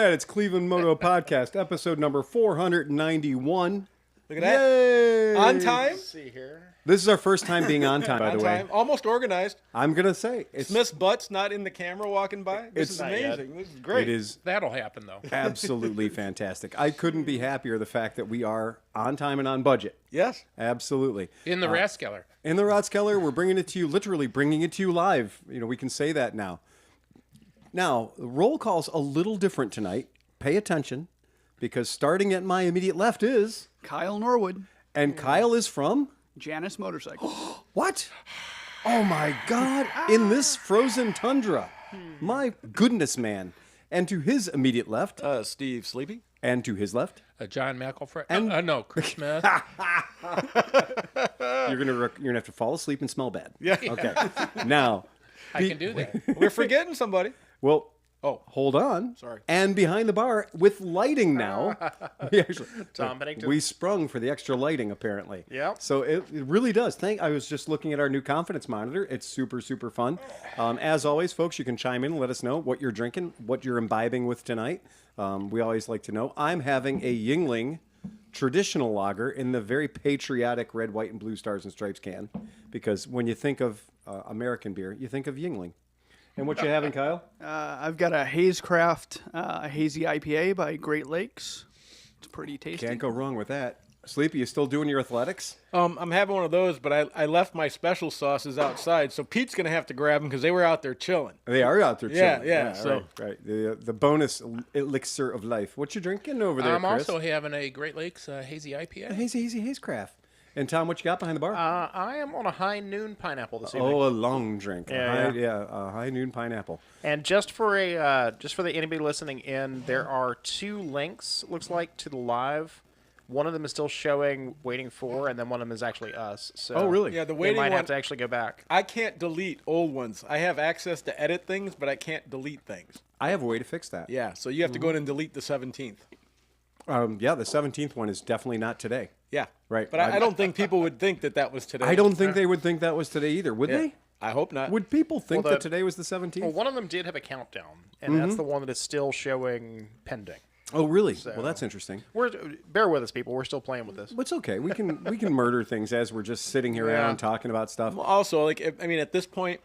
It's Clevelandmoto Podcast, episode number 491. Look at that. Yay! On time. Let's see here. This is our first time being on time, by the way. Almost organized. I'm going to say it's Miss Butts not in the camera walking by. This is not yet. amazing. This is great. It is That'll happen, though. absolutely fantastic. I couldn't be happier the fact that we are on time and on budget. Yes. Absolutely. In the Rathskeller. In the Rathskeller, we're bringing it to you, literally bringing it to you live. You know, we can say that now. Now, the roll call's a little different tonight. Pay attention, because starting at my immediate left is... Kyle Norwood. And Kyle is from... Janice Motorcycle. What? Oh my God! In this frozen tundra, my goodness, man! And to his immediate left, Steve Sleepy. and to his left, John McElfrey. And- No, Chris Smith. you're gonna have to fall asleep and smell bad. Yeah. Okay. Now, I can do that. We're forgetting somebody. well. Oh. Hold on. Sorry. And behind the bar with lighting now. Tom Bennington. We sprung for the extra lighting, apparently. Yep. So it really does. I was just looking at our new confidence monitor. It's super, super fun. As always, folks, you can chime in and let us know what you're drinking, what you're imbibing with tonight. We always like to know. I'm having a Yuengling traditional lager in the very patriotic red, white, and blue stars and stripes can. Because when you think of American beer, you think of Yuengling. And what you having, Kyle? I've got a Hazecraft Hazy IPA by Great Lakes. It's pretty tasty. Can't go wrong with that. Sleepy, you still doing your athletics? I'm having one of those, but I left my special sauces outside, so Pete's gonna have to grab them because they were out there chilling. They are out there chilling. Yeah, so- right. The bonus elixir of life. What you drinking over there, I'm Chris? also having a Great Lakes hazy IPA. Hazy Hazecraft. And Tom, what you got behind the bar? I am on a high noon pineapple this evening. Oh, a long drink. Yeah, A high noon pineapple. And just for anybody listening in, there are two links. Looks like to the live. One of them is still showing, waiting for, and then one of them is actually us. So Oh, really? Yeah, the we waiting might one. have to actually go back. I can't delete old ones. I have access to edit things, but I can't delete things. I have a way to fix that. Yeah, so you have to go in and delete the 17th. The 17th one is definitely not today. Yeah. Right. But I don't think people would think that was today. I don't think they would think that was today either, would Yeah. they? I hope not. Would people think Well, that today was the 17th? Well, one of them did have a countdown, and that's the one that is still showing pending. Oh, really? Well, that's interesting. Bear with us, people. We're still playing with this. But it's okay. We can murder things as we're just sitting here Yeah. around talking about stuff. Well, also, like, at this point,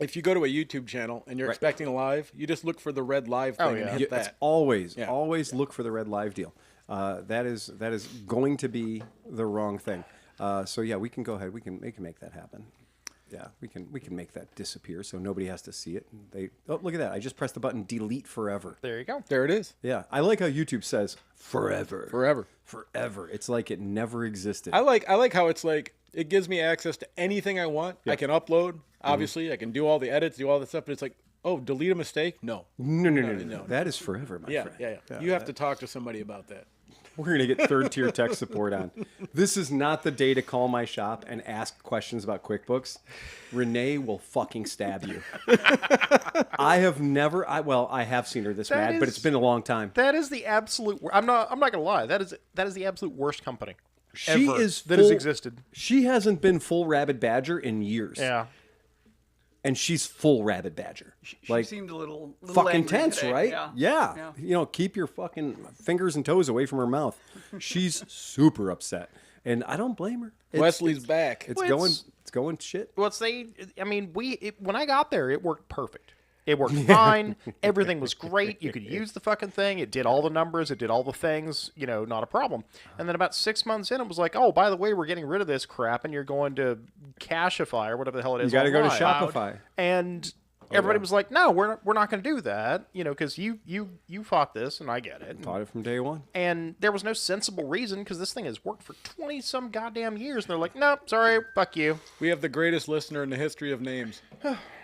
if you go to a YouTube channel and you're expecting a live, you just look for the red live thing and hit Yeah, that. it's always look for the red live deal. That is going to be the wrong thing. So yeah, we can go ahead. We can make that happen. Yeah, we can make that disappear so nobody has to see it. Look at that! I just pressed the button delete forever. There you go. There it is. Yeah, I like how YouTube says forever. Forever. It's like it never existed. I like how it's like it gives me access to anything I want. I can upload. Obviously, I can do all the edits, do all the stuff. But it's like, oh, delete a mistake? No. No. That is forever, my friend. Yeah. You have to talk to somebody about that. We're going to get third-tier tech support on. This is not the day to call my shop and ask questions about QuickBooks. Renee will fucking stab you. I have seen her this mad, but it's been a long time. That is the absolute. I'm not gonna lie. That is the absolute worst company. She ever is that has full- existed. She hasn't been full Rabid Badger in years. Yeah. And she's full Rabid Badger. She like, seemed a little fucking angry tense, today. right? Yeah. You know, keep your fucking fingers and toes away from her mouth. She's super upset. And I don't blame her. Wesley's back. It's Well, going shit. When I got there, it worked perfect. It worked fine. Everything was great. You could use the fucking thing. It did all the numbers. It did all the things. You know, not a problem. And then about 6 months in, it was like, oh, by the way, we're getting rid of this crap, and you're going to Cashify or whatever the hell it is. You got to go to online. Shopify. And everybody was like, no, we're not going to do that. You know, because you fought this, and I get it. Taught it from day one. And there was no sensible reason because this thing has worked for 20 some goddamn years. And they're like, nope, sorry, fuck you. We have the greatest listener in the history of names.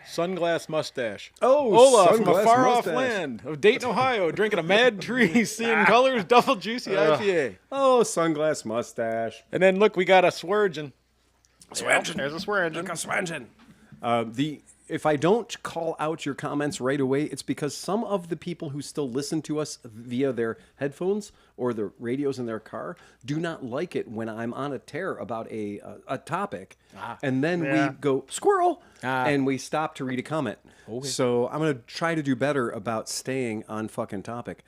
Sunglass Mustache. Oh, Olaf from a Sunglass far-off Mustache. land of Dayton, Ohio, drinking a Mad Tree, seeing colors, double juicy IPA. Oh, Sunglass Mustache. And then look, we got a Swergin. There's a swear engine. If I don't call out your comments right away, it's because some of the people who still listen to us via their headphones or the radios in their car do not like it when I'm on a tear about a topic, and then we go squirrel, and we stop to read a comment. So I'm going to try to do better about staying on fucking topic.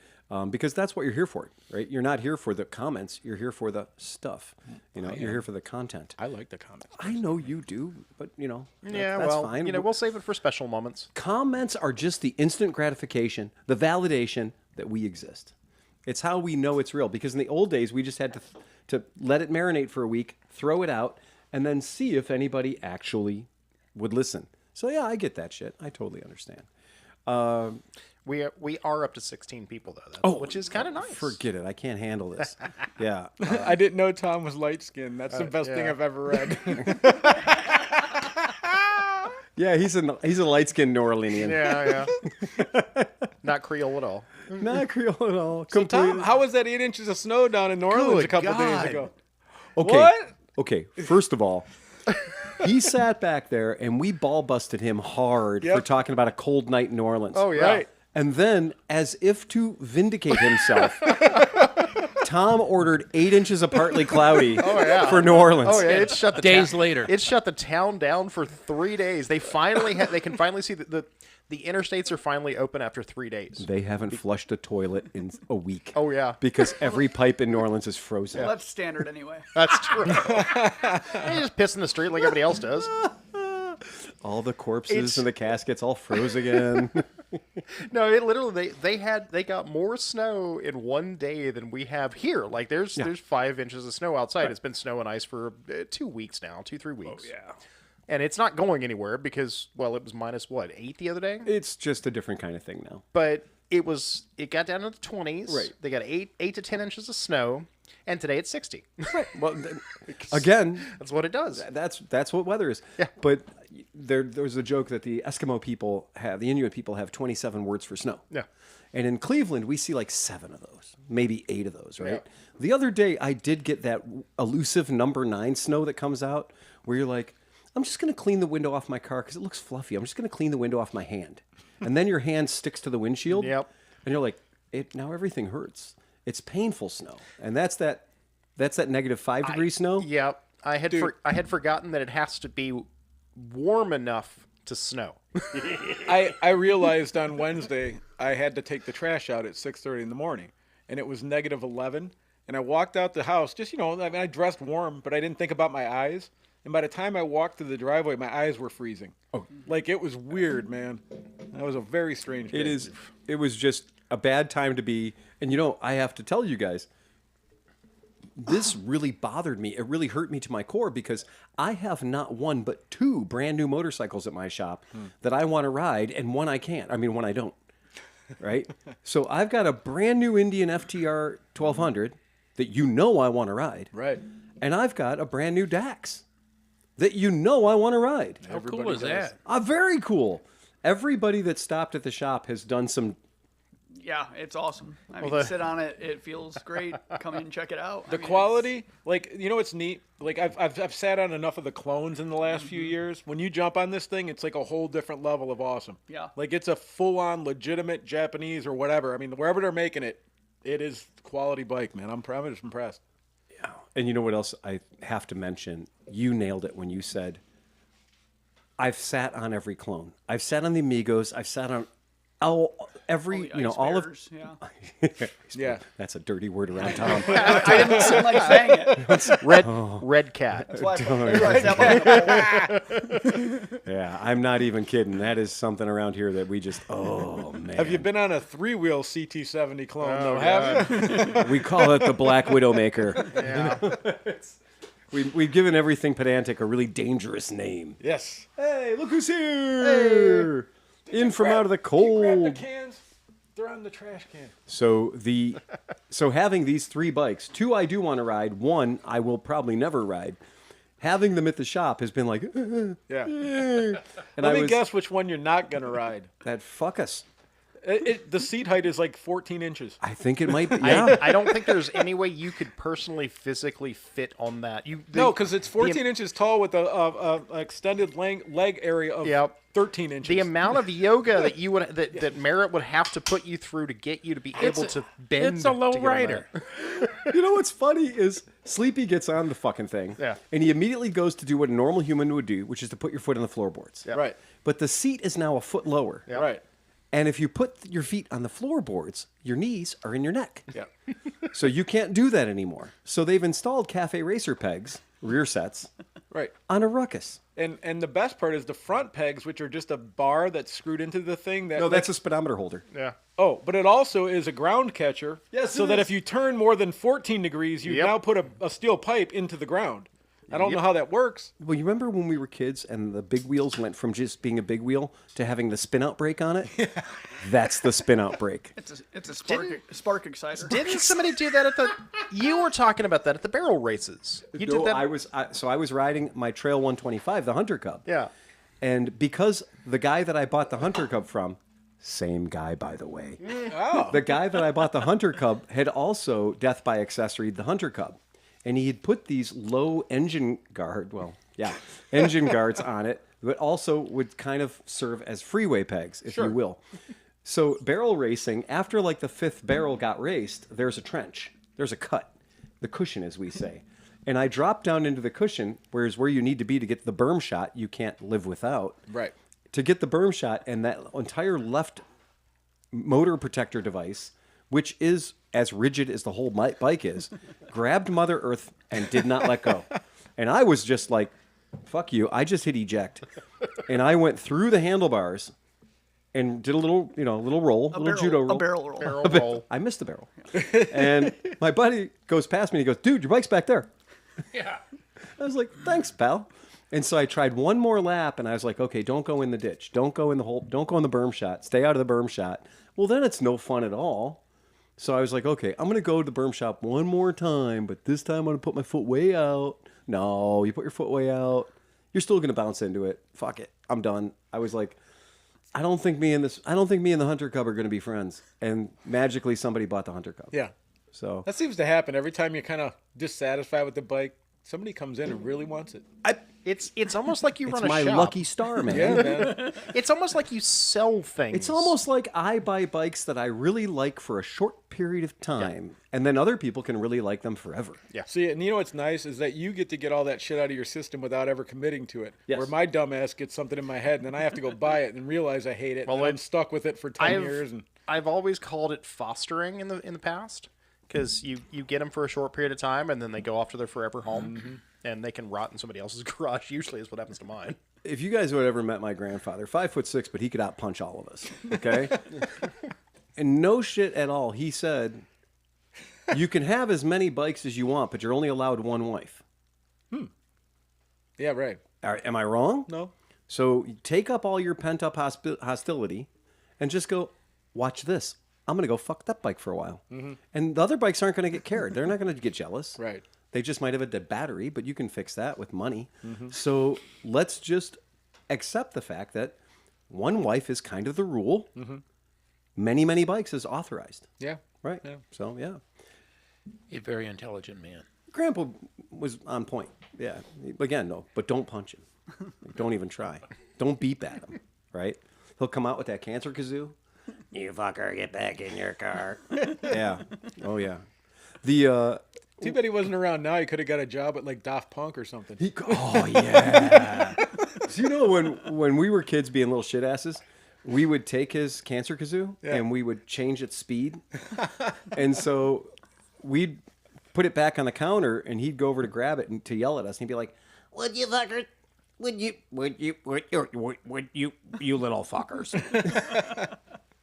because that's what you're here for, right? You're not here for the comments. You're here for the stuff. You're here for the content. I like the comments. I know you do, but Yeah, that's well, fine. we'll save it for special moments. Comments are just the instant gratification, the validation that we exist. It's how we know it's real. Because in the old days, we just had to let it marinate for a week, throw it out, and then see if anybody actually would listen. So yeah, I get that shit. I totally understand. We are up to 16 people though, which is kind of nice. Forget it. I can't handle this. Yeah. I didn't know Tom was light skinned. That's the best thing I've ever read. Yeah, he's a light-skinned New Orleanian. Yeah. Not Creole at all. Not Creole at all. So Tom, how was that 8 inches of snow down in New Orleans a couple days ago? Okay. What? Okay. First of all, he sat back there and we ball busted him hard for talking about a cold night in New Orleans. Oh yeah. Right. And then, as if to vindicate himself, Tom ordered 8 inches of partly cloudy for New Orleans. Oh yeah, it shut the Days later. It shut the town down for 3 days. They finally they can finally see that the interstates are finally open after 3 days. They haven't flushed a toilet in a week. Oh yeah, Because every pipe in New Orleans is frozen. Well, that's standard anyway. that's true. They just piss in the street like everybody else does. All the corpses and the caskets all froze again. No, it literally they got more snow in one day than we have here. Like there's 5 inches of snow outside. It's been snow and ice for 2 weeks now, 2-3 weeks. Oh, yeah. And it's not going anywhere because it was minus 8 the other day. It's just a different kind of thing now. But it got down to the 20s. Right. They got 8 to 10 inches of snow, and today it's 60. Well, again, That's what it does. that's what weather is. Yeah. But there's a joke that the Eskimo people have, the Inuit people have 27 words for snow. Yeah. And in Cleveland, we see like 7 of those, maybe 8 of those, right? Yeah. The other day, I did get that elusive number 9 snow that comes out where you're like, I'm just going to clean the window off my car because it looks fluffy. I'm just going to clean the window off my hand. And then your hand sticks to the windshield. Yep. And you're like, now everything hurts. It's painful snow. And that's that negative 5 degree snow. Yep. I had forgotten that it has to be warm enough to snow. I realized on Wednesday I had to take the trash out at 6:30 in the morning, and it was negative 11. And I walked out the house, I dressed warm, but I didn't think about my eyes. And by the time I walked through the driveway, my eyes were freezing. Oh, like it was weird, man. That was a very strange day. It was just a bad time to be. And I have to tell you guys, this really bothered me. It really hurt me to my core because I have not 1 but 2 brand new motorcycles at my shop that I want to ride, and one I can't. I mean, one I don't. Right? So I've got a brand new Indian FTR 1200 that I want to ride. Right. And I've got a brand new Dax that I want to ride. How cool is that? Very cool. Everybody that stopped at the shop has done some. Yeah, it's awesome. I mean, sit on it. It feels great. Come in and check it out. The quality, it's neat. Like I've sat on enough of the clones in the last few years. When you jump on this thing, it's like a whole different level of awesome. Yeah. Like it's a full-on legitimate Japanese or whatever. I mean, wherever they're making it, it is quality bike, man. I'm just impressed. Yeah. And you know what else I have to mention? You nailed it when you said, I've sat on every clone. I've sat on the Amigos. I've sat on every, all of. Yeah. Yeah. That's a dirty word around Tom. I didn't seem like saying it. Red cat. That's why I sat by the pole. Yeah, I'm not even kidding. That is something around here that we just, oh, man. Have you been on a 3-wheel CT70 clone, though, have you? We call it the Black Widowmaker. Yeah. We've given everything pedantic a really dangerous name. Yes. Hey, look who's here! In from out of the cold. Grab the cans. They're on the trash can. So having these 3 bikes, 2 I do want to ride, 1 I will probably never ride. Having them at the shop has been like, Yeah. and Let me guess which one you're not going to ride. that fuck us. The seat height is like 14 inches. I think it might be. Yeah. I don't think there's any way you could personally physically fit on that. No, because it's 14 inches tall with a extended leg area of 13 inches. The amount of yoga that Merritt would have to put you through to get you to be able to bend. It's a low to get on rider. You know what's funny is Sleepy gets on the fucking thing, and he immediately goes to do what a normal human would do, which is to put your foot on the floorboards. Right. But the seat is now a foot lower. Right. And if you put your feet on the floorboards, your knees are in your neck. Yeah. So you can't do that anymore. So they've installed cafe racer pegs, rear sets, Right. on a ruckus. And the best part is the front pegs, which are just a bar that's screwed into the thing. That No, that's a speedometer holder. Yeah. Oh, but it also is a ground catcher. Yes, So it that is. if you turn more than 14 degrees, you Yep. now put a steel pipe into the ground. I don't know how that works. Well, you remember when we were kids and the big wheels went from just being a big wheel to having the spin out brake on it? That's the spin out brake. It's a spark exciter. Didn't somebody do that at the? You were talking about that at the barrel races. You No, did that. I was riding my Trail 125, the Hunter Cub. Yeah. And because the guy that I bought the Hunter Cub from, same guy by the way, the guy that I bought the Hunter Cub had also death by accessory the Hunter Cub. And he had put these low engine engine guards on it, but also would kind of serve as freeway pegs, if you will. So barrel racing, after like the 5th barrel got raced, there's a trench. There's a cut. The cushion, as we say. And I dropped down into the cushion, whereas where you need to be to get the berm shot, you can't live without. Right. To get the berm shot, and that entire left motor protector device, which is as rigid as the whole bike is, grabbed Mother Earth and did not let go. And I was just like, fuck you. I just hit eject. And I went through the handlebars and did a little roll, judo roll. A barrel roll. Barrel roll. I missed the barrel. And my buddy goes past me and he goes, dude, your bike's back there. Yeah. I was like, thanks, pal. And so I tried one more lap and I was like, okay, don't go in the ditch. Don't go in the hole. Don't go in the berm shot. Stay out of the berm shot. Well, then it's no fun at all. So I was like, okay, I'm going to go to the berm shop one more time, but this time I'm going to put my foot way out. No, you put your foot way out. You're still going to bounce into it. Fuck it. I'm done. I was like, I don't think me and the Hunter Cub are going to be friends. And magically somebody bought the Hunter Cub. Yeah. So That seems to happen every time you're kind of dissatisfied with the bike. Somebody comes in and really wants it. It's almost like you it's run a my shop. lucky star, man. Yeah, man. It's almost like you sell things. It's almost like I buy bikes that I really like for a short period of time, and then other people can really like them forever. Yeah. See, and you know what's nice is that you get to get all that shit out of your system without ever committing to it. Yes. Where my dumbass gets something in my head, and then I have to go buy it and realize I hate it. Well, I'm stuck with it for 10 years. And I've always called it fostering in the past because you get them for a short period of time and then they go off to their forever home and they can rot in somebody else's garage. Usually is what happens to mine. If you guys would ever met my grandfather, 5'6", but he could outpunch all of us. Okay, and no shit at all. He said, "You can have as many bikes as you want, but you're only allowed one wife." yeah, right. Am I wrong? No. So take up all your pent up hostility, and just go. Watch this. I'm gonna go fuck that bike for a while, and the other bikes aren't gonna get cared. They're not gonna get jealous. Right. They just might have a dead battery, but you can fix that with money. So let's just accept the fact that one wife is kind of the rule. Many, many bikes is authorized. Yeah. Right. Yeah. So, yeah. A very intelligent man. Grandpa was on point. Yeah. Again, no, but don't punch him. Don't even try. Don't beep at him. Right? He'll come out with that cancer kazoo. You fucker, get back in your car. Yeah. Oh, yeah. The, Too bad he wasn't around now. He could have got a job at like Daft Punk or something. oh yeah. So you know when we were kids being little shit asses, we would take his cancer kazoo and we would change its speed. And so we'd put it back on the counter and he'd go over to grab it and to yell at us and he'd be like, "Would you fuckers? Would you little fuckers?"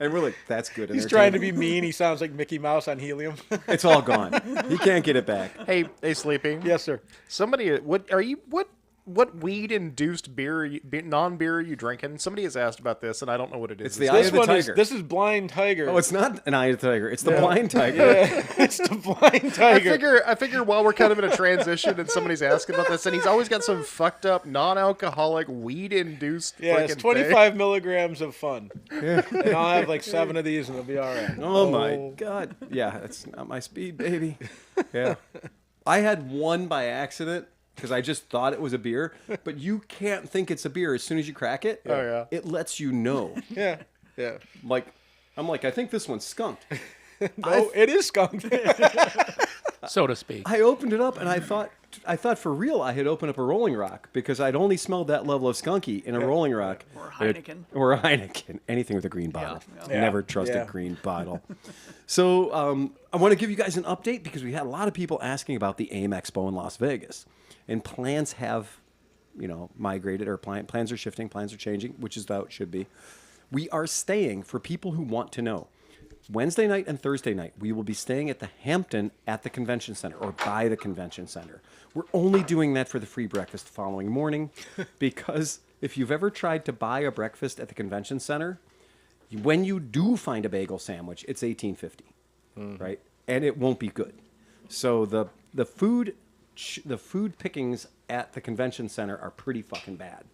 And we're like, that's good. He's trying to be mean. He sounds like Mickey Mouse on helium. It's all gone. He can't get it back. Hey, Sleepy. Yes, sir. Somebody, what weed-induced beer, non-beer are you drinking? Somebody has asked about this, and I don't know what it is. It's the Eye of the Tiger. This is Blind Tiger. Oh, it's not an Eye of the Tiger. It's the Blind Tiger. Yeah, it's the Blind Tiger. I figure while we're kind of in a transition and somebody's asking about this, and he's always got some fucked up, non-alcoholic, weed-induced Yeah, it's 25 milligrams of fun. Yeah. And I'll have like 7 of these and it'll be all right. Oh my God. Yeah, that's not my speed, baby. Yeah. I had one by accident because I just thought it was a beer, but you can't think it's a beer as soon as you crack it. Oh, yeah. It lets you know. Yeah. Yeah. I'm like, I think this one's skunked. No, it is skunked. so to speak. I opened it up and I thought for real I had opened up a Rolling Rock because I'd only smelled that level of skunky in a Rolling Rock. Or Heineken. Or a Heineken. Anything with a green bottle. Yeah. Never trust Yeah. a green bottle. So I want to give you guys an update because we had a lot of people asking about the AIM Expo in Las Vegas. And plans have, migrated, or plans are shifting, plans are changing, which is how it should be. We are staying, for people who want to know, Wednesday night and Thursday night, we will be staying at the Hampton at the convention center or by the convention center. We're only doing that for the free breakfast the following morning because if you've ever tried to buy a breakfast at the convention center, when you do find a bagel sandwich, it's $18.50, right? And it won't be good. So the food pickings at the convention center are pretty fucking bad.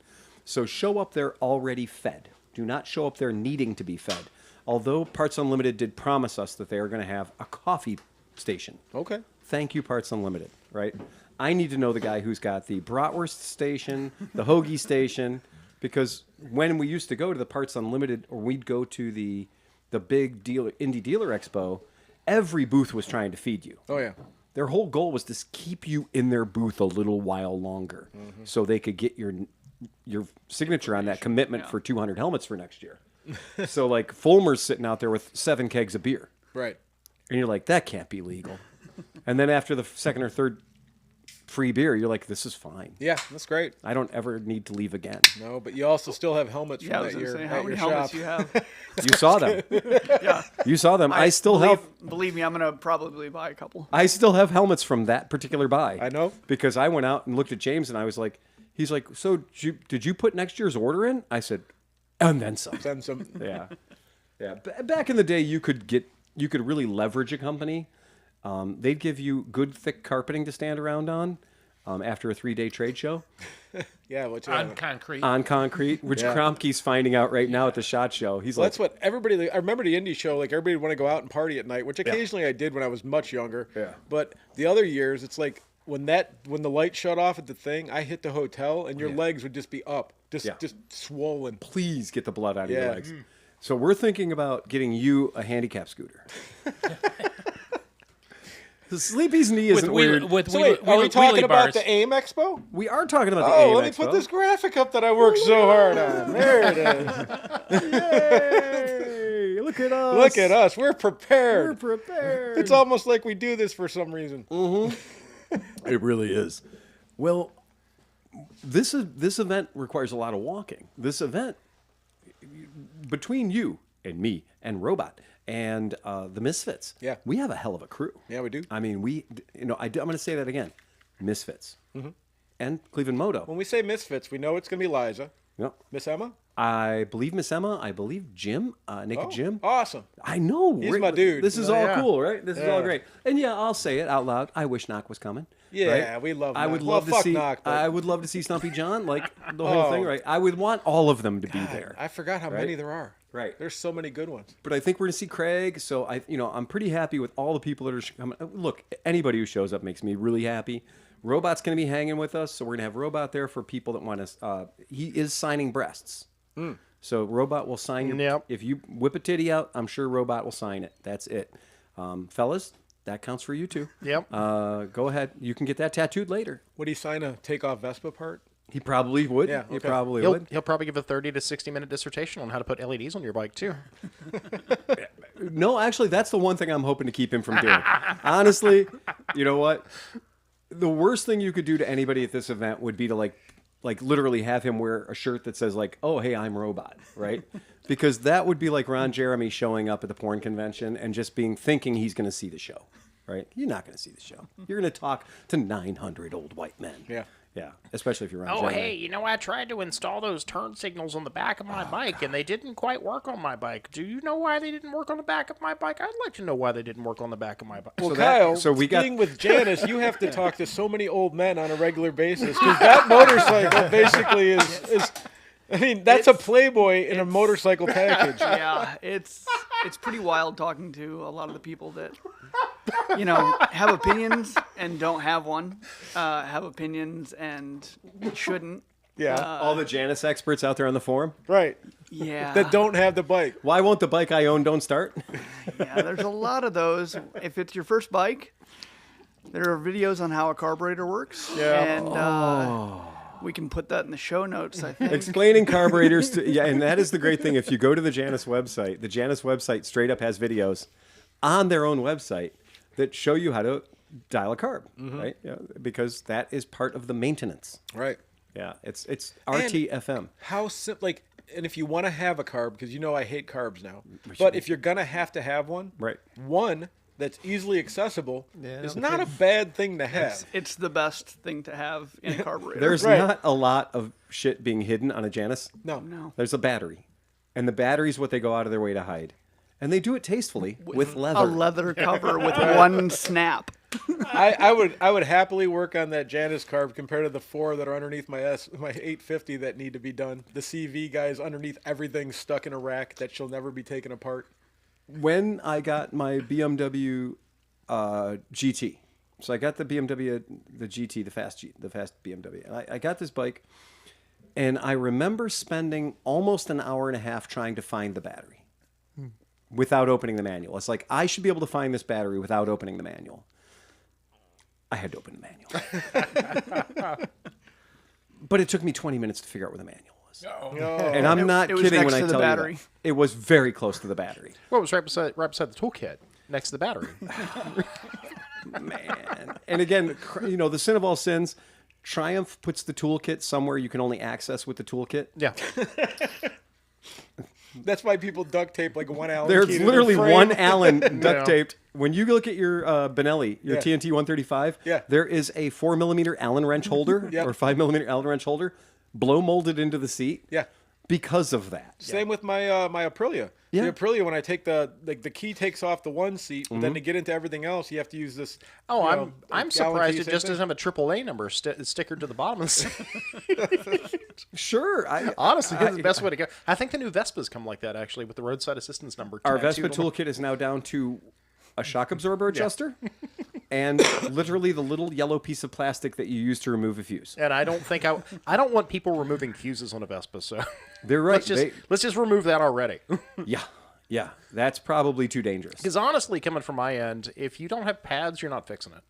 So show up there already fed. Do not show up there needing to be fed. Although Parts Unlimited did promise us that they are going to have a coffee station. Okay. Thank you, Parts Unlimited, right? I need to know the guy who's got the bratwurst station, the hoagie station, because when we used to go to the Parts Unlimited, or we'd go to the big indie dealer expo, every booth was trying to feed you. Oh, yeah. Their whole goal was to keep you in their booth a little while longer so they could get your signature on that commitment for 200 helmets for next year. So, like, Fulmer's sitting out there with 7 kegs of beer. Right. And you're like, that can't be legal. And then after the second or third free beer, you're like, this is fine. Yeah, that's great. I don't ever need to leave again. No, but you also still have helmets from Yeah, I was that going year to say, at how many your helmets shop. you have? You saw them. Yeah. You saw them. I still have Believe me, I'm going to probably buy a couple. helmets from that particular buy. I know. Because I went out and looked at James and I was like, he's like, so did you put next year's order in? I said, and then some. Send some. Yeah. Yeah. Back in the day, you could really leverage a company. They'd give you good thick carpeting to stand around on after a 3-day trade show Yeah, which On concrete. on concrete, which Yeah. Kromke's finding out right now at the SHOT Show. He's Well, like, that's what everybody. I remember the indie show. Like everybody would want to go out and party at night, which occasionally I did when I was much younger. Yeah. But the other years, it's like when the light shut off at the thing, I hit the hotel and your legs would just be up, just swollen. please get the blood out of your Yeah. legs. So we're thinking about getting you a handicap scooter. The Sleepy's knee isn't weird. So wait, are we talking about the AIM Expo? We are talking about the Oh, AIM let me Expo. put this graphic up that I worked so hard on. There it is. Yay! Look at us. Look at us. We're prepared. We're prepared. It's almost like we do this for some reason. It really is. Well, this event requires a lot of walking. This event, between you and me and Robot and the Misfits, Yeah. we have a hell of a crew. Yeah, we do. I mean, I'm going to say that again. Misfits and Clevelandmoto. When we say misfits, we know it's going to be Liza. Yep. Miss Emma? I believe Miss Emma. I believe Jim. Naked Jim. Awesome. I know. He's my dude. This is Oh, all yeah. cool, right? This is all Yeah. great. And yeah, I'll say it out loud. I wish Knock was coming. Yeah, right? we love I Knock. would Well, love to fuck see. Knock, but- I would love to see Stumpy John, like the whole Oh. thing, right? I would want all of them to be there. I forgot how many there are. Right. There's so many good ones. But I think we're gonna see Craig. So I'm pretty happy with all the people that are coming. Look, anybody who shows up makes me really happy. Robot's gonna be hanging with us, so we're gonna have Robot there for people that want to. He is signing breasts. So Robot will sign your. Yep. If you whip a titty out, I'm sure Robot will sign it. That's it, fellas. That counts for you too. Yep. Go ahead. You can get that tattooed later. Would he sign a takeoff Vespa part? He probably would. Yeah, He okay. probably He'll, would. he'll probably give a 30 to 60 minute dissertation on how to put LEDs on your bike too. No, actually, that's the one thing I'm hoping to keep him from doing. Honestly, you know what? The worst thing you could do to anybody at this event would be to like literally have him wear a shirt that says like, "Oh, hey, I'm Robot," right? Because that would be like Ron Jeremy showing up at the porn convention and just thinking he's going to see the show, right? You're not going to see the show. You're going to talk to 900 old white men. Yeah. Yeah, especially if you're Ron Oh, Jeremy. hey, I tried to install those turn signals on the back of my bike, and they didn't quite work on my bike. Do you know why they didn't work on the back of my bike? I'd like to know why they didn't work on the back of my bike. Well, So that- Kyle, so we got- being with Janice, you have to talk to so many old men on a regular basis because that motorcycle basically is. I mean, that's a Playboy in a motorcycle package. Yeah, it's pretty wild talking to a lot of the people that have opinions and don't have one, have opinions and shouldn't. Yeah, All the Janus experts out there on the forum. right. Yeah, That don't have the bike. Why won't the bike I own don't start? yeah. There's a lot of those. If it's your first bike, There are videos on how a carburetor works. Yeah. And we can put that in the show notes, I think. Explaining carburetors to, yeah, and that is the great thing. If you go to the Janus website straight up has videos on their own website that show you how to dial a carb, right? Yeah, because that is part of the maintenance. Right. Yeah, it's RTFM. How simple, like, and if you want to have a carb, because you know I hate carbs now, but if you're gonna have one, Right. one that's easily accessible Yeah, is no not a bad thing to have. It's the best thing to have in a carburetor. There's Right. not a lot of shit being hidden on a Janus. No. There's a battery, and the battery's what they go out of their way to hide, and they do it tastefully with leather. a leather cover with one snap. I would happily work on that Janus carb compared to the 4 that are underneath my 850 that need to be done. The CV guys underneath everything stuck in a rack that shall never be taken apart. When I got my BMW GT, so I got the BMW, the GT, the fast BMW, and I got this bike, and I remember spending almost an hour and a half trying to find the battery without opening the manual. It's like, I should be able to find this battery without opening the manual. I had to open the manual. But it took me 20 minutes to figure out where the manual was. And I'm not it was kidding next when I to the tell battery. you that. It was very close to the battery. Well, it was right beside the toolkit, next to the battery. Man. And again, the sin of all sins, Triumph puts the toolkit somewhere you can only access with the toolkit. Yeah. That's why people duct tape like one Allen There's key to literally their frame. one Allen duct taped. When you look at your Benelli, your Yeah. TNT 135, Yeah. there is a 4mm Allen wrench holder Yep. or 5mm Allen wrench holder blow molded into the seat. Yeah. Because of that. Same with my my Aprilia. Yeah. The Aprilia, when I take the key takes off the one seat, but then to get into everything else, you have to use this. Oh, you I'm know, I'm Allen surprised key, it same just thing. doesn't have a AAA number stickered to the bottom of the seat. Sure. Honestly, that's the best way to go. I think the new Vespas come like that, actually, with the roadside assistance number. Our tattooed Vespa on them. toolkit is now down to a shock absorber adjuster and literally the little yellow piece of plastic that you use to remove a fuse. And I don't think I don't want people removing fuses on a Vespa, so They're right. let's just remove that already. Yeah. That's probably too dangerous. Because honestly, coming from my end, if you don't have pads, you're not fixing it.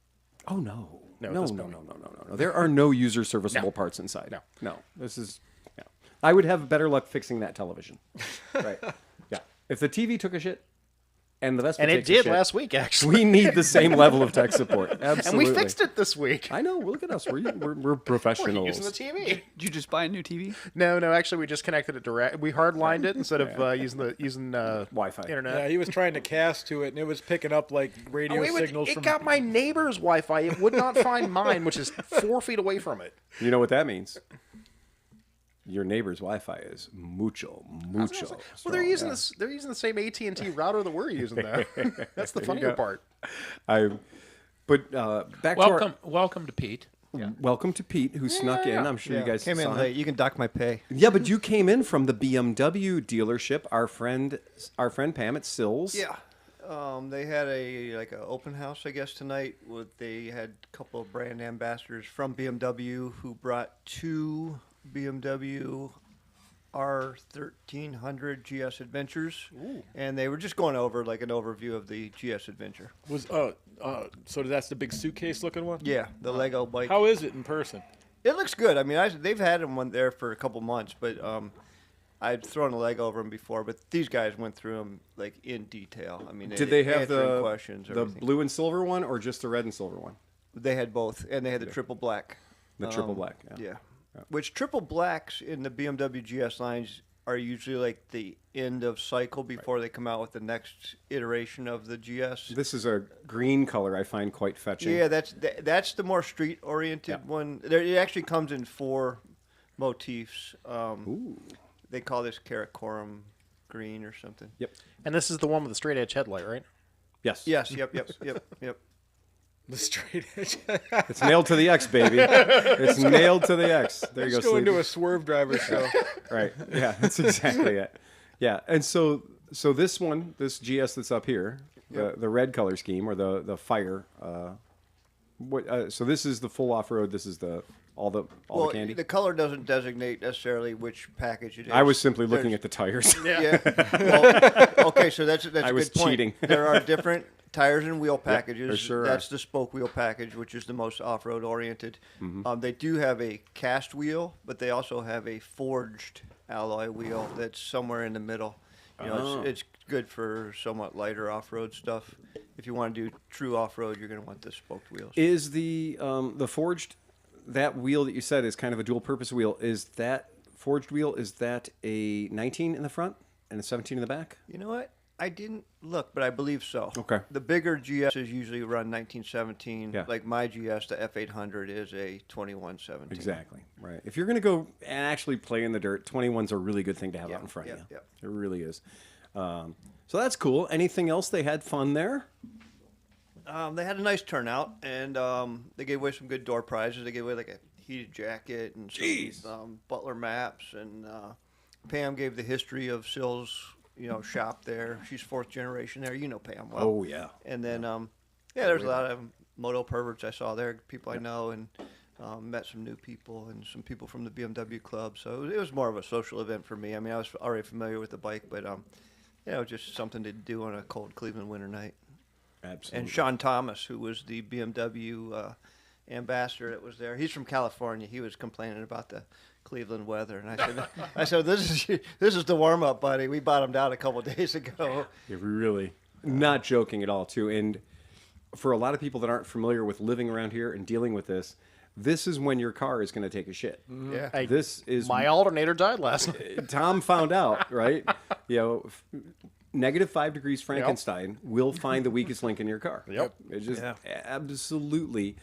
Oh, no. No, No. at this point. There are no user serviceable parts inside. No. This is, I would have better luck fixing that television. Right. Yeah. If the TV took a shit and the Vespa And it takes a did shit, last week, actually. we need the same level of tech support. Absolutely. And we fixed it this week. I know. Look at us. We're We're professionals. using the TV. Did you just buy a new TV? No, actually, we just connected it direct. We hardlined it instead of using Wi-Fi. internet. Yeah, he was trying to cast to it, and it was picking up like radio signals it from. got my neighbor's Wi-Fi. It would not find mine, which is 4 feet away from it. You know what that means? Your neighbor's Wi-Fi is mucho. Well, they're strong. using this. They're using the same AT&T router that we're using, though. That's the funnier go. part. But back to Welcome to Pete. welcome to Pete, who snuck in. I'm sure you guys came saw in him. late. You can dock my pay. Yeah, but you came in from the BMW dealership. Our friend Pam at Sills. Yeah. They had an open house, I guess, tonight. They had a couple of brand ambassadors from BMW who brought 2 BMW R1300 GS Adventures, and they were just going over like an overview of the GS Adventure. Was so that's the big suitcase looking one. Yeah, the Lego bike. How is it in person? It looks good. I mean, they've had one there for a couple months, but I'd thrown a leg over them before. But these guys went through them like in detail. I mean, Did they have answering questions? the Everything. blue and silver one, or just the red and silver one? They had both, and they had the triple black. The triple black. Yeah. Which triple blacks in the BMW GS lines are usually like the end of cycle before they come out with the next iteration of the GS. This is a green color I find quite fetching. Yeah, that's the more street oriented one. It actually comes in 4 motifs. They call this Karakoram green or something. Yep. And this is the one with the straight edge headlight, right? Yes. Yes. Yep. The straight edge. It's nailed to the X, baby. It's nailed to the X. There you go. Let's go into Sleepy. a swerve driver show. Right. Yeah, that's exactly it. Yeah, and so this one, this GS that's up here, the red color scheme or the fire. So this is the full off road. This is all the candy. The color doesn't designate necessarily which package it is. I was simply looking at the tires. Yeah. Well, okay, so that's I a was good point. cheating. There are different Tires and wheel packages. there sure That's are. the spoke wheel package, which is the most off-road oriented. Mm-hmm. They do have a cast wheel, but they also have a forged alloy wheel that's somewhere in the middle. You know, Oh. it's good for somewhat lighter off-road stuff. If you want to do true off-road, you're going to want the spoked wheels. Is the forged, that wheel that you said is kind of a dual purpose wheel? Is that forged wheel? Is that a 19 in the front and a 17 in the back? You know what? I didn't look, but I believe so. Okay. The bigger GSs usually run 1917. Yeah. Like my GS, the F800, is a 2117. Exactly. Right. If you're going to go and actually play in the dirt, 21's a really good thing to have Yeah, out in front yeah, of you. yeah. It really is. So that's cool. Anything else they had fun there? They had a nice turnout, and they gave away some good door prizes. They gave away like a heated jacket and some Butler maps, and Pam gave the history of Sill's shop there. She's fourth generation there. You know Pam well. Oh, yeah. And then there's a lot of moto perverts I saw there, people I know, and met some new people and some people from the BMW club. So it was more of a social event for me. I mean, I was already familiar with the bike, but just something to do on a cold Cleveland winter night. Absolutely. And Sean Thomas, who was the BMW ambassador that was there, he's from California. He was complaining about the Cleveland weather, and I said, this is the warm up, buddy. We bottomed out a couple days ago. Yeah, really. Not joking at all, too. And for a lot of people that aren't familiar with living around here and dealing with this is when your car is going to take a shit. Yeah. Hey, This is my alternator died last night. Tom found out, right? Negative 5 degrees Frankenstein will find the weakest link in your car. Yep. It just Yeah. absolutely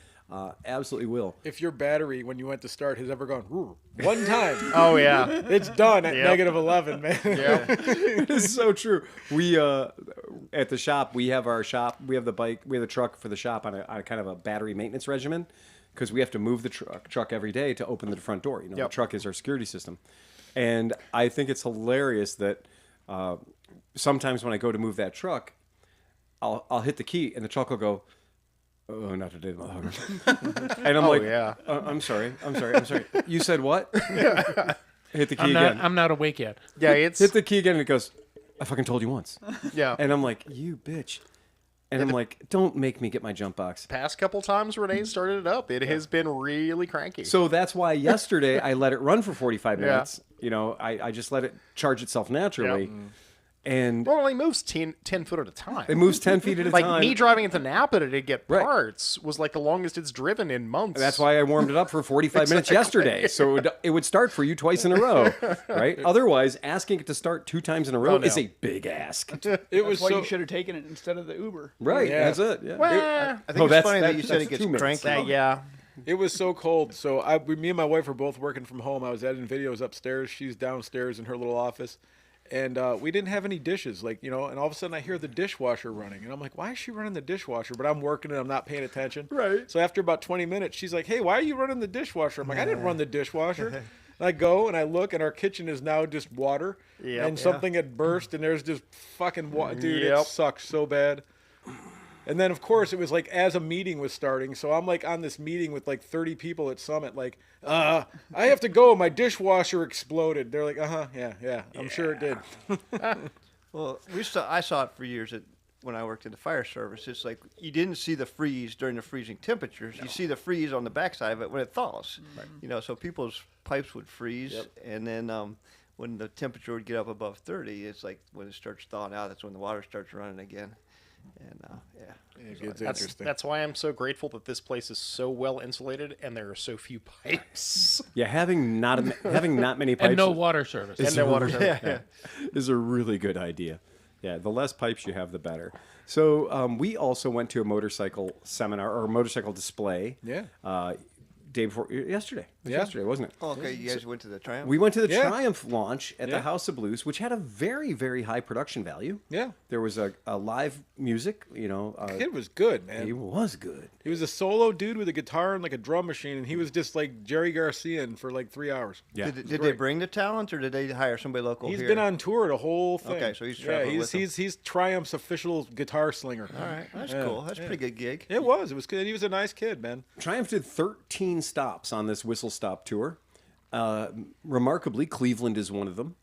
will. If your battery, when you went to start, has ever gone "Roo," one time, Oh yeah. it's done at Yep. negative 11, man. Yep. It is so true. We at the shop, we have the bike, we have the truck for the shop on a kind of a battery maintenance regimen because we have to move the truck every day to open the front door. The Yep. truck is our security system, and I think it's hilarious that sometimes when I go to move that truck, I'll hit the key and the truck will go, "Oh, not today, motherfucker." And I'm like, yeah. I'm sorry. You said what?" Hit the key I'm again. not awake yet. Yeah, it's Hit the key again, and it goes, "I fucking told you once." yeah. And I'm like, "You bitch." And I'm like, "Don't make me get my jump box." Past couple times Renee started it up, it has been really cranky. So that's why yesterday I let it run for 45 Yeah. minutes. I just let it charge itself naturally. And Well, it only moves 10 foot at a time. it moves 10 feet at a Like time. me driving into Napa to get Right. parts was like the longest it's driven in months. That's why I warmed it up for 45 minutes yesterday. So it would start for you twice in a row, right? Otherwise, asking it to start 2 times in a row Oh, no. is a big ask. It That's was why so. you should have taken it instead of the Uber. Right, Yeah. that's it. Yeah. Well, I think it's funny that you said it that's gets 2 minutes. cranky. yeah. It was so cold. So me and my wife were both working from home. I was editing videos upstairs. She's downstairs in her little office. And we didn't have any dishes, and all of a sudden I hear the dishwasher running. And I'm like, why is she running the dishwasher? But I'm working and I'm not paying attention. Right. So after about 20 minutes, she's like, hey, why are you running the dishwasher? I'm like, I didn't run the dishwasher. And I go and I look, and our kitchen is now just water. Yep. And something had burst, and there's just fucking water. Dude, Yep. it sucks so bad. And then, of course, it was like as a meeting was starting. So I'm like on this meeting with like 30 people at Summit, like, I have to go. My dishwasher exploded. They're like, yeah, I'm sure it did. Well, I saw it for years when I worked in the fire service. It's like you didn't see the freeze during the freezing temperatures. You see the freeze on the backside of it when it thaws. Right. So people's pipes would freeze, and then when the temperature would get up above 30, it's like when it starts thawing out, that's when the water starts running again. And It's That's, interesting. that's why I'm so grateful that this place is so well insulated and there are so few pipes. Yeah, having not many pipes And no water service. And no water service. yeah. is a really good idea. Yeah, the less pipes you have, the better. So we also went to a motorcycle seminar or motorcycle display. Yeah. Yesterday. It was Yeah. yesterday, wasn't it? Oh, okay, you guys went to the Triumph? We went to the Yeah. Triumph launch at the Yeah. House of Blues, which had a very, very high production value. Yeah. There was a live music, It was good, man. it was good. He was a solo dude with a guitar and like a drum machine, and he was just like Jerry Garcia for like 3 hours. Yeah. Did they bring the talent, or did they hire somebody local He's here? been on tour the whole thing. Okay, so he's yeah, traveling with them. he's Triumph's official guitar slinger. All right, that's Yeah. cool. That's a pretty good gig. It was good. He was a nice kid, man. Triumph did 13 stops on this whistle stop tour. Remarkably, Cleveland is one of them.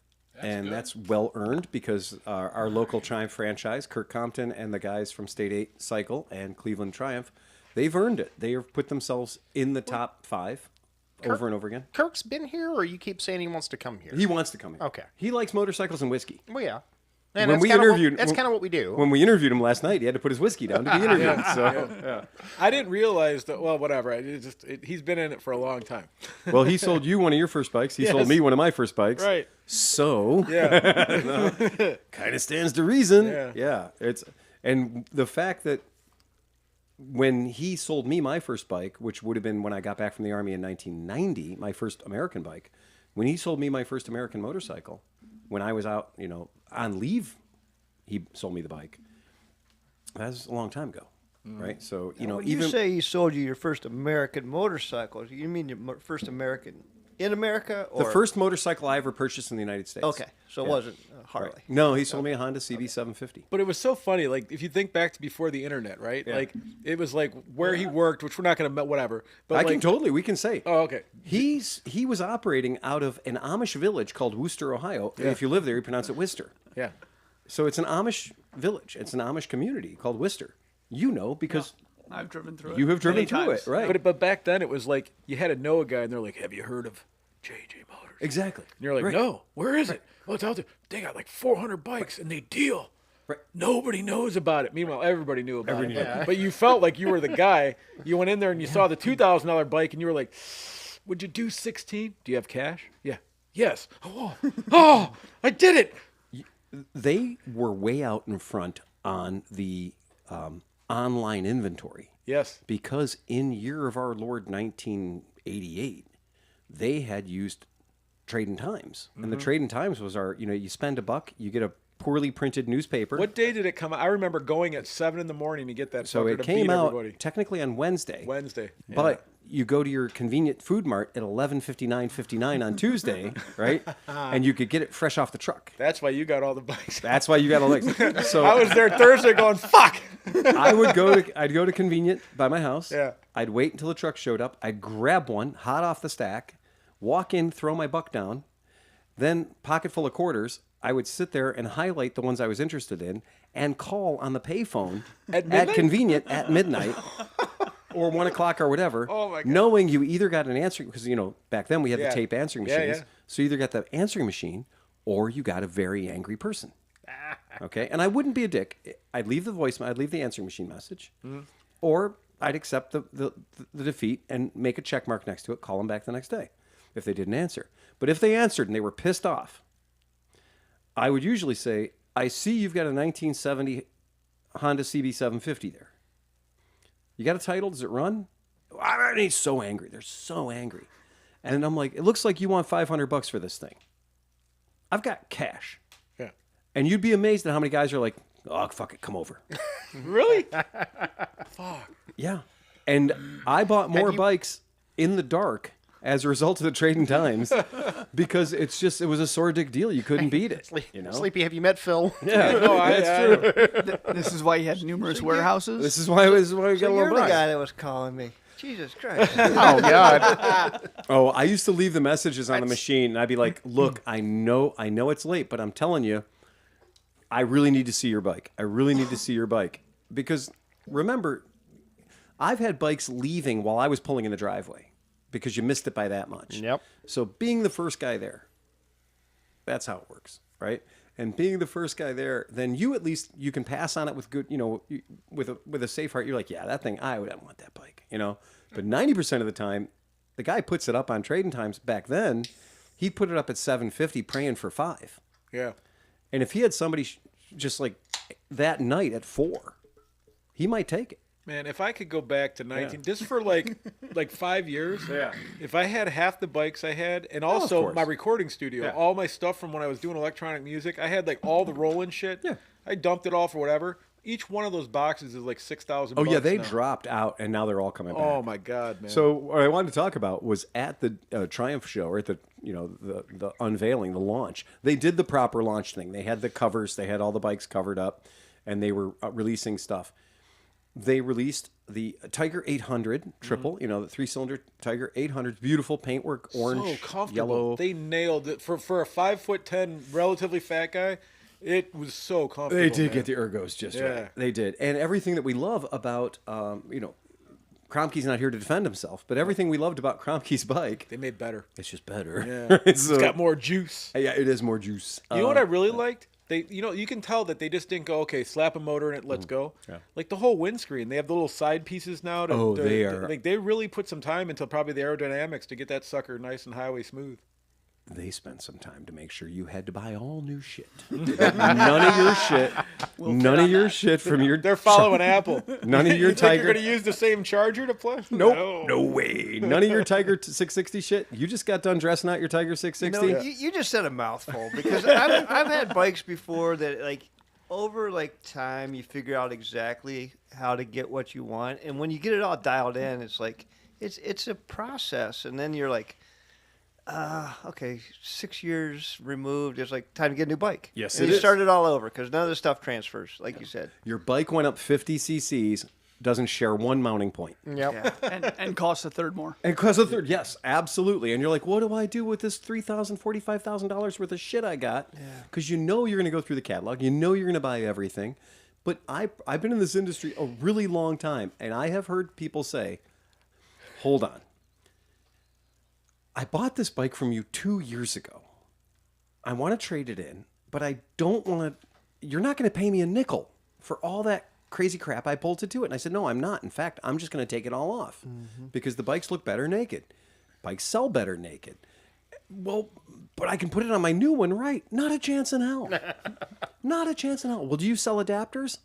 and that's well earned because our local Triumph franchise, Kirk Compton and the guys from State 8 Cycle and Cleveland Triumph, they've earned it. They have put themselves in the top 5 over and over again. Kirk's been here, or you keep saying he wants to come here? He wants to come here. Okay. He likes motorcycles and whiskey. Well, yeah. And When that's we kinda interviewed- that's kind of what we do. When we interviewed him last night, he had to put his whiskey down to be interviewed. I didn't realize that. Well, whatever. He's been in it for a long time. Well, he sold you one of your first bikes. He sold Yes. me one of my first bikes. Right. So, Yeah. kind of stands to reason. Yeah. And the fact that when he sold me my first bike, which would have been when I got back from the Army in 1990, my first American bike, when he sold me my first American motorcycle, when I was out, on leave, he sold me the bike. That was a long time ago, right? So, When even you say he sold you your first American motorcycle, you mean your first American in America? Or? the first motorcycle I ever purchased in the United States. Okay, so it wasn't Harley. No, he sold me a Honda CB750. But it was so funny. Like, if you think back to before the internet, right? Yeah. Like, it was like where he worked, which we're not going to, whatever. But I like, can totally, we can say. Oh, okay. He was operating out of an Amish village called Worcester, Ohio. Yeah. If you live there, you pronounce it Worcester. Yeah. So it's an Amish village. It's an Amish community called Worcester. Because I've driven through it. you have driven many through times. it, right? But back then it was like you had to know a guy, and they're like, "Have you heard of JJ Motors?" Exactly. And you're like, Right. "No, where is it? Oh, it's out there. They got like 400 bikes, and they deal." Right. Nobody knows about it. Meanwhile, everybody knew about it. But you felt like you were the guy. You went in there and you saw the $2,000 bike, and you were like, "Would you do 16? Do you have cash?" Yeah. Yes. Oh, I did it. They were way out in front on the online inventory. Yes. Because in year of our Lord 1988, they had used Trade-in Times. And the Trade-in Times was our, you spend $1, you get a poorly printed newspaper. What day did it come out? I remember going at 7 in the morning to get that. So sucker it to came beat out everybody. technically on Wednesday. Wednesday. But you go to your convenient food mart at 11:59 on Tuesday, right? And you could get it fresh off the truck. That's why you got all the bikes. That's why you got a leg. So I was there Thursday going, "Fuck." I'd go to convenient by my house. Yeah. I'd wait until the truck showed up. I'd grab one hot off the stack, walk in, throw my buck down, then pocket full of quarters. I would sit there and highlight the ones I was interested in and call on the payphone at convenient at midnight or 1 o'clock or whatever. Oh, my God. Knowing you either got an answering, because back then we had Yeah. the tape answering Yeah, machines. yeah. So you either got the answering machine or you got a very angry person. Okay, and I wouldn't be a dick. I'd leave the voicemail. I'd leave the answering machine message, or I'd accept the defeat and make a check mark next to it. Call them back the next day if they didn't answer. But if they answered and they were pissed off, I would usually say, "I see you've got a 1970 Honda CB750 there. You got a title? Does it run?" And he's so angry. They're so angry, and I'm like, "It looks like you want $500 for this thing. I've got cash." Yeah. And you'd be amazed at how many guys are like, "Oh, fuck it, come over." Really? Yeah. And I bought more you- bikes in the dark as a result of the Trading Times because it was a sore dick deal. You couldn't beat it. Sleepy, have you met Phil? Yeah, No, that's true. This is why you had numerous warehouses. This is why we got So a you're little the bike. guy that was calling me. Jesus Christ. Oh God. Oh, I used to leave the messages on the machine, and I'd be like, "Look, I know it's late, but I'm telling you, I really need to see your bike. I really need to see your bike." Because remember, I've had bikes leaving while I was pulling in the driveway because you missed it by that much. Yep. So being the first guy there, that's how it works, right? And being the first guy there, then you can pass on it with good, with a safe heart. You're like, "Yeah, that thing, I would want that bike," But 90% of the time, the guy puts it up on Trading Times. Back then, he put it up at $750, praying for $5. Yeah. And if he had somebody just like that night at $4, he might take it. Man, if I could go back to 19, just for like 5 years, if I had half the bikes I had, and also course. my recording studio, Yeah. all my stuff from when I was doing electronic music, I had like all the rolling shit. Yeah. I dumped it all for whatever. Each one of those boxes is like 6,000. Oh yeah, they now. dropped out, and now they're all coming back. Oh my God, man. So what I wanted to talk about was at the Triumph show, or at the the unveiling, the launch. They did the proper launch thing. They had the covers, they had all the bikes covered up, and they were releasing stuff. they released the Tiger 800 triple, Mm-hmm. you know, the 3-cylinder Tiger 800, beautiful paintwork, orange, So comfortable. yellow. They nailed it for a 5'10" relatively fat guy. It was so comfortable. They did man. get the ergos just Yeah. right. They did. And everything that we love about, you know, Kromke's not here to defend himself, but everything we loved about Kromke's bike, They made better. it's just better. Yeah, It's it's got more juice. Yeah, it is more juice. You know what I really liked? They, you know, you can tell that they just didn't go, okay, slap a motor in it, let's go. Yeah. Like the whole windscreen, they have the little side pieces now. To, Oh, to- they to- are- like they really put some time into probably the aerodynamics to get that sucker nice and highway smooth. They spent some time to make sure you had to buy all new shit. None of your shit. None of your shit from your. They're following Apple. None of your You think Tiger. you're going to use the same charger to play? Nope. No way. None of your Tiger 660 shit. You just got done dressing out your Tiger You 660. know, you just said a mouthful because I've had bikes before that like over like time you figure out exactly how to get what you want, and when you get it all dialed in, it's like it's a process, and then you're like, okay, 6 years removed, it's like time to get a new bike. Yes, and it you is. start it all over because none of the stuff transfers, like you said. Your bike went up 50 cc's, doesn't share one mounting point. Yep. Yeah. and costs a third more. And because of third, yes, absolutely. And you're like, what do I do with this $3,000, $45,000 worth of shit I got? Because you know you're going to go through the catalog. You know you're going to buy everything. But I've been in this industry a really long time, and I have heard people say, hold on. I bought this bike from you 2 years ago. I want to trade it in, but I don't want to. You're not going to pay me a nickel for all that crazy crap I bolted to it. And I said, no, I'm not. In fact, I'm just going to take it all off because the bikes look better naked. Bikes sell better naked. Well, but I can put it on my new one, right? Not a chance in hell. Not a chance in hell. Well, do you sell adapters?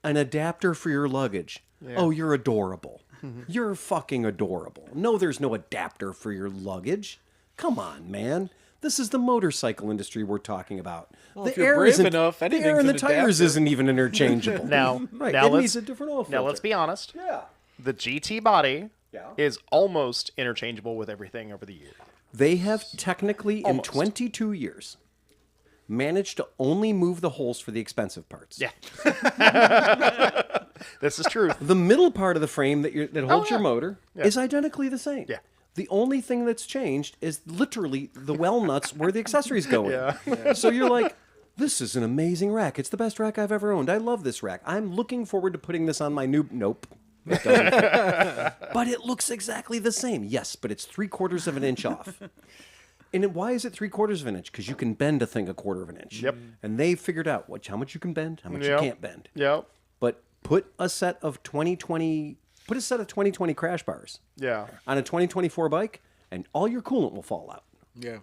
An adapter for your luggage. Oh, you're adorable. You're fucking adorable. No, there's no adapter for your luggage. Come on, man. This is the motorcycle industry we're talking about. Well, the if you're brave enough, the anything's air in the an tires adapter. isn't even interchangeable. Now, right? now It let's needs a different oil filter. now let's be honest. Yeah. The GT body Yeah. is almost interchangeable with everything over the years. They have technically, Almost. in 22 years, managed to only move the holes for the expensive parts. Yeah. This is truth. The middle part of the frame that holds your yeah. motor is identically the same. Yeah. The only thing that's changed is literally the well nuts where the accessories go in. Yeah. So you're like, this is an amazing rack. It's the best rack I've ever owned. I love this rack. I'm looking forward to putting this on my new... Nope. It doesn't fit. But it looks exactly the same. Yes, but it's 3/4 of an inch off. And why is it 3/4 of an inch? Because you can bend a thing 1/4 of an inch. Yep. And they figured out how much you can bend, how much Yep. you can't bend. Yep. But put a set of 2020 crash bars Yeah. on a 2024 bike, and all your coolant will fall out Yeah.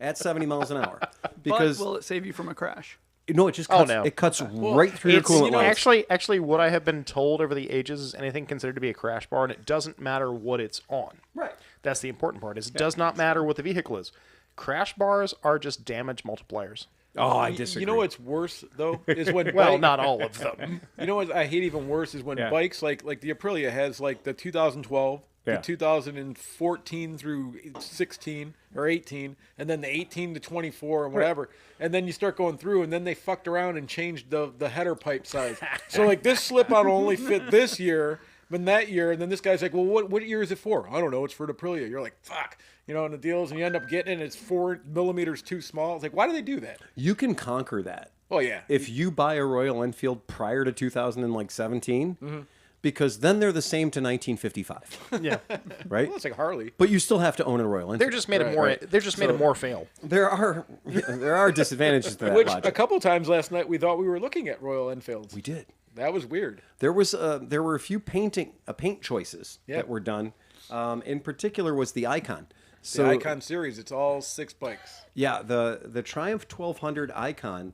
at 70 miles an hour. But Because will it save you from a crash? no, it just cuts, no. it cuts right through your It's coolant lines. actually what I have been told over the ages is anything considered to be a crash bar, and it doesn't matter what it's on. Right. That's the important part. Is it does not matter what the vehicle is. Crash bars are just damage multipliers. Oh, I disagree. You know what's worse though is when Well, bike- not all of them. You know what I hate even worse is when Yeah. bikes like the Aprilia has like the 2012, Yeah. the 2014 through 16 or 18, and then the 18 to 24 and whatever, and then you start going through, and then they fucked around and changed the header pipe size. So like this slip-on will only fit this year, but that year, and then this guy's like, well, what year is it for? I don't know. It's for an Aprilia. You're like, fuck, you know, and the deals, and you end up getting it, and it's 4 millimeters too small. It's like, why do they do that? You can conquer that Oh yeah, if you buy a Royal Enfield prior to 2017, because then they're the same to 1955, Yeah. right? well, it's like Harley. But you still have to own a Royal Enfield. They're just made it more. They're just made it more fail. There are disadvantages to that Which logic. a couple times last night we thought we were looking at Royal Enfields. We did. That was weird. There were a few paint choices Yeah. that were done. In particular, was the Icon. The So Icon series, it's all 6 bikes. yeah, the Triumph 1200 Icon.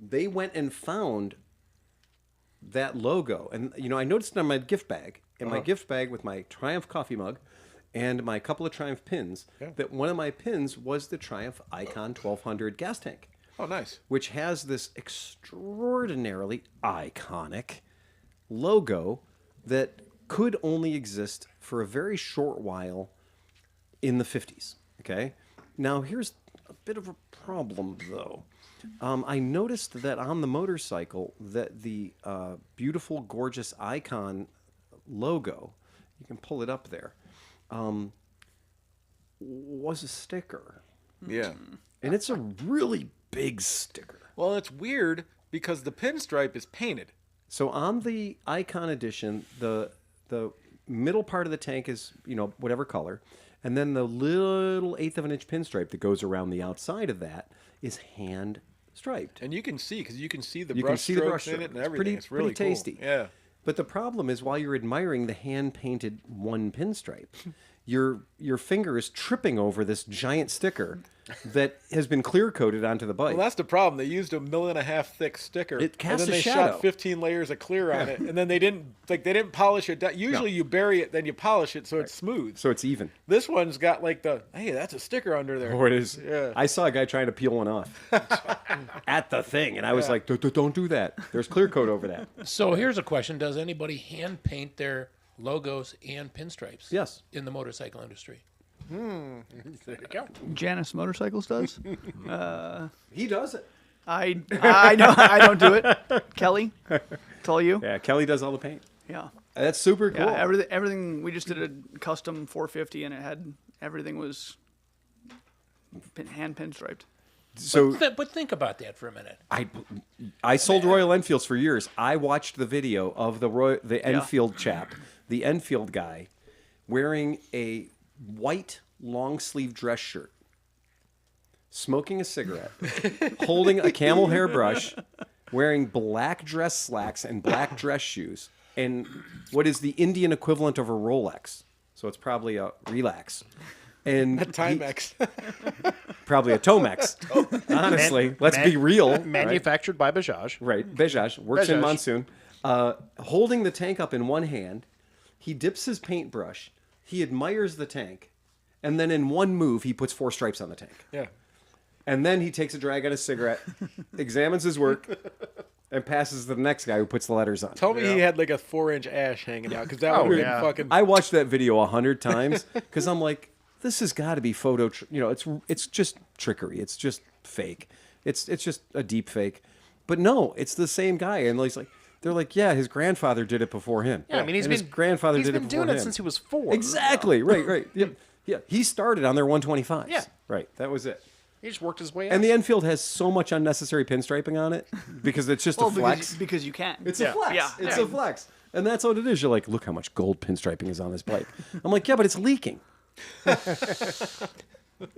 They went and found that logo, and you know I noticed it on my gift bag. In my gift bag with my Triumph coffee mug and my couple of Triumph pins, that one of my pins was the Triumph Icon 1200 gas tank, Oh, nice. which has this extraordinarily iconic logo that could only exist for a very short while in the 50s. Okay? Now, here's a bit of a problem, though. I noticed that on the motorcycle that the beautiful, gorgeous Icon logo, you can pull it up there, was a sticker. Yeah. And it's a really big sticker. Well, it's weird because the pinstripe is painted. So on the Icon edition, the middle part of the tank is, whatever color. And then the little 1/8 of an inch pinstripe that goes around the outside of that is hand striped. And you can see, because you can see the You can brush see the strokes brush in it stroke. and everything. It's really pretty tasty. Cool. Yeah. But the problem is, while you're admiring the hand-painted one pinstripe, your finger is tripping over this giant sticker that has been clear-coated onto the bike. Well, that's the problem. They used a 1.5 mm thick sticker, It casts and then a they shadow. shot 15 layers of clear on it, and then they didn't polish it down. Usually, you bury it, then you polish it so it's smooth. So it's even. This one's got like hey, that's a sticker under there. Or it is. Yeah. I saw a guy trying to peel one off at the thing, and I was like, don't do that. There's clear coat over that. So here's a question: does anybody hand paint their logos and pinstripes? Yes. In the motorcycle industry. There you go. Janus Motorcycles does. He does it. I know I don't do it. Kelly, it's all you. Yeah, Kelly does all the paint. Yeah. That's super cool. Yeah, everything. We just did a custom 450, and it had everything was hand pinstriped. So But think about that for a minute. I sold Royal Enfields for years. I watched the video of the Enfield chap, the Enfield guy, wearing a white long sleeve dress shirt, smoking a cigarette, holding a camel hair brush, wearing black dress slacks and black dress shoes, and what is the Indian equivalent of a Rolex. So it's probably a Relax. And Timex. probably a Tomex. Honestly, let's be real. Right? Manufactured by Bajaj. Right, Bajaj works in Bajaj. Monsoon. Holding the tank up in one hand, he dips his paintbrush. He admires the tank, and then in one move, he puts 4 stripes on the tank. Yeah. And then he takes a drag on his cigarette, examines his work, and passes to the next guy who puts the letters on. Tell me he had like a 4-inch ash hanging out, because that would have been fucking. I watched that video 100 times because I'm like, this has got to be photo. It's just trickery. It's just fake. It's just a deep fake. But no, it's the same guy, and he's like. They're like, yeah, his grandfather did it before him. Yeah, I mean, his grandfather he's did it been before doing him. it since he was 4. Exactly. Right. Yeah. He started on their 125s. Yeah. Right. That was it. He just worked his way up. And the Enfield has so much unnecessary pinstriping on it because it's just a flex. Because you can. It's a flex. Yeah. It's a flex. And that's what it is. You're like, look how much gold pinstriping is on this bike. I'm like, yeah, but it's leaking.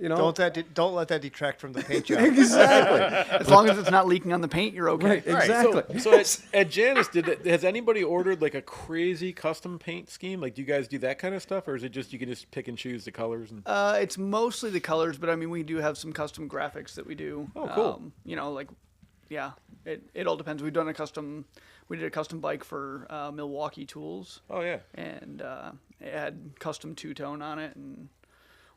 Don't let that detract from the paint job. Exactly. As long as it's not leaking on the paint, you're okay. Right. Exactly. So at Janus, has anybody ordered like a crazy custom paint scheme? Like, do you guys do that kind of stuff, or is it just you can just pick and choose the colors? And It's mostly the colors, but I mean, we do have some custom graphics that we do. Oh, cool. It all depends. We did a custom bike for Milwaukee Tools. oh yeah, And it had custom two-tone on it and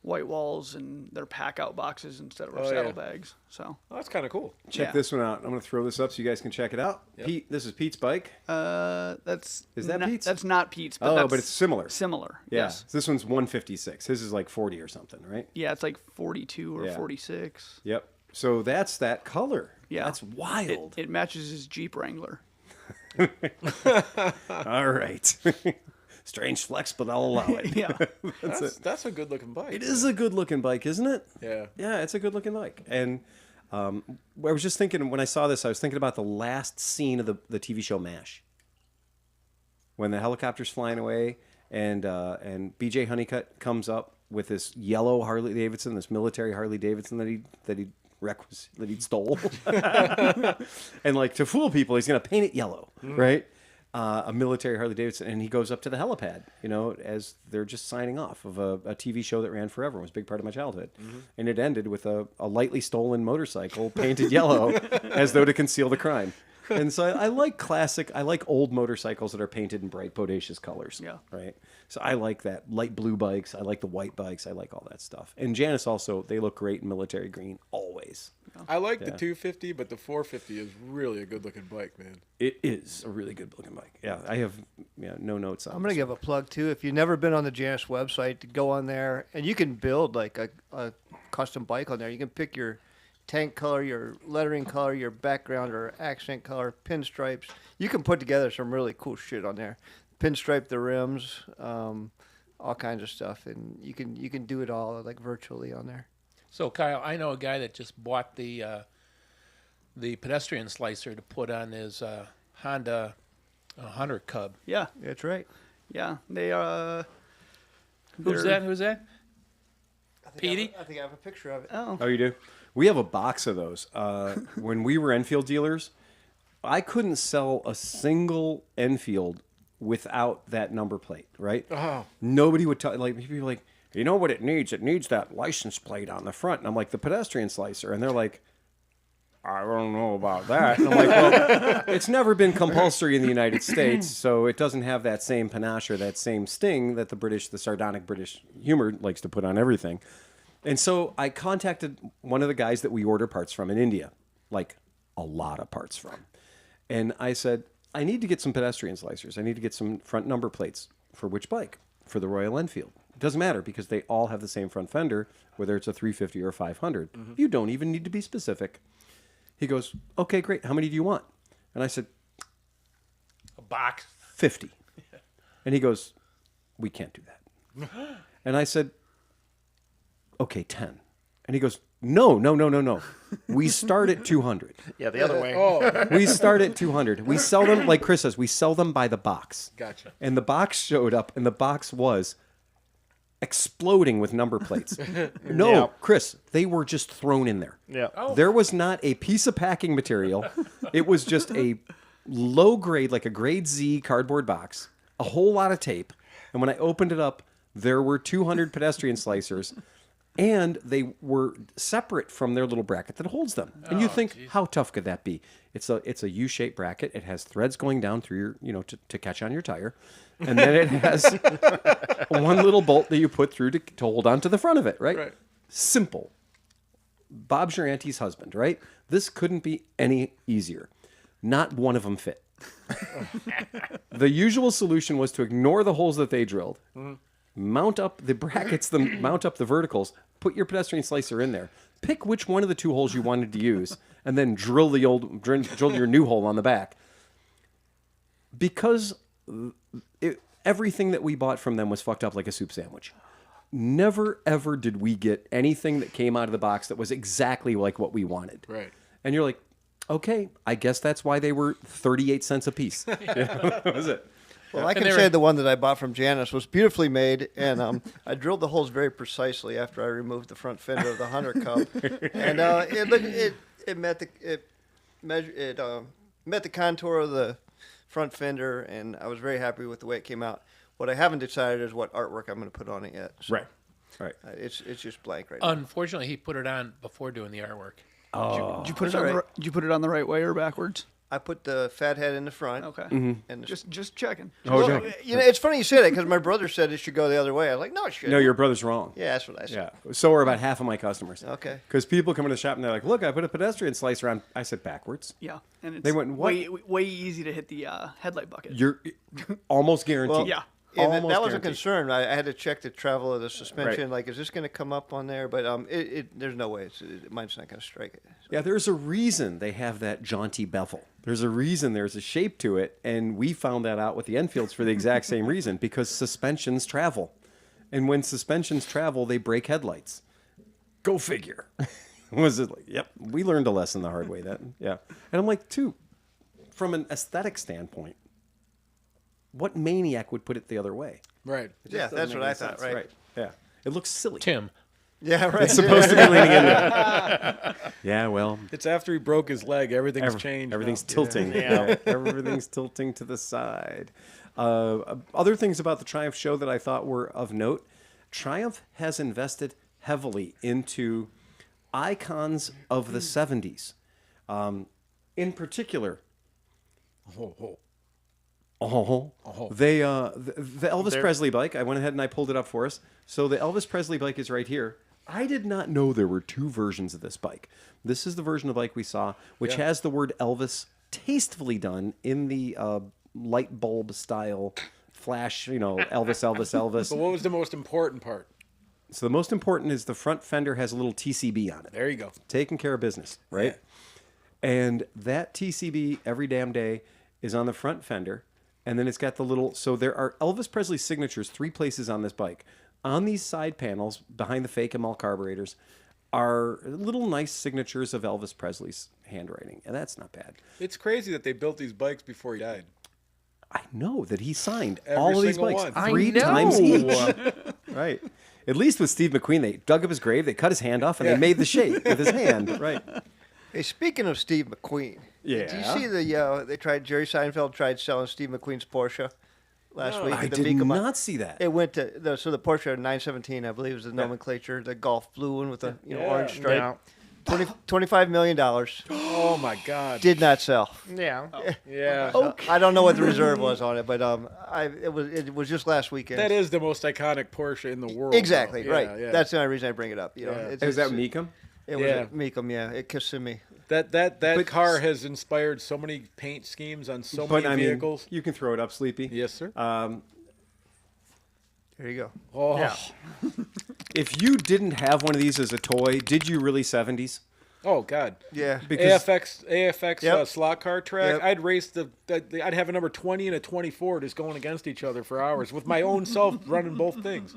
white walls and their pack-out boxes instead of our Oh, yeah. saddlebags. So oh, that's kind of cool. Check Yeah. this one out. I'm going to throw this up so you guys can check it out. Yep. Pete, this is Pete's bike. that's Is that Pete's? That's not Pete's. But Oh, that's but it's similar. Similar. Yeah. Yes. This one's 156. His is like 40 or something, right? Yeah, it's like 42 or Yeah. 46. Yep. So that's that color. Yeah. That's wild. It matches his Jeep Wrangler. All right. Strange flex, but I'll allow it. Yeah. That's a good looking bike. It is a good looking bike, isn't it? Yeah. Yeah, it's a good looking bike. And I was just thinking, when I saw this, I was thinking about the last scene of the TV show MASH. When the helicopter's flying away and BJ Honeycutt comes up with this yellow Harley Davidson, this military Harley Davidson that he stole. And like, to fool people, he's going to paint it yellow, right? A military Harley Davidson, and he goes up to the helipad, as they're just signing off of a TV show that ran forever. It was a big part of my childhood. And it ended with a lightly stolen motorcycle painted yellow as though to conceal the crime. And so I like old motorcycles that are painted in bright, bodacious colors. Yeah. Right. So I like that. Light blue bikes. I like the white bikes. I like all that stuff. And Janus also, they look great in military green, always. I like the 250, but the 450 is really a good looking bike, man. It is a really good looking bike. Yeah, I have no notes on I'm going to this. give a plug, too. If you've never been on the Janus website, to go on there, and you can build like a custom bike on there. You can pick your tank color, your lettering color, your background or accent color, pinstripes. You can put together some really cool shit on there. Pinstripe the rims, all kinds of stuff, and you can do it all like virtually on there. So Kyle, I know a guy that just bought the pedestrian slicer to put on his Honda Hunter Cub. Yeah, That's right. yeah. They Who's they're- that? Who's that? Petey? I think I have a picture of it. Oh, Oh, you do? We have a box of those. When we were Enfield dealers, I couldn't sell a single Enfield without that number plate, right? Oh. Nobody would tell, like, people were like, you know what it needs? It needs that license plate on the front. And I'm like, the pedestrian slicer. And they're like, I don't know about that. And I'm like, well, it's never been compulsory in the United States, so it doesn't have that same panache or that same sting that the sardonic British humor likes to put on everything. And so I contacted one of the guys that we order parts from in India, like a lot of parts from. And I said, I need to get some pedestrian slicers. I need to get some front number plates. For which bike? For the Royal Enfield. It doesn't matter because they all have the same front fender, whether it's a 350 or a 500. You don't even need to be specific. He goes, okay, great. How many do you want? And I said, A box. 50. And he goes, we can't do that. And I said, okay, 10. And he goes, no. We start at 200. Yeah, the other way. We start at 200. We sell them, like Chris says, we sell them by the box. Gotcha. And the box showed up, and the box was exploding with number plates. No, Yeah. Chris, they were just thrown in there. Yeah. There was not a piece of packing material. It was just a low grade, like a grade Z cardboard box, a whole lot of tape. And when I opened it up, there were 200 pedestrian slicers, and they were separate from their little bracket that holds them. And you think, how tough could that be? It's a U-shaped bracket. It has threads going down through your, to catch on your tire. And then it has one little bolt that you put through to hold on to the front of it, right? Right. Simple. Bob's your auntie's husband, right? This couldn't be any easier. Not one of them fit. The usual solution was to ignore the holes that they drilled, mount up the brackets, mount up the verticals, put your pedestrian slicer in there, pick which one of the two holes you wanted to use, and then drill your new hole on the back. Because everything that we bought from them was fucked up like a soup sandwich. Never, ever did we get anything that came out of the box that was exactly like what we wanted. Right. And you're like, okay, I guess that's why they were 38 cents a piece. That was it. Well, I can say the one that I bought from Janice was beautifully made, and I drilled the holes very precisely after I removed the front fender of the Hunter Cub, and it met the contour of the front fender, and I was very happy with the way it came out. What I haven't decided is what artwork I'm going to put on it yet. So, Right. It's just blank right now. Unfortunately, he put it on before doing the artwork. did you put it on? all right. Did you put it on the right way or backwards? I put the fat head in the front. Okay. And the, Just checking. Oh, well, it's funny you say that because my brother said it should go the other way. I was like, no, it shouldn't. No, your brother's wrong. Yeah, that's what I said. Yeah. So are about half of my customers. Okay. Because people come into the shop and they're like, look, I put a pedestrian slicer on. I said backwards. Yeah, and it's They went, what? way easy to hit the headlight bucket. You're almost guaranteed. Well, Yeah. And Almost that was a guaranteed. concern. I had to check the travel of the suspension. Right. Like, is this going to come up on there? But there's no way. Mine's not going to strike it. So. Yeah, there's a reason they have that jaunty bevel. There's a reason there's a shape to it, and we found that out with the Enfields for the exact same reason, because suspensions travel. And when suspensions travel, they break headlights. Go figure. Was it like, yep, we learned a lesson the hard way then. Yeah. And I'm like, too, from an aesthetic standpoint, what maniac would put it the other way? Right. Yeah, Doesn't that's make what I any thought, sense. right? Yeah. It looks silly. Tim. Yeah, right. It's supposed to be leaning in there. Yeah, well, It's after he broke his leg. Everything's changed. everything's now. tilting. Yeah. Everything's tilting to the side. Other things about the Triumph show that I thought were of note: Triumph has invested heavily into icons of the '70s. In particular, they the Elvis Presley bike. I went ahead and I pulled it up for us. So the Elvis Presley bike is right here. I did not know there were two versions of this bike. This is the version of the bike we saw, which has the word Elvis tastefully done in the light bulb style flash. Elvis. But what was the most important part? So the most important is the front fender has a little TCB on it. There you go. Taking care of business, right? And that TCB every damn day is on the front fender. And then it's got the little, so there are Elvis Presley signatures 3 places on this bike. On these side panels, behind the fake Amal carburetors, are little nice signatures of Elvis Presley's handwriting. And that's not bad. It's crazy that they built these bikes before he died. I know that he signed Every all of these single bikes one. 3 times each. Right. At least with Steve McQueen, they dug up his grave, they cut his hand off, and they made the shape with his hand. Right. Hey, speaking of Steve McQueen, did you Yeah. see Jerry Seinfeld tried selling Steve McQueen's Porsche last week? I at the did Beacon Mile? not see that. It went to the Porsche 917, I believe, was the nomenclature, the golf blue one with the orange stripe. Yeah. $25 million. Oh my God. Did not sell. Yeah. Yeah. I don't know what the reserve was on it, but it was just last weekend. That is the most iconic Porsche in the world. exactly though. right. Yeah, yeah. That's the only reason I bring it up. Yeah. Is that Meekum? It was Yeah. at Meekum, yeah. It Kissimmee. That car has inspired so many paint schemes on so many vehicles. You can throw it up, Sleepy. Yes, sir. There you go. Oh, Yeah. If you didn't have one of these as a toy, did you really 70s? oh God. Yeah. Because AFX Yep. slot car track. Yep. I'd race I'd have a number 20 and a 24 just going against each other for hours with my own self running both things.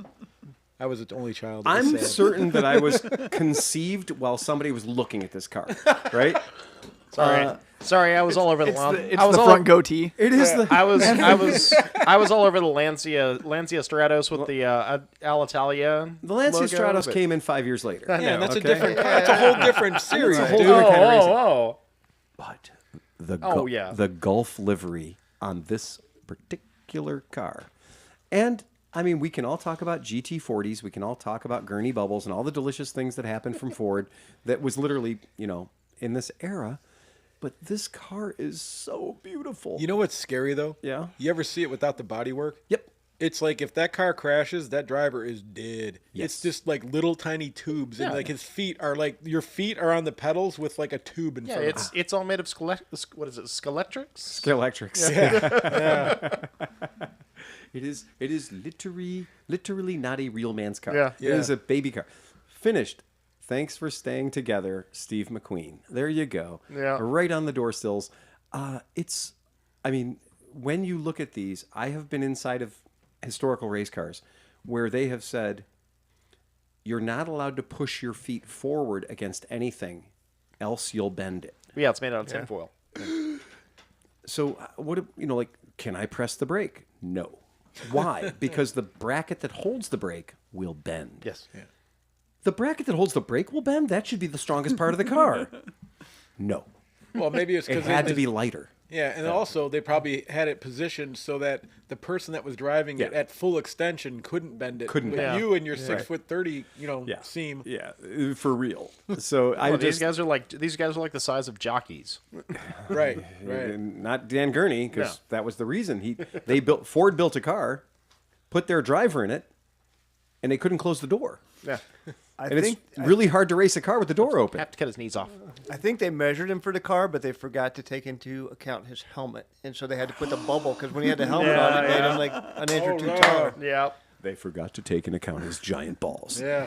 I was the only child. It was I'm sad. certain that I was conceived while somebody was looking at this car, right? Sorry, I was all over the lawn. It's I was the all front goatee. It is the. I was all over the Lancia Stratos with the Alitalia. The Lancia logo, Stratos but- came in 5 years later. I Yeah, know, and that's okay. a different. That's a whole different series. a whole dude. different kind of Oh, racing. oh. But the Oh, yeah. the Gulf livery on this particular car, and I mean, we can all talk about GT40s. We can all talk about gurney bubbles and all the delicious things that happened from Ford. That was literally, in this era. But this car is so beautiful. You know what's scary though? Yeah. You ever see it without the bodywork? Yep. It's like if that car crashes, that driver is dead. Yes. It's just like little tiny tubes, and like his feet are like your feet are on the pedals with like a tube in Yeah, front of it's all made of what is it? Skeletrics? Electrics. Yeah. It is literally not a real man's car. Yeah. It is a baby car. Finished. Thanks for staying together, Steve McQueen. There you go. Yeah. Right on the door sills. When you look at these, I have been inside of historical race cars where they have said, you're not allowed to push your feet forward against anything, else you'll bend it. Yeah, it's made out of tinfoil. So can I press the brake? No. Why? Because the bracket that holds the brake will bend. Yes. The bracket that holds the brake will bend? That should be the strongest part of the car. No. Well, maybe it's It because had to be lighter. Yeah, and also they probably had it positioned so that the person that was driving it Yeah. at full extension couldn't bend it. Couldn't But bend it. you and your 6'30", seam. Yeah, for real. So I Well, just... these guys are like the size of jockeys. Right, right. And not Dan Gurney, because No. that was the reason. Ford built a car, put their driver in it, and they couldn't close the door. Yeah. And it's really hard to race a car with the door open. Have to cut his knees off. I think they measured him for the car, but they forgot to take into account his helmet, and so they had to put the bubble because when he had the helmet on, it made him like an inch or two no. taller. Yeah. They forgot to take into account his giant balls. Yeah.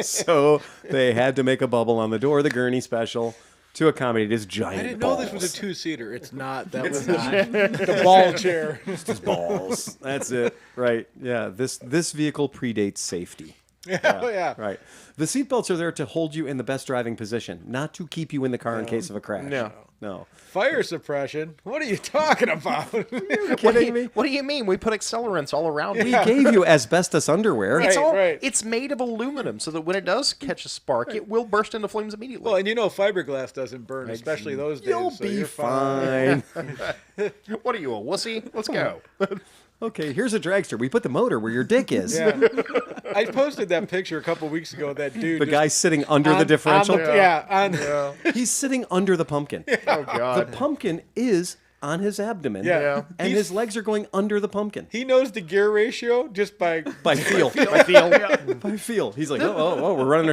So they had to make a bubble on the door, the Gurney special, to accommodate his giant I didn't know balls. this was a two-seater. It's not. That was not the ball chair. His balls. That's it. Right. Yeah. This vehicle predates safety. Yeah. Right. The seatbelts are there to hold you in the best driving position, not to keep you in the car in case of a crash. No. Fire suppression? What are you talking about? Kidding me? What do you mean? We put accelerants all around. We gave you asbestos underwear. It's Right. It's made of aluminum, so that when it does catch a spark, it will burst into flames immediately. Well, and fiberglass doesn't burn, especially those days. You'll so be you're fine. What are you, a wussy? Let's go. Okay, here's a dragster. We put the motor where your dick is. Yeah. I posted that picture a couple weeks ago. That dude, The guy sitting under the differential. He's sitting under the pumpkin. Oh, God. The pumpkin is on his abdomen. Yeah. And He's- his legs are going under the pumpkin. he knows the gear ratio just by. By feel. I feel. By feel. He's like, oh, we're running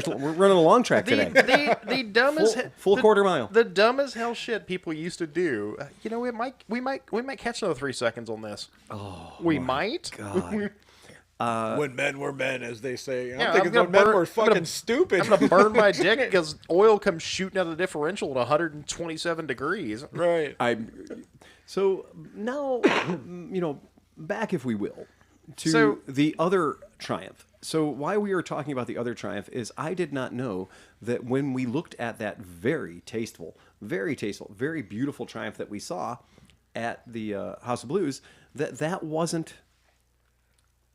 a long track today. The dumb as Full quarter mile. The dumb as hell shit people used to do. We might catch another 3 seconds on this. Oh, we might. God. when men were men, as they say. I'm Yeah, thinking I'm gonna when men burn- were I'm fucking gonna- stupid. I'm gonna burn my dick because oil comes shooting out of the differential at 127 degrees. Right. So now, back if we will to So- the other Triumph. So why we are talking about the other Triumph is I did not know that when we looked at that very tasteful, very beautiful Triumph that we saw at the House of Blues, that wasn't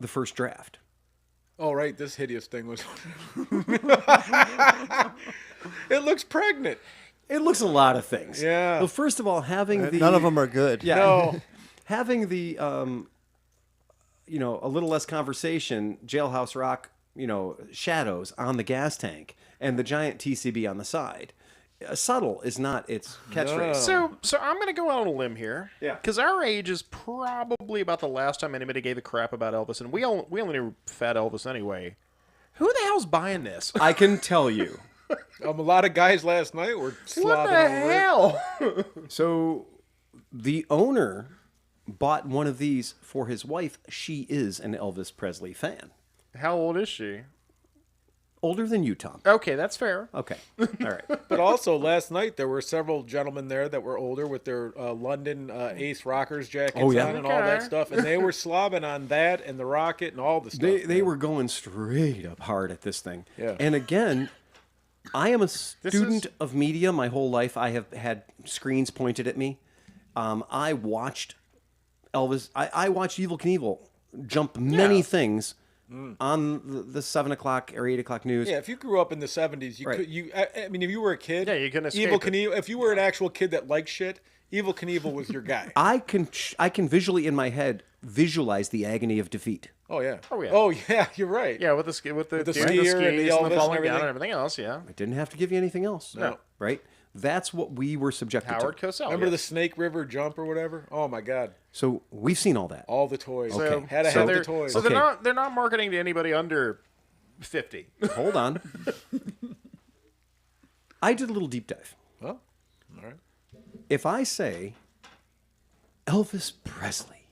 the first draft. Oh, right. This hideous thing was. It looks pregnant. It looks a lot of things. Yeah. Well, first of all, having the None of them are good. Yeah. No. Having the a little less conversation, Jailhouse Rock, shadows on the gas tank and the giant TCB on the side. Subtle is not its catchphrase. So I'm going to go out on a limb here. Yeah. Because our age is probably about the last time anybody gave a crap about Elvis, and we only knew Fat Elvis anyway. Who the hell's buying this? I can tell you. A lot of guys last night were What slobbing the over it. hell? So the owner bought one of these for his wife. She is an Elvis Presley fan. How old is she? Older than you, Tom. Okay, that's fair. Okay. All right. But also last night there were several gentlemen there that were older with their London Ace Rockers jackets Oh, yeah. on and all that Okay. stuff, and they were slobbing on that and the Rocket and all the stuff. They were going straight up hard at this thing. Yeah. And again, I am a student of media my whole life. I have had screens pointed at me. I watched Elvis. I watched Evel Knievel jump many things on the 7 o'clock or 8 o'clock news. Yeah, if you grew up in the 70s, you Right. could. I mean, if you were a kid, Yeah, you couldn't escape Evel it. Knievel. If you were an actual kid that liked shit, Evel Knievel was your guy. I can visually in my head visualize the agony of defeat. Oh yeah. Oh, yeah. Oh yeah. You're right. Yeah, with the the deer, skier and the skis Elvis and and the falling down everything. and everything else, yeah. I didn't have to give you anything else. No. Right? That's what we were subjected Howard to. Cosell. Remember yeah. the Snake River jump or whatever? Oh my God. So we've seen all that. All the toys. Okay. Had to So have they're, the toys. So Okay. they're not marketing to anybody under 50. Hold on. I did a little deep dive. Well, all right. If I say Elvis Presley,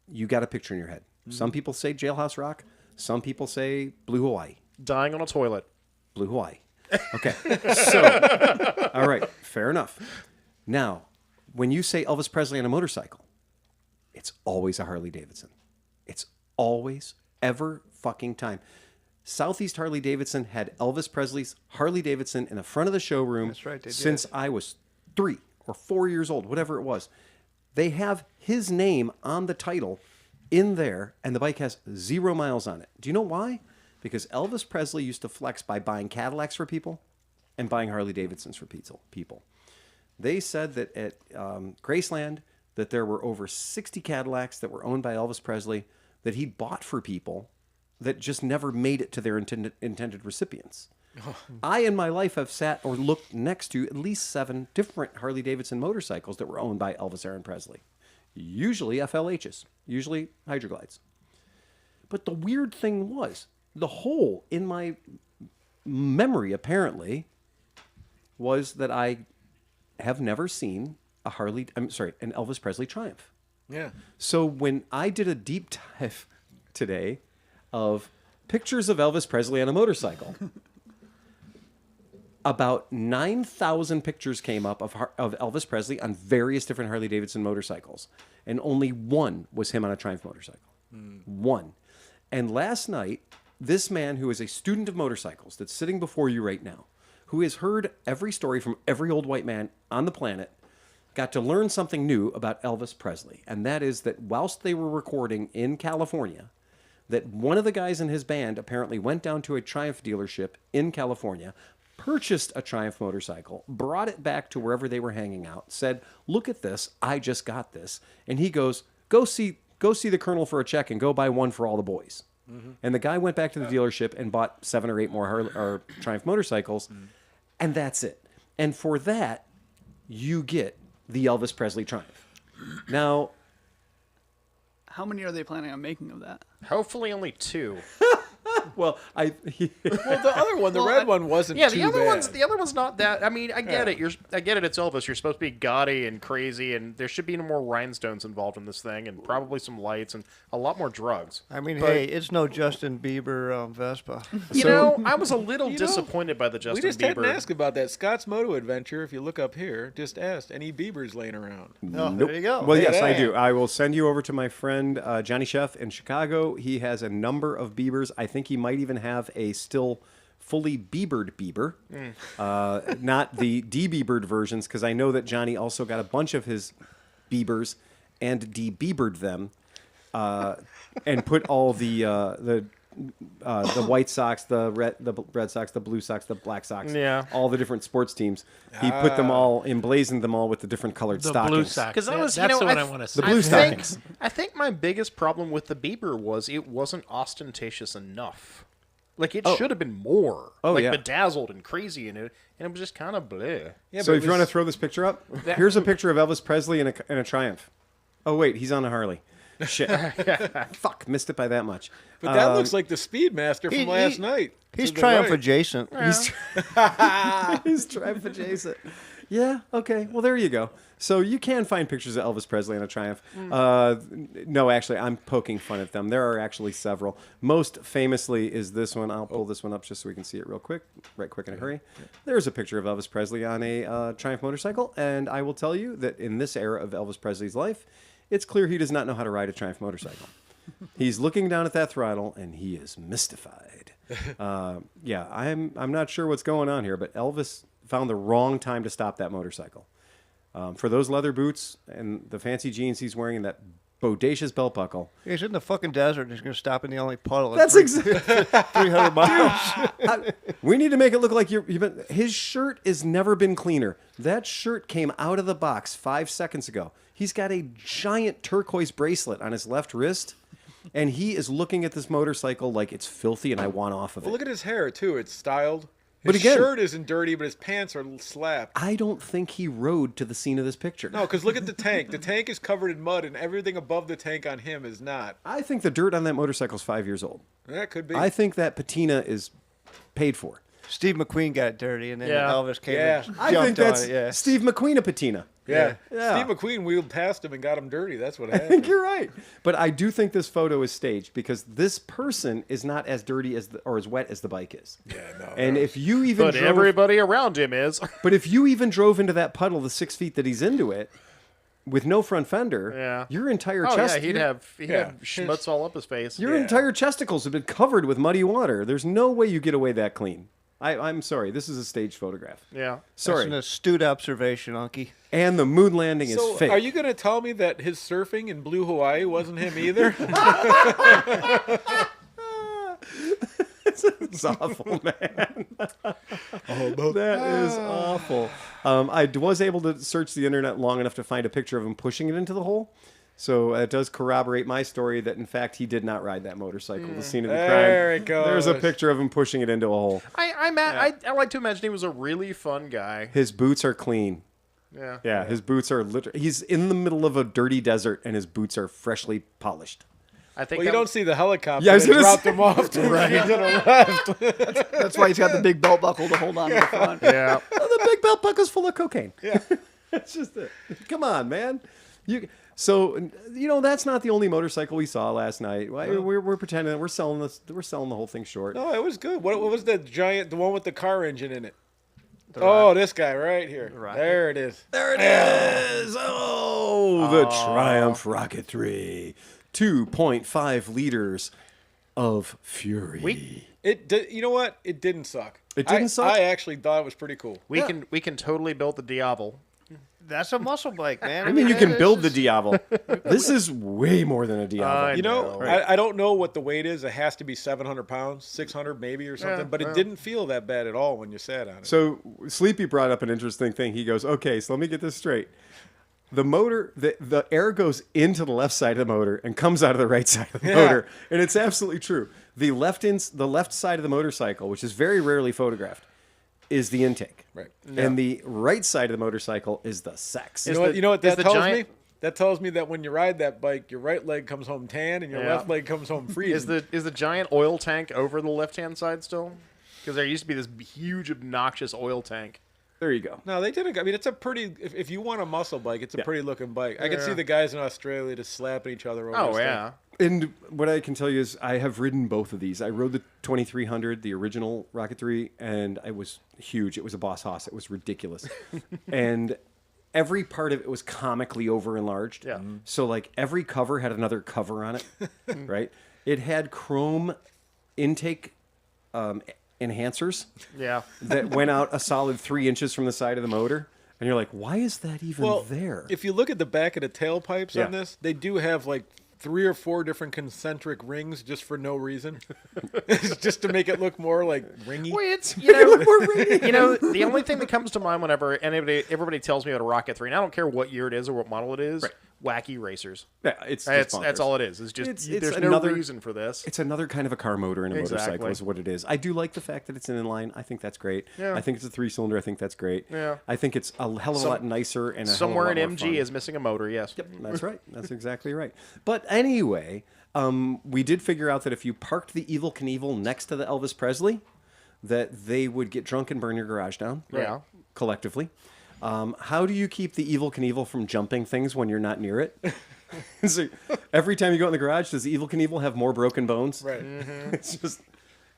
you got a picture in your head. Some people say Jailhouse Rock. Some people say Blue Hawaii. Dying on a toilet. Blue Hawaii. Okay. So, all right. Fair enough. Now, when you say Elvis Presley on a motorcycle, it's always a Harley Davidson. It's always, ever fucking time. Southeast Harley Davidson had Elvis Presley's Harley Davidson in the front of the showroom. That's right, they did. Since I was 3 or 4 years old, whatever it was. They have his name on the title in there, and the bike has 0 miles on it. Do you know why? Because Elvis Presley used to flex by buying Cadillacs for people and buying Harley Davidsons for people. They said that at Graceland that there were over 60 Cadillacs that were owned by Elvis Presley that he bought for people that just never made it to their intended recipients. I, in my life, have sat or looked next to at least 7 different Harley Davidson motorcycles that were owned by Elvis Aaron Presley. Usually FLHs, usually Hydroglides. But the weird thing was, the hole in my memory, apparently, was that I have never seen an Elvis Presley Triumph. Yeah. So when I did a deep dive today of pictures of Elvis Presley on a motorcycle, about 9,000 pictures came up of Elvis Presley on various different Harley Davidson motorcycles, and only one was him on a Triumph motorcycle. One. And last night, this man who is a student of motorcycles that's sitting before you right now, who has heard every story from every old white man on the planet, got to learn something new about Elvis Presley. And that is that whilst they were recording in California, that one of the guys in his band apparently went down to a Triumph dealership in California, purchased a Triumph motorcycle, brought it back to wherever they were hanging out, said, "Look at this, I just got this." And he goes, go see the Colonel for a check and go buy one for all the boys. And the guy went back to the dealership and bought 7 or 8 more Triumph motorcycles, and that's it. And for that, you get the Elvis Presley Triumph. Now, How many are they planning on making of that? Hopefully only 2. Well, Well, the other one, the red one, wasn't Yeah, too the other bad. one's not that. I mean, I get it. I get it. It's Elvis. You're supposed to be gaudy and crazy, and there should be more rhinestones involved in this thing, and probably some lights and a lot more drugs. I mean, hey, it's no Justin Bieber Vespa. You know, I was a little disappointed by the We Justin just Bieber. hadn't asked about that Scott's Moto Adventure. If you look up here, just asked any Biebers laying around. Oh, there you go. Well, Look at yes, I that. do. I will send you over to my friend Johnny Chef in Chicago. He has a number of Biebers. I think he might even have a still fully Biebered Bieber, not the de-Biebered versions, because I know that Johnny also got a bunch of his Biebers and de-Biebered them, and put all the White Sox, the Red Sox, the Blue Sox, the Black Sox, Yeah. all the different sports teams. He put them all, emblazoned them all with the different colored The stockings. blue sock. Because I was, That's you know, the one I th- want to see. The blue I think- stockings. I think my biggest problem with the Bieber was it wasn't ostentatious enough. Like it should have been more. Oh, like yeah. bedazzled and crazy in it, and it was just kind of bleh. Yeah, So but if you want to throw this picture up, here's a picture of Elvis Presley in a Triumph. Oh wait, he's on a Harley. Shit. Fuck, missed it by that much. But that looks like the Speedmaster from last night. He's To the Triumph right. adjacent. He's Triumph adjacent. Yeah, okay. Well, there you go. So you can find pictures of Elvis Presley in a Triumph. No, actually, I'm poking fun at them. There are actually several. Most famously is this one. I'll pull this one up just so we can see it real quick. Right quick in a hurry. There's a picture of Elvis Presley on a Triumph motorcycle. And I will tell you that in this era of Elvis Presley's life, it's clear he does not know how to ride a Triumph motorcycle. He's looking down at that throttle, and he is mystified. Yeah, I'm not sure what's going on here, but Elvis found the wrong time to stop that motorcycle. For those leather boots and the fancy jeans he's wearing and that bodacious belt buckle. He's in the fucking desert and he's going to stop in the only puddle. That's exactly. 300 miles. We need to make it look like you've been. His shirt has never been cleaner. That shirt came out of the box 5 seconds ago. He's got a giant turquoise bracelet on his left wrist, and he is looking at this motorcycle like it's filthy and I want off of it. Well, look at his hair too. It's styled. But His again- shirt isn't dirty, but his pants are slapped. I don't think he rode to the scene of this picture. No, because look at the tank. The tank is covered in mud, and everything above the tank on him is not. I think the dirt on that motorcycle is 5 years old. That could be. I think that patina is paid for. Steve McQueen got dirty and then Yeah. Elvis came Yeah. and I jumped think that's on it. Yeah. Steve McQueen a patina. yeah. Yeah. Steve McQueen wheeled past him and got him dirty. That's what I think happened. you're right. But I do think this photo is staged because this person is not as dirty as or as wet as the bike is. Yeah, no. And if you even But drove, everybody around him is. but if you even drove into that puddle the 6 feet that he's into it with no front fender, Yeah. your entire Oh chest, yeah, he'd your, have Yeah. schmutz all up his face. your entire chesticles have been covered with muddy water. There's no way you get away that clean. I'm sorry. This is a staged photograph. Yeah. That's Sorry. an astute observation, Unky. And the moon landing So, is fake. are you going to tell me that his surfing in Blue Hawaii wasn't him either? It's awful, man. That is awful. I was able to search the internet long enough to find a picture of him pushing it into the hole. So it does corroborate my story that, in fact, he did not ride that motorcycle. The scene of the crime. There it There's a goes. picture of him pushing it into a hole. I like to imagine he was a really fun guy. His boots are clean. Yeah. Yeah, his boots are literally. He's in the middle of a dirty desert, and his boots are freshly polished. I think Well, you don't see the helicopter Yeah, I was that gonna dropped say- him off to, right. to the left. That's why he's got the big belt buckle to hold on to the front. Yeah. Oh, the big belt buckle's full of cocaine. Yeah, that's just it. Come on, man. So that's not the only motorcycle we saw last night. We're pretending that we're selling this. We're selling the whole thing short. No, it was good. What was the giant, the one with the car engine in it? Oh, this guy right here. There it is. There it is. Oh, the Triumph Rocket 3. 2.5 liters of fury. You know what? It didn't suck. It didn't suck? I actually thought it was pretty cool. We can totally build the Diablo. That's a muscle bike, man. I mean, you can this build the is- Diablo. This is way more than a Diablo. You know, know. I don't know what the weight is. It has to be 700 pounds, 600 maybe or something. But it didn't feel that bad at all when you sat on it. So Sleepy brought up an interesting thing. He goes, okay, so let me get this straight. The motor, the air goes into the left side of the motor and comes out of the right side of the motor. And it's absolutely true. The left side of the motorcycle, which is very rarely photographed, is the intake. Right. And the right side of the motorcycle is the sex. You know what is that the tells giant, me? that tells me that when you ride that bike, your right leg comes home tan and your Yeah. left leg comes home freezing. Is the giant oil tank over the left-hand side still? Because there used to be this huge, obnoxious oil tank. There you go. No, they did. I mean, it's a pretty. If you want a muscle bike, it's a Yeah. pretty looking bike. I can see the guys in Australia just slapping each other over. Oh this thing. yeah. And what I can tell you is I have ridden both of these. I rode the 2300, the original Rocket 3, and it was huge. It was a Boss Haas. It was ridiculous. And every part of it was comically over enlarged. Yeah. So like every cover had another cover on it, right? It had chrome intake enhancers Yeah. that went out a solid 3 inches from the side of the motor. And you're like, why is that even Well, there? if you look at the back of the tailpipes Yeah. on this, they do have like 3 or 4 different concentric rings just for no reason, just to make it look more like ringy. Well, it's the only thing that comes to mind whenever everybody tells me about a Rocket 3, and I don't care what year it is or what model it is, wacky racers. Yeah, it's That's just that's bonkers. all it is. It's just It's there's another- no reason for this. It's another kind of a car motor in a motorcycle Exactly. is what it is. I do like the fact that it's an inline. I think that's great. Yeah. I think it's a 3-cylinder. I think that's great. Yeah. I think it's a hell of a lot nicer and a Somewhere hell in of a lot more MG fun. is missing a motor. Yes. Yep, that's right. That's exactly right. But anyway, we did figure out that if you parked the Evel Knievel next to the Elvis Presley, that they would get drunk and burn your garage down. Yeah. Collectively. How do you keep the Evel Knievel from jumping things when you're not near it? So every time you go in the garage, does the Evel Knievel have more broken bones? Right. It's just.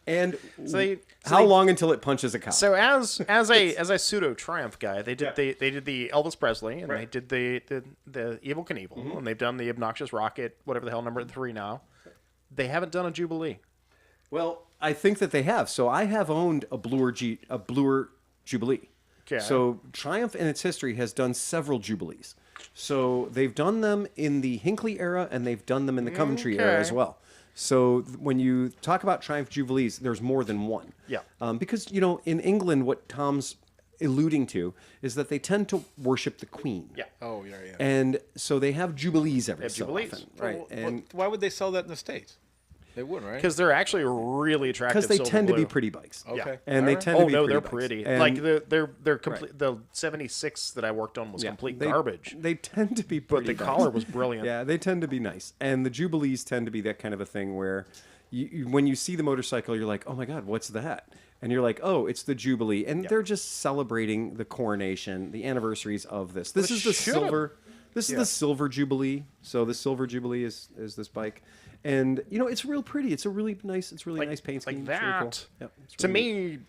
And So how they- long until it punches a cop? So as a pseudo Triumph guy, they did they did the Elvis Presley and they did the Evel Knievel and they've done the obnoxious Rocket, whatever the hell number 3 now. They haven't done a Jubilee. Well, I think that they have. So I have owned a Bluer Jubilee. Okay. So Triumph in its history has done several Jubilees. So they've done them in the Hinckley era and they've done them in the Coventry era Okay. as well. So when you talk about Triumph Jubilees, there's more than one. Yeah. Because, in England, what Tom's alluding to is that they tend to worship the Queen. Yeah. Oh yeah, yeah. And so they have Jubilees every have so Jubilees. often. Well, Right. And why would they sell that in the States? They wouldn't, right? Because they're actually really attractive. because they silver tend to be blue. pretty bikes. Okay. And they Alright. tend to Oh be no, pretty they're bikes. pretty. And- Like they're complete. The 76 that I worked on was complete they- garbage. They tend to be But pretty the nice. collar was brilliant. Yeah, they tend to be nice. And the Jubilees tend to be that kind of a thing where when you see the motorcycle, you're like, oh my God, what's that? And you're like, oh, it's the Jubilee. And they're just celebrating the coronation, the anniversaries of this. This is the should've- silver. This is the silver Jubilee. So the silver Jubilee is this bike. And it's real pretty. It's a really nice. It's really nice paint scheme. Like It's really cool. that. Yep, it's To really me,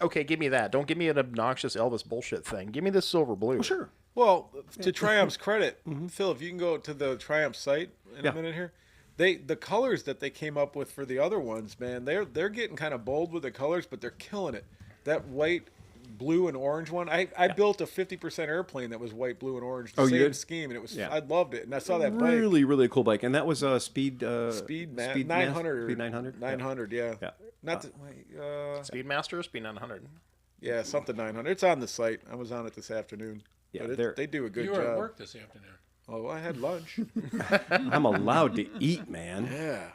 okay, give me that. Don't give me an obnoxious Elvis bullshit thing. Give me this silver blue. neat. Sure. Well, to Triumph's credit, Phil, if you can go to the Triumph site in Yeah. a minute here, the colors that they came up with for the other ones, man, they're getting kind of bold with the colors, but they're killing it. That white, blue, and orange one, I built a 50% airplane that was white, blue, and orange. The Oh, you same did? scheme, and it was Yeah. I loved it, and I saw that bike. Really, really cool bike. And that was a Speed 900. Speed Speed 900. Speed 900. 900, yeah. Yeah. Not the, wait, Speedmaster, Speed 900. yeah, something 900. It's on the site. I was on it this afternoon. Yeah, But they're- they do a good You were at job. work this afternoon. Oh, I had lunch. I'm allowed to eat, man. Yeah.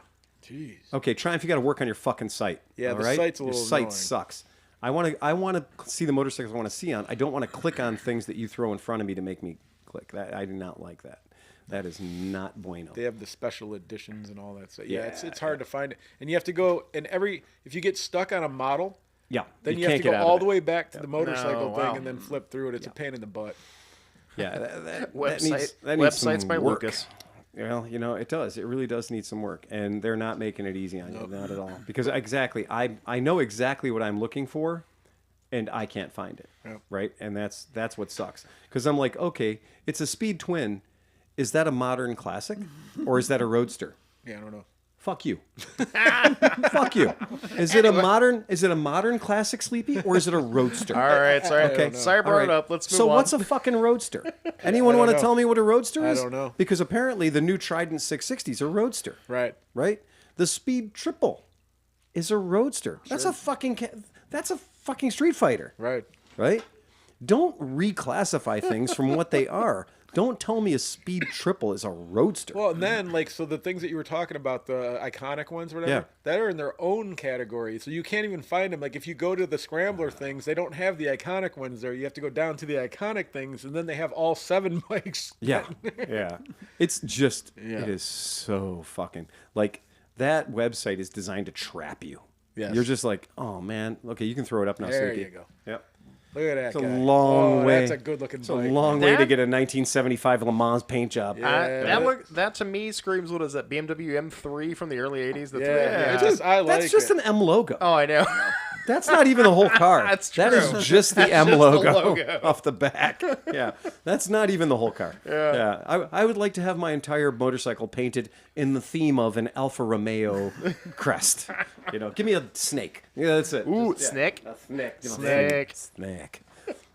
Jeez. Okay, Triumph, you got to work on your fucking site. Yeah, all the right? site's a Your little site annoying. sucks. I want to see the motorcycles I want to see on. I don't want to click on things that you throw in front of me to make me click. That I do not like that. That is not bueno. They have the special editions and all that stuff. Yeah, it's Yeah, hard to find it. And you have to go and if you get stuck on a model, Yeah, then you have can't to go get out of all it. the way back to the No, motorcycle thing wow. and then flip through it. It's a pain in the butt. Yeah, that Website, needs some websites by work. Lucas. Well, it does. It really does need some work, and they're not making it easy on you, not at all. Because exactly, I know exactly what I'm looking for, and I can't find it. Yep. Right, and that's what sucks. Because I'm like, okay, it's a Speed Twin. Is that a modern classic, or is that a roadster? Yeah, I don't know. Fuck you. Fuck you. Is it a modern classic Sleepy, or is it a roadster? All right, sorry. Okay. Sorry I brought All it right. up. Let's move So on. what's a fucking roadster? Anyone want to know. tell me what a roadster I is? don't know. Because apparently the new Trident 660 is a roadster. Right. Right? The Speed Triple is a roadster. That's a fucking Street Fighter. Right. Right? Don't reclassify things from what they are. Don't tell me a speed triple is a roadster. Well, and then like so the things that you were talking about, the iconic ones, or whatever, Yeah. that are in their own category. So you can't even find them. Like if you go to the Scrambler things, they don't have the iconic ones there. You have to go down to the iconic things, and then they have all 7 bikes. Yeah, yeah. It's just, Yeah. it is so fucking, like, that website is designed to trap you. Yes. You're just like, oh, man. Okay, you can throw it up now, There Sneaky. you go. Yep. Look at that It's a guy. long way. That's a good looking It's a bike. long way to That- get a 1975 Le Mans paint job. Yeah. That to me screams, what is that, BMW M3 from the early 80s? The Yeah, Dude, just, I like that's just it. an M logo. Oh, I know. That's not even the whole car. That's That is true. just the That's M just the logo, logo. off the back. Yeah, that's not even the whole car. Yeah. I would like to have my entire motorcycle painted in the theme of an Alfa Romeo crest. You know, give me a snake. Yeah, that's it. Ooh, Just- Snick. yeah, a snake. You know, Snake. Snake.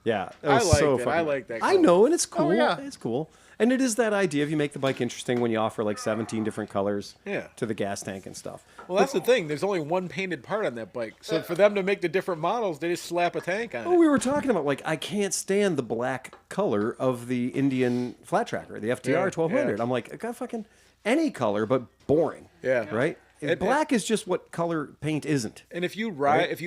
Yeah, it I was like so that. fucking- I like that I color. know, and it's cool. yeah. It's cool. And it is that idea of you make the bike interesting when you offer like 17 different colors Yeah. to the gas tank and stuff. Well, that's the thing. There's only one painted part on that bike. So for them to make the different models, they just slap a tank on Oh, it. we were talking about like I can't stand the black color of the Indian flat tracker, the FTR Yeah, 1200. yeah. I'm like, I got fucking any color but boring. Yeah. Right? And- Black is just what color paint isn't. And if you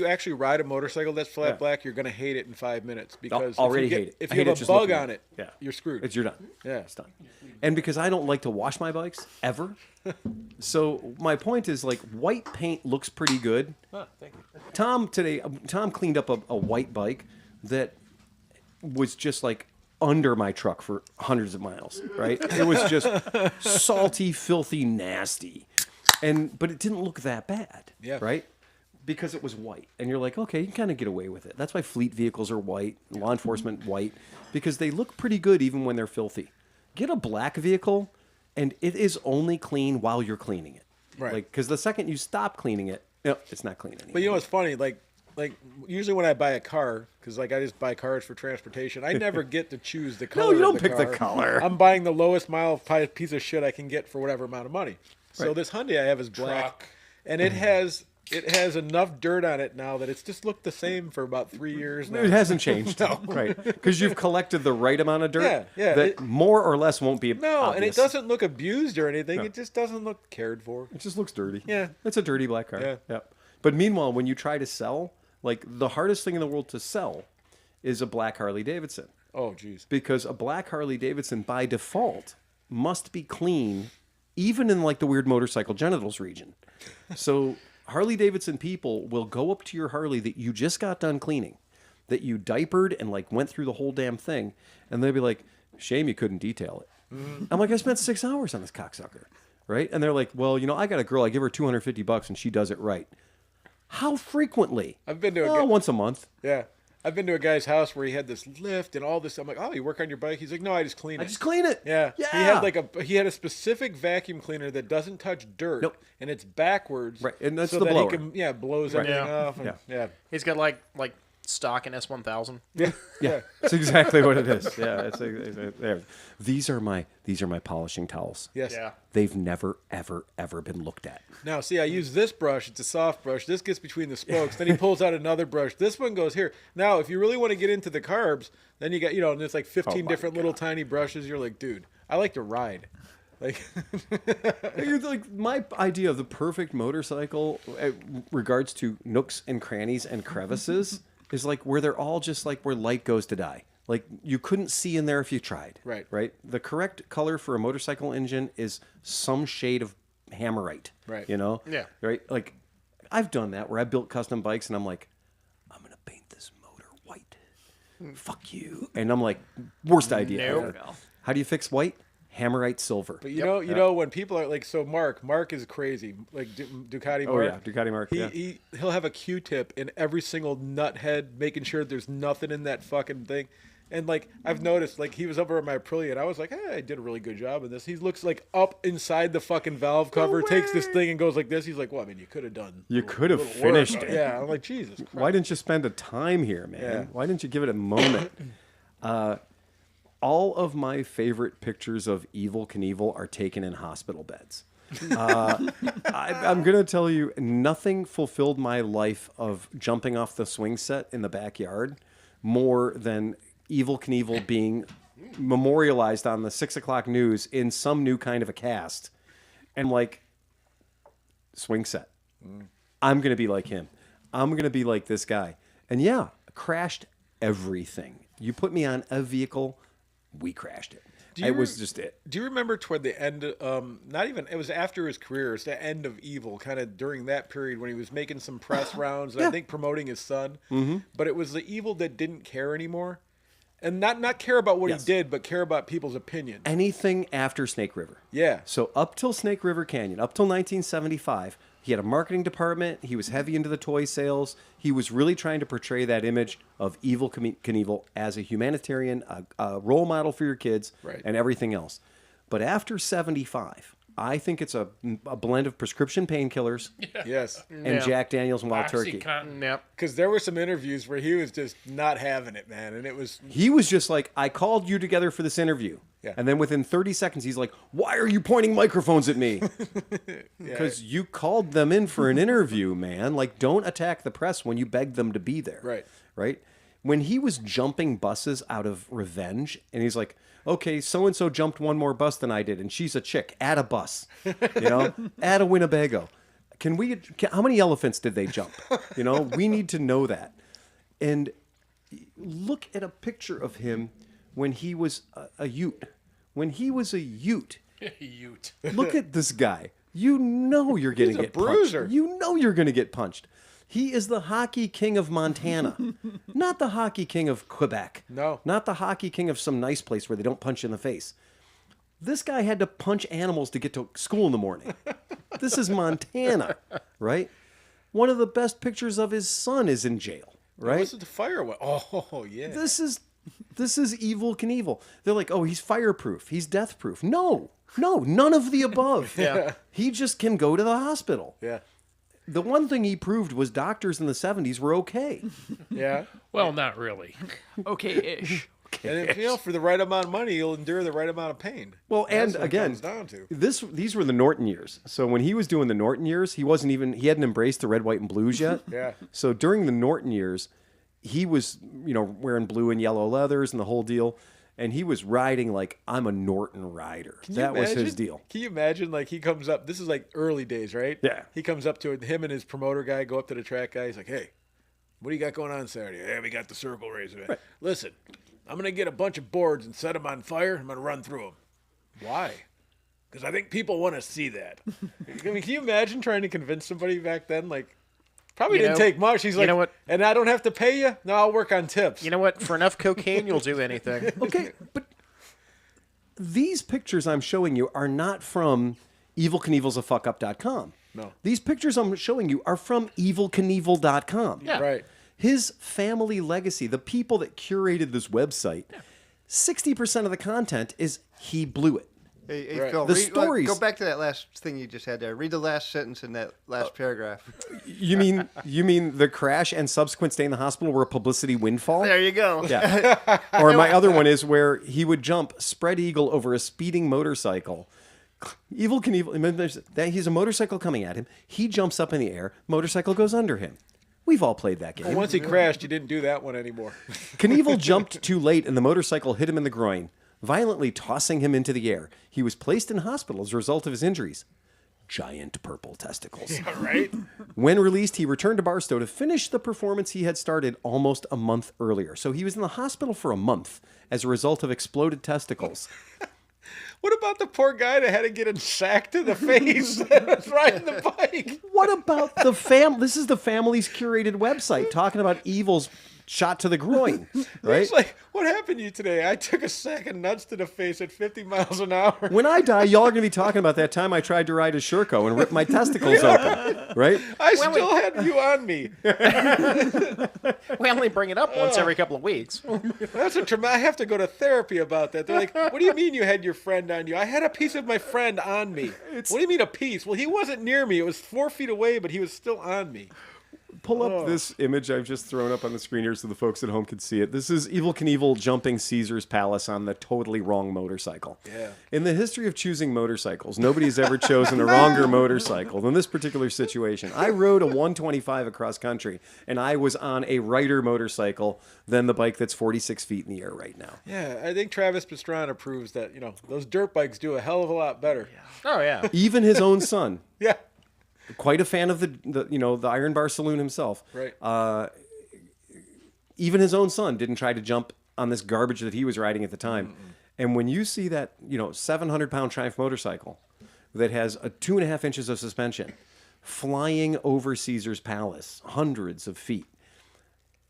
actually ride a motorcycle that's flat Yeah. black, you're gonna hate it in 5 minutes because already if you hate it. If I you hate have it a just bug looking at on it. it, Yeah. you're screwed. You're done. Yeah. It's done. And because I don't like to wash my bikes ever, so my point is like white paint looks pretty good. Thank you. Tom cleaned up a white bike that was just like under my truck for hundreds of miles, right? It was just salty, filthy, nasty. But it didn't look that bad, Yeah. right? Because it was white. And you're like, okay, you can kind of get away with it. That's why fleet vehicles are white, law enforcement white, because they look pretty good even when they're filthy. Get a black vehicle, and it is only clean while you're cleaning it. Right. Like, because the second you stop cleaning it, no, it's not clean anymore. But you know what's funny? Like usually when I buy a car, because like I just buy cars for transportation, I never get to choose the color. you don't of the pick the car. color. I'm buying the lowest mile piece of shit I can get for whatever amount of money. So Right. this Hyundai I have is black, Truck. and it has enough dirt on it now that it's just looked the same for about 3 years now. It hasn't changed, right? Because you've collected the right amount of dirt. Yeah, yeah, That it- more or less won't be No, and it obvious. doesn't look abused or anything. It just doesn't look cared for. It just looks dirty. Yeah. It's a dirty black car. Yeah. Yep. But meanwhile, when you try to sell, like the hardest thing in the world to sell is a black Harley Davidson. Oh, jeez. Because a black Harley Davidson by default must be clean, even in like the weird motorcycle genitals region. So Harley Davidson people will go up to your Harley that you just got done cleaning, that you diapered and like went through the whole damn thing, and they'll be like, "Shame you couldn't detail it." I'm like, I spent 6 hours on this cocksucker, right? And they're like, "Well, you know, I got a girl. I give her $250 and she does it right." How frequently? I've been to a Oh, guy- once a month. Yeah. I've been to a guy's house where he had this lift and all this. I'm like, oh, you work on your bike? He's like, no, I just clean it. I just clean it. Yeah. Yeah. He had he had a specific vacuum cleaner that doesn't touch dirt. Nope. And it's backwards. Right, and that's so the that blower. He can, blows everything Yeah. off. And, yeah. He's got like stock in S1000. Yeah. Yeah, that's exactly what it is. Yeah, it's there. These are my polishing towels. Yes. Yeah. They've never ever been looked at. Now, see, I use this brush. It's a soft brush. This gets between the spokes. Then he pulls out another brush. This one goes here. Now, if you really want to get into the carbs, then you got, and there's like 15 my different little tiny brushes. You're like, dude, I like to ride. Like, It's like my idea of the perfect motorcycle, regards to nooks and crannies and crevices, is like where they're all just like where light goes to die. Like you couldn't see in there if you tried. Right. Right. The correct color for a motorcycle engine is some shade of hammerite. Right. You know. Yeah. Right. Like I've done that where I built custom bikes and I'm like, I'm gonna paint this motor white. Fuck you. And I'm like, worst idea. Nope. ever. How do you fix white? Hammerite silver. but you know, when people are like, so Mark is crazy. Like Ducati Mark. Oh yeah, Ducati Mark. Yeah. He'll have a Q-tip in every single nut head, making sure there's nothing in that fucking thing. And like I've noticed, like he was over at my Aprilia, and I was like, hey, I did a really good job in this. He looks like up inside the fucking valve cover, takes this thing and goes like this. He's like, well, I mean, you could have done. You could have little work. finished it. Yeah, I'm like, Jesus Christ. Why didn't you spend a time here, man? Yeah. Why didn't you give it a moment? All of my favorite pictures of Evel Knievel are taken in hospital beds. I'm going to tell you, nothing fulfilled my life of jumping off the swing set in the backyard more than Evel Knievel being memorialized on the 6 o'clock news in some new kind of a cast. And like, swing set. I'm going to be like him. I'm going to be like this guy. And yeah, crashed everything. You put me on a vehicle, we crashed it. It was just it. Do you remember toward the end, not even, it was after his career, it's the end of Evil, kind of during that period when he was making some press rounds, and I think promoting his son. Mm-hmm. But it was the Evil that didn't care anymore. And not care about what he did, but care about people's opinion. Anything after Snake River. Yeah. So up till Snake River Canyon, up till 1975, he had a marketing department. He was heavy into the toy sales. He was really trying to portray that image of Evel Knievel as a humanitarian, a role model for your kids, Right. and everything else. But after 75, I think it's a blend of prescription painkillers Yes. and Jack Daniels and Wild Turkey. OxyContin. Yep. Because there were some interviews where he was just not having it, man. And it was, He was just like, I called you together for this interview. Yeah. And then within 30 seconds, he's like, why are you pointing microphones at me? Because you called them in for an interview, man. Like, don't attack the press when you begged them to be there. Right. Right? When he was jumping buses out of revenge, and he's like, okay, so-and-so jumped one more bus than I did, and she's a chick. Add a bus. Add a Winnebago. How many elephants did they jump? We need to know that. And look at a picture of him when he was a Ute. When he was a Ute. Ute. Look at this guy. You know you're going to a get bruiser. punched. You know you're going to get punched. He is the hockey king of Montana, not the hockey king of Quebec. No. Not the hockey king of some nice place where they don't punch you in the face. This guy had to punch animals to get to school in the morning. This is Montana, right? One of the best pictures of his son is in jail, right? was it the fire one? Oh, yeah. This is Evel Knievel. They're like, oh, he's fireproof. He's death-proof. No, none of the above. Yeah. He just can go to the hospital. Yeah. The one thing he proved was doctors in the 70s were okay. Yeah. Well, not really. Okay-ish. And if, for the right amount of money, you'll endure the right amount of pain. Well, That's and what it again, comes down to. these were the Norton years. So when he was doing the Norton years, he hadn't embraced the red, white, and blues yet. Yeah. So during the Norton years, he was, wearing blue and yellow leathers and the whole deal. And he was riding like, I'm a Norton rider. That was his deal. Can you imagine, like, he comes up, this is like early days, right? Yeah. He comes up to it, him and his promoter guy go up to the track guy. He's like, hey, what do you got going on Saturday? Yeah, we got the circle race event. Right. Listen, I'm going to get a bunch of boards and set them on fire. I'm going to run through them. Why? Because I think people want to see that. I mean, can you imagine trying to convince somebody back then, like, probably didn't take much. He's like, know what? And I don't have to pay you? No, I'll work on tips. You know what? For enough cocaine, you'll do anything. Okay, but these pictures I'm showing you are not from evilknievelsafuckup.com. No. These pictures I'm showing you are from evilknievel.com. Yeah. Right. His family legacy, the people that curated this website, 60% of the content is he blew it. Hey, Right. Phil, The read, stories- go back to that last thing you just had there. Read the last sentence in that last paragraph. You mean the crash and subsequent stay in the hospital were a publicity windfall? There you go. Yeah. Or my other one is where he would jump spread eagle over a speeding motorcycle. Evel Knievel, he's a motorcycle coming at him. He jumps up in the air. Motorcycle goes under him. We've all played that game. Well, once he crashed, you didn't do that one anymore. Knievel jumped too late and the motorcycle hit him in the groin, violently tossing him into the air. He was placed in hospital as a result of his injuries. Giant purple testicles. Right? When released, he returned to Barstow to finish the performance he had started almost a month earlier. So he was in the hospital for a month as a result of exploded testicles. What about the poor guy that had to get a sack to the face that was riding the bike? What about the fam? This is the family's curated website talking about Evil's shot to the groin, right? He's like, what happened to you today? I took a sack of nuts to the face at 50 miles an hour. When I die, y'all are going to be talking about that time I tried to ride a Sherco and rip my testicles open, right? I still had you on me. We only bring it up once every couple of weeks. That's a I have to go to therapy about that. They're like, what do you mean you had your friend on you? I had a piece of my friend on me. What do you mean a piece? Well, he wasn't near me. It was 4 feet away, but he was still on me. pull up this image I've just thrown up on the screen here so the folks at home can see it. This is Evel Knievel jumping Caesar's Palace on the totally wrong motorcycle. Yeah. In the history of choosing motorcycles, nobody's ever chosen a wronger motorcycle than this particular situation. I rode a 125 across country, and I was on a righter motorcycle than the bike that's 46 feet in the air right now. Yeah, I think Travis Pastrana proves that, those dirt bikes do a hell of a lot better. Oh yeah. Even his own son, Yeah. quite a fan of the Iron Bar Saloon himself. Right. Even his own son didn't try to jump on this garbage that he was riding at the time. And when you see that 700-pound Triumph motorcycle that has a 2.5 inches of suspension flying over Caesar's Palace, hundreds of feet,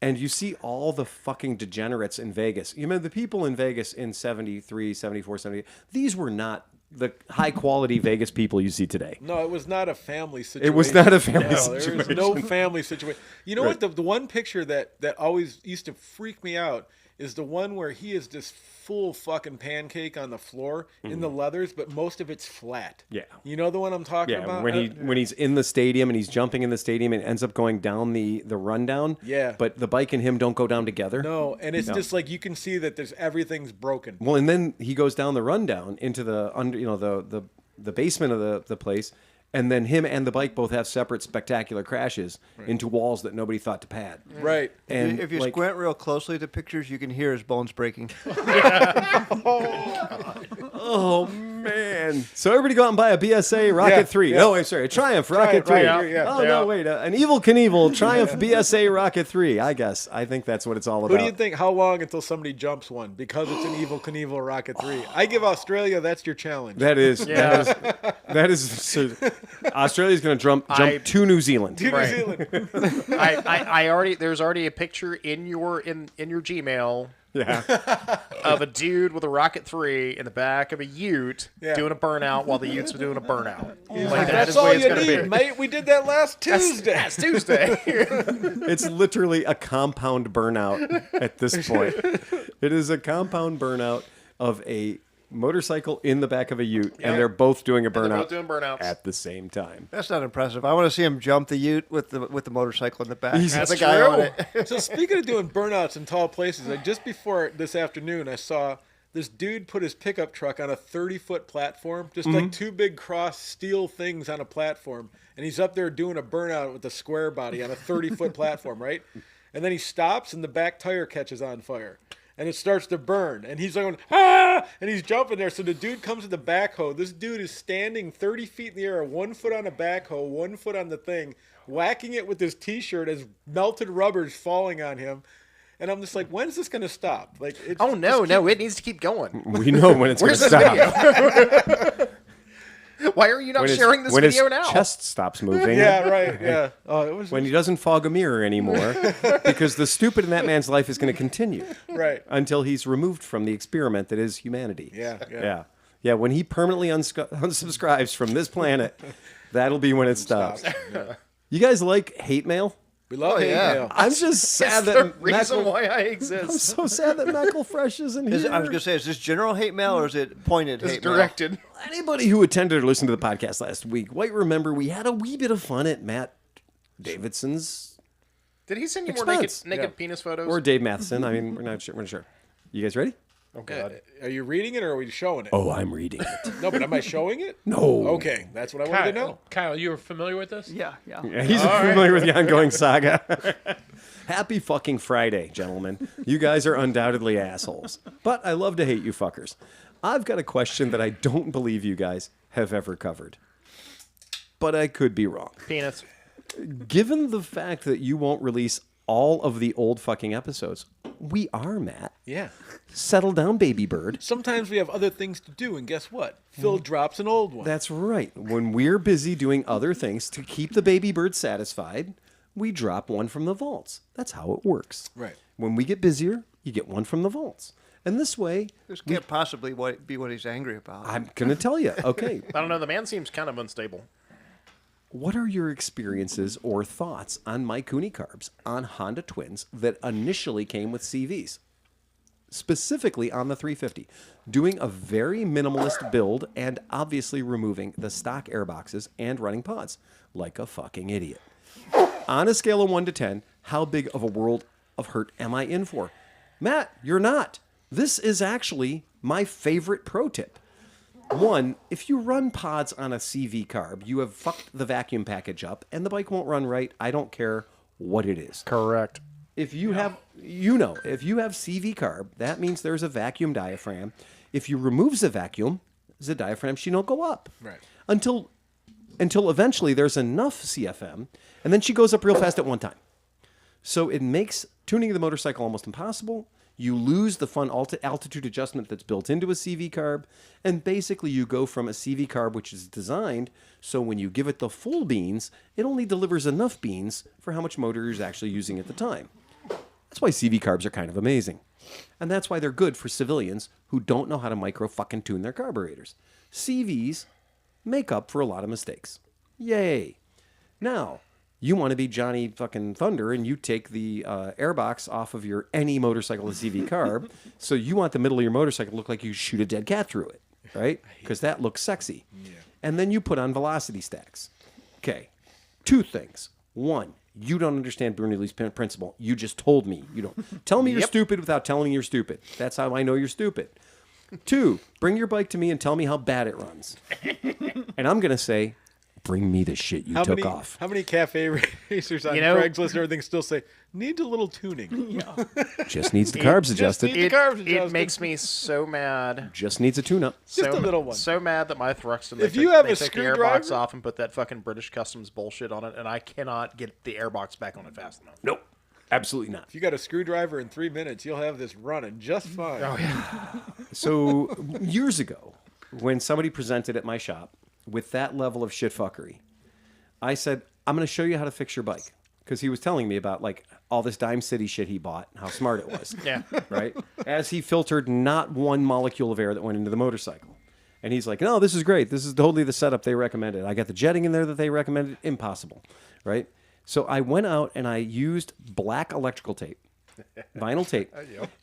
and you see all the fucking degenerates in Vegas. The people in Vegas in 73, 74, 78, these were not the high-quality Vegas people you see today. No, it was not a family situation. It was not a family There situation. was no family situation. You know what? The one picture that always used to freak me out is the one where he is this full fucking pancake on the floor in the leathers, but most of it's flat. Yeah. You know the one I'm talking Yeah, about? when he's in the stadium and he's jumping in the stadium and ends up going down the rundown. Yeah. But the bike and him don't go down together. No, and it's just like you can see that everything's broken. Well, and then he goes down the rundown into the the basement of the place, and then him and the bike both have separate spectacular crashes into walls that nobody thought to pad. Right. And If you squint real closely at the pictures, you can hear his bones breaking. Oh man! So everybody go out and buy a BSA Rocket 3. yeah. No, I'm sorry, a Triumph Rocket 3. Right, yeah. Oh no, wait, an Evel Knievel Triumph BSA Rocket 3. I guess I think that's what it's all about. Who do you think? How long until somebody jumps one? Because it's an Evel Knievel Rocket 3. I give Australia, that's your challenge. That is, Yeah. that is. So Australia's going to jump to New Zealand. New Right. Zealand. I already there's already a picture in your Gmail Yeah. of a dude with a Rocket 3 in the back of a Ute Yeah. doing a burnout while the Ute's doing a burnout. That's all you need, mate. We did that last Tuesday. That's Tuesday. It's literally a compound burnout at this point. It is a compound burnout of a motorcycle in the back of a Ute, and they're both doing a burnout both doing burnouts. at the same time. That's not impressive. I want to see him jump the Ute with the motorcycle in the back. That's the guy on it. So speaking of doing burnouts in tall places, just before this afternoon, I saw this dude put his pickup truck on a 30-foot platform, just like two big cross steel things on a platform, and he's up there doing a burnout with a square body on a 30-foot platform, right? And then he stops, and the back tire catches on fire. And it starts to burn. And he's like, going, ah! And he's jumping there. So the dude comes with the backhoe. This dude is standing 30 feet in the air, 1 foot on a backhoe, 1 foot on the thing, whacking it with his T-shirt as melted rubber's falling on him. And I'm just like, when's this going to stop? Like, it's Oh no, it needs to keep going. We know when it's going to Where's this stop. video? Why are you not When sharing this when video his now? chest stops moving. Yeah, right. Yeah. Oh, it was When he doesn't fog a mirror anymore, because the stupid in that man's life is going to continue right. until he's removed from the experiment that is humanity. Yeah. When he permanently unsubscribes from this planet, that'll be when it stops. You guys like hate mail? We love hate mail. I'm just sad That's the that reason Mackle, why I I'm exist. so sad that Fresh isn't here. I was going to say, is this general hate mail or is it pointed It's hate mail? directed. Anybody who attended or listened to the podcast last week might remember we had a wee bit of fun at Matt Davidson's Did he send you more naked Expense. penis photos? or Dave Matheson. I mean, we're not sure. You guys ready? oh god. Are you reading it or are we showing it? Oh, I'm reading it. No, but am I showing it? No. Okay, that's what I wanted to know. Kyle, you were familiar with this? Yeah. Yeah, he's familiar with the ongoing saga. Happy fucking Friday, gentlemen. You guys are undoubtedly assholes. But I love to hate you fuckers. I've got a question that I don't believe you guys have ever covered. But I could be wrong. Penis. Given the fact that you won't release all of the old fucking episodes, we are, Matt. Yeah. Settle down, baby bird. Sometimes we have other things to do, and guess what? Phil drops an old one. That's right. When we're busy doing other things to keep the baby bird satisfied, we drop one from the vaults. That's how it works. Right. When we get busier, you get one from the vaults. And this way, This can't possibly be what he's angry about. I'm going to tell you, okay, I don't know. The man seems kind of unstable. what are your experiences or thoughts on my Cooney carbs on Honda Twins that initially came with CVs? Specifically on the 350, doing a very minimalist build and obviously removing the stock airboxes and running pods like a fucking idiot. On a scale of 1 to 10, how big of a world of hurt am I in for? Matt, you're not. This is actually my favorite pro tip. One, if you run pods on a CV carb, you have fucked the vacuum package up and the bike won't run right. I don't care what it is. Correct. If you have, if you have CV carb, that means there's a vacuum diaphragm. If you remove the vacuum, the diaphragm she don't go up. Right. Until eventually there's enough CFM, and then she goes up real fast at one time. So it makes tuning the motorcycle almost impossible. You lose the fun altitude adjustment that's built into a CV carb, and basically you go from a CV carb which is designed so when you give it the full beans, it only delivers enough beans for how much motor you're actually using at the time. That's why CV carbs are kind of amazing. And that's why they're good for civilians who don't know how to micro fucking tune their carburetors. CVs make up for a lot of mistakes. Yay. Now, you want to be Johnny fucking Thunder and you take the airbox off of your any motorcycle with CV carb. So you want the middle of your motorcycle to look like you shoot a dead cat through it, right? Because that looks sexy. Yeah. And then you put on velocity stacks. Okay. 2 things. 1, you don't understand Bernoulli's principle. You just told me you don't. Tell me you're stupid without telling me you're stupid. That's how I know you're stupid. 2, bring your bike to me and tell me how bad it runs. And I'm going to say, bring me the shit you took off. How many cafe racers on Craigslist and everything still say, need a little tuning? Just needs the carbs adjusted. It makes me so mad. Just needs a tune-up. Just a little one. So mad that my Thruxton, If you have a take the airbox screwdriver- off and put that fucking British Customs bullshit on it, and I cannot get the airbox back on it fast enough. Nope. Absolutely not. If you got a screwdriver in 3 minutes, you'll have this running just fine. Oh, yeah. So years ago, when somebody presented at my shop with that level of shitfuckery, I said, I'm going to show you how to fix your bike. Because he was telling me about like all this Dime City shit he bought, how smart it was. Yeah. Right? As he filtered not one molecule of air that went into the motorcycle. And he's like, no, this is great. This is totally the setup they recommended. I got the jetting in there that they recommended. Impossible. Right? So I went out and I used black electrical tape, vinyl tape,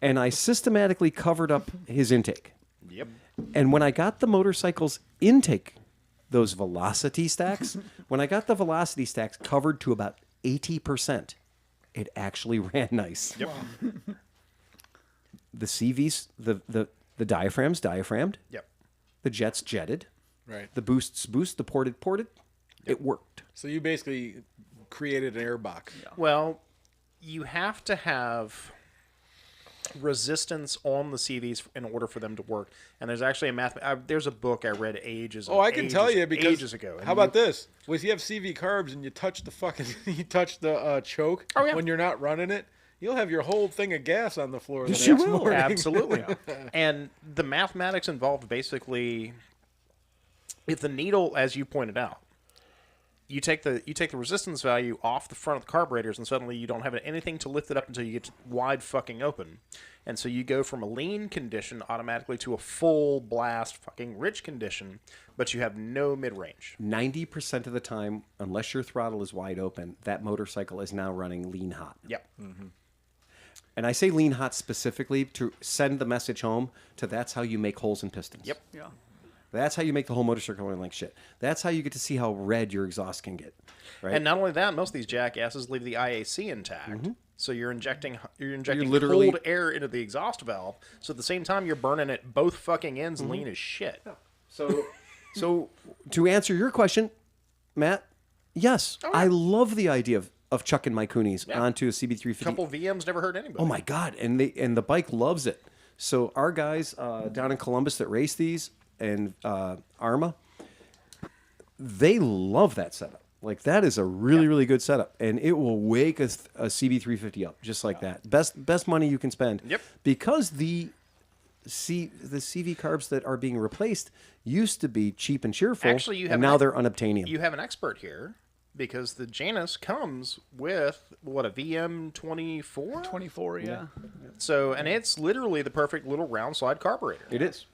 and I systematically covered up his intake. Yep. And when I got the motorcycle's intake, those velocity stacks, when I got the velocity stacks covered to about 80%, it actually ran nice. Yep. The CVs, the diaphragm's diaphragmed. Yep. The jet's jetted. Right. The boost's boost. The ported ported. It worked. So you basically created an airbox. Well, you have to have resistance on the CVs in order for them to work. And there's actually there's a book I read ages ago. Oh, I can tell you because ages ago. How about this? Well, if you have CV carbs and you touch the fucking choke when you're not running it, you'll have your whole thing of gas on the floor. Yes, the you next will. morning. Absolutely. And the mathematics involved basically, if the needle, as you pointed out, you take the resistance value off the front of the carburetors, and suddenly you don't have anything to lift it up until you get wide fucking open. And so you go from a lean condition automatically to a full blast fucking rich condition, but you have no mid-range. 90% of the time, unless your throttle is wide open, that motorcycle is now running lean hot. Yep. Mm-hmm. And I say lean hot specifically to send the message home to that's how you make holes in pistons. Yep. Yeah. That's how you make the whole motorcycle run like shit. That's how you get to see how red your exhaust can get. Right? And not only that, most of these jackasses leave the IAC intact. So you're injecting literally- cold air into the exhaust valve. So at the same time, you're burning at both fucking ends lean as shit. So to answer your question, Matt, yes, I love the idea of chucking my Coonies onto a CB350. A couple VMs never hurt anybody. Oh my God, and the bike loves it. So our guys down in Columbus that race these and Arma, they love that setup. Like that is a really really good setup, and it will wake a CB350 up just like that. Best money you can spend. Yep. Because the CV carbs that are being replaced used to be cheap and cheerful, Actually, you have and now they're unobtainium. You have an expert here because the Janus comes with what, a VM24? 24, yeah. So, and it's literally the perfect little round slide carburetor. It is.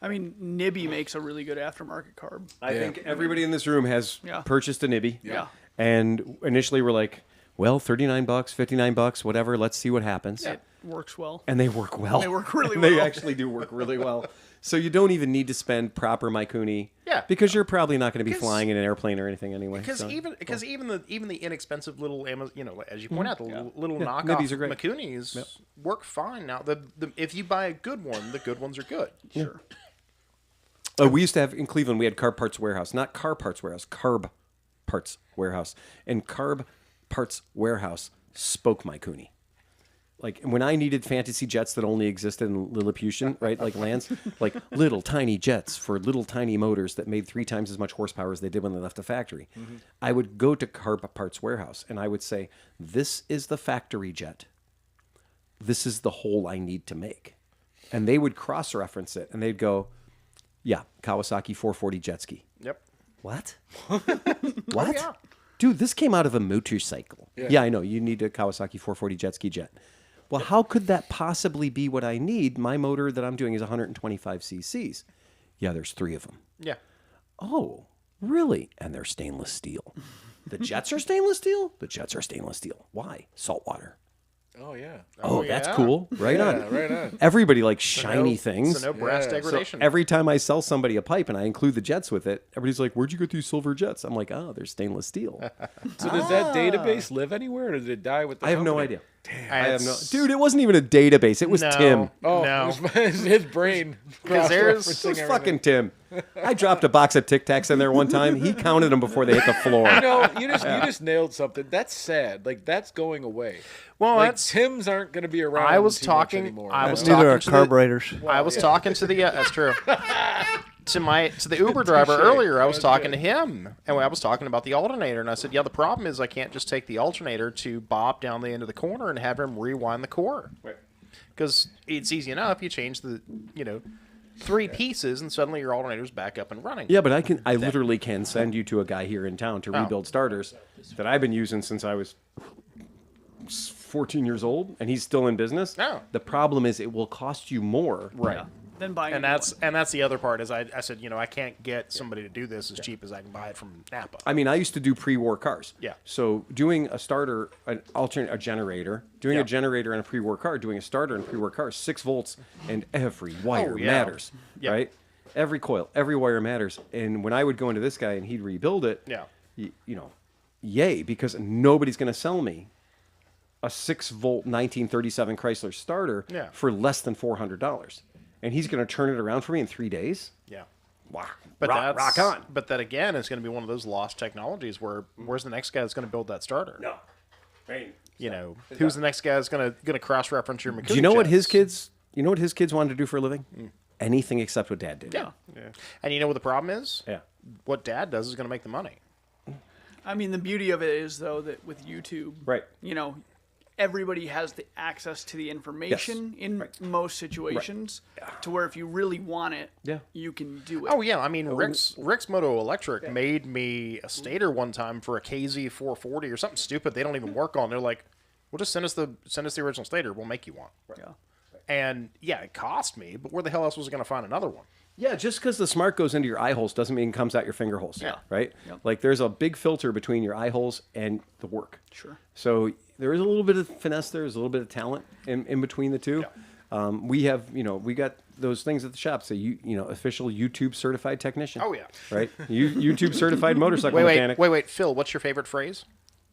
I mean, Nibby makes a really good aftermarket carb. I think everybody in this room has purchased a Nibby. Yeah. And initially we're like, well, $39, $59, whatever. Let's see what happens. It works well. And they work well. They work really They well. actually do work really well. So you don't even need to spend proper Mikuni. Yeah. Because you're probably not going to be 'Cause- flying in an airplane or anything anyway. Because so. even the inexpensive little as you point out, the little Yeah, knockoff Middies are great. Makunis work fine. Now, if you buy a good one, the good ones are good. Sure. We used to have in Cleveland. We had Carb Parts Warehouse, not Car Parts Warehouse, Carb Parts Warehouse, and Carb Parts Warehouse spoke Mikuni. Like when I needed fantasy jets that only existed in Lilliputian, right? Like lands, like little tiny jets for little tiny motors that made 3 times as much horsepower as they did when they left the factory. I would go to Carb Parts Warehouse and I would say, "This is the factory jet. This is the hole I need to make," and they would cross-reference it and they'd go, "Yeah, Kawasaki 440 jet ski." Yep. What? What? yeah. Dude, this came out of a motorcycle. Yeah, I know. You need a Kawasaki 440 jet ski jet. Well, how could that possibly be what I need? My motor that I'm doing is 125 cc's. Yeah, there's 3 of them. Yeah. Oh, really? And they're stainless steel. The jets are stainless steel? The jets are stainless steel. Why? Salt water. Oh yeah. Oh, that's yeah. cool. Right Yeah, on. right on. Everybody likes shiny things. So no brass Yeah. degradation. Every time I sell somebody a pipe and I include the jets with it, everybody's like, "Where'd you get these silver jets?" I'm like, "Oh, they're stainless steel." So does that database live anywhere, or did it die with the I have no company? idea. I have no. It's- Dude, it wasn't even a database. It was no, Tim. Oh, no. it was his brain. Because there's- It cross-referencing was everything. fucking Tim. I dropped a box of Tic Tacs in there one time. He counted them before they hit the floor. You know, you just nailed something. That's sad. Like that's going away. Well, like that's. Tims aren't going to be around. I was too much talking. anymore, I you was know? Neither are talking to the, carburetors. I was talking to the. That's true. To the Uber driver Touche. earlier, I was That's talking good. to him, and I was talking about the alternator, and I said, "Yeah, the problem is I can't just take the alternator to Bob down the end of the corner and have him rewind the core, because it's easy enough. You change the, 3 pieces, and suddenly your alternator's back up and running." Yeah, but I literally can send you to a guy here in town to rebuild starters that I've been using since I was 14 years old, and he's still in business. Oh. The problem is it will cost you more. Right. Then buying And a new that's the other part is I said, I can't get somebody to do this as cheap as I can buy it from Napa. I mean, I used to do pre-war cars. Yeah. So doing a starter, a generator, doing Yeah. a generator in a pre-war car, doing a starter in a pre-war car, 6 volts, and every wire yeah. matters, Yeah. right? Every coil, every wire matters. And when I would go into this guy and he'd rebuild it, Yeah. yay, because nobody's going to sell me a 6-volt 1937 Chrysler starter Yeah. for less than $400. And he's going to turn it around for me in 3 days? Yeah. Wow. But rock on. But that again is going to be one of those lost technologies where where's the next guy that's going to build that starter? No. Who's the next guy that's going to cross reference your Mikuni Do you know what his jets? kids wanted to do for a living? Anything except what Dad did. Yeah. And you know what the problem is? Yeah. What Dad does is going to make the money. I mean, the beauty of it is though that with YouTube, Right. Everybody has the access to the information in most situations, to where if you really want it, Yeah. you can do it. Oh yeah, I mean Rick's Moto Electric made me a stator one time for a KZ 440 or something stupid they don't even work on. They're like, "Well, just send us the original stator. We'll make you one." Yeah. And yeah, it cost me, but where the hell else was I going to find another one? Yeah, just because the smart goes into your eye holes doesn't mean it comes out your finger holes. Yeah. Right? Yep. Like there's a big filter between your eye holes and the work. Sure. So there is a little bit of finesse there. There's a little bit of talent in between the two. We have, we got those things at the shop. So, official YouTube certified technician. Oh yeah. Right? YouTube certified motorcycle mechanic. Wait, Phil, what's your favorite phrase?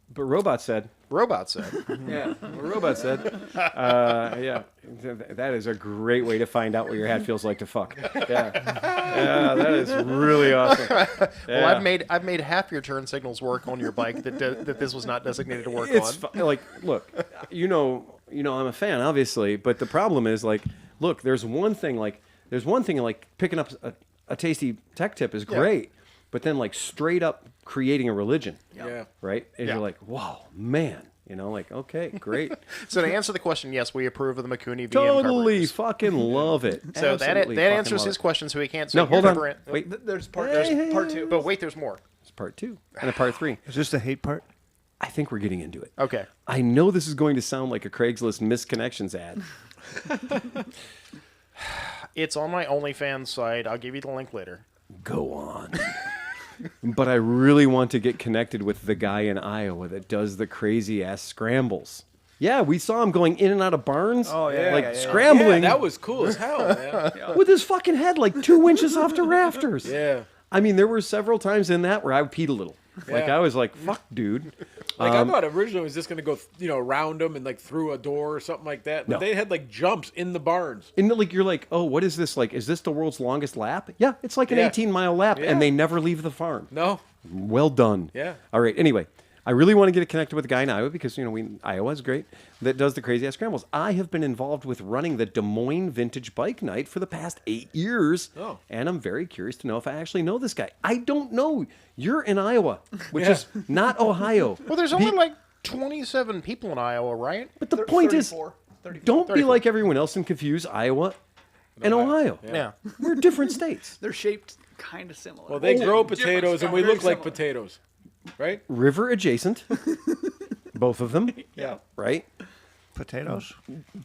But Robot said. Robot said. Yeah, Robot said. Yeah, that is a great way to find out what your hat feels like to fuck. Yeah, that is really awesome. Well, Yeah. I've made half your turn signals work on your bike that this was not designated to work It's on. like, look, I'm a fan, obviously, but the problem is like, look, there's one thing like picking up a tasty tech tip is great, but then like straight up creating a religion, Yeah. right? And Yeah. you're like, wow, man, okay, great. So to answer the question, yes, we approve of the Mikuni VM Totally carburetors. fucking love it. So that Absolutely that fucking answers love his it. question. So he can't say No, hold on. carburet- Wait, There's part Hey, 2. But wait, there's more. it's part 2 and a part 3. Is this the hate part? I think we're getting into it. Okay. I know this is going to sound like a Craigslist misconnections ad. It's on my OnlyFans site. I'll give you the link later. Go on. But I really want to get connected with the guy in Iowa that does the crazy ass scrambles. Yeah, we saw him going in and out of barns. Oh, yeah, like yeah, yeah. scrambling Yeah, that was cool as hell, man. with his fucking head like 2 inches off the rafters. Yeah. I mean, there were several times in that where I peed a little. Like Yeah. I was like, "Fuck, dude." Like I thought originally it was just gonna go, around them and like through a door or something like that. But No. they had like jumps in the barns. And like you're like, "Oh, what is this? Like, is this the world's longest lap?" Yeah, it's like an Yeah. 18-mile lap, Yeah. and they never leave the farm. No. Well done. Yeah. All right. Anyway, I really want to get connected with a guy in Iowa because Iowa's great that does the crazy ass scrambles. I have been involved with running the Des Moines Vintage Bike Night for the past 8 years, Oh. and I'm very curious to know if I actually know this guy. I don't know. You're in Iowa, which Yeah. is not Ohio. Well, there's only like 27 people in Iowa, right? But the point is, 34. don't be like everyone else and confuse Iowa and Ohio. Yeah. We're different states. They're shaped kind of similar. Well, they grow Different potatoes and we very look like similar. potatoes, right? River adjacent, both of them. Yeah. Right? Potatoes.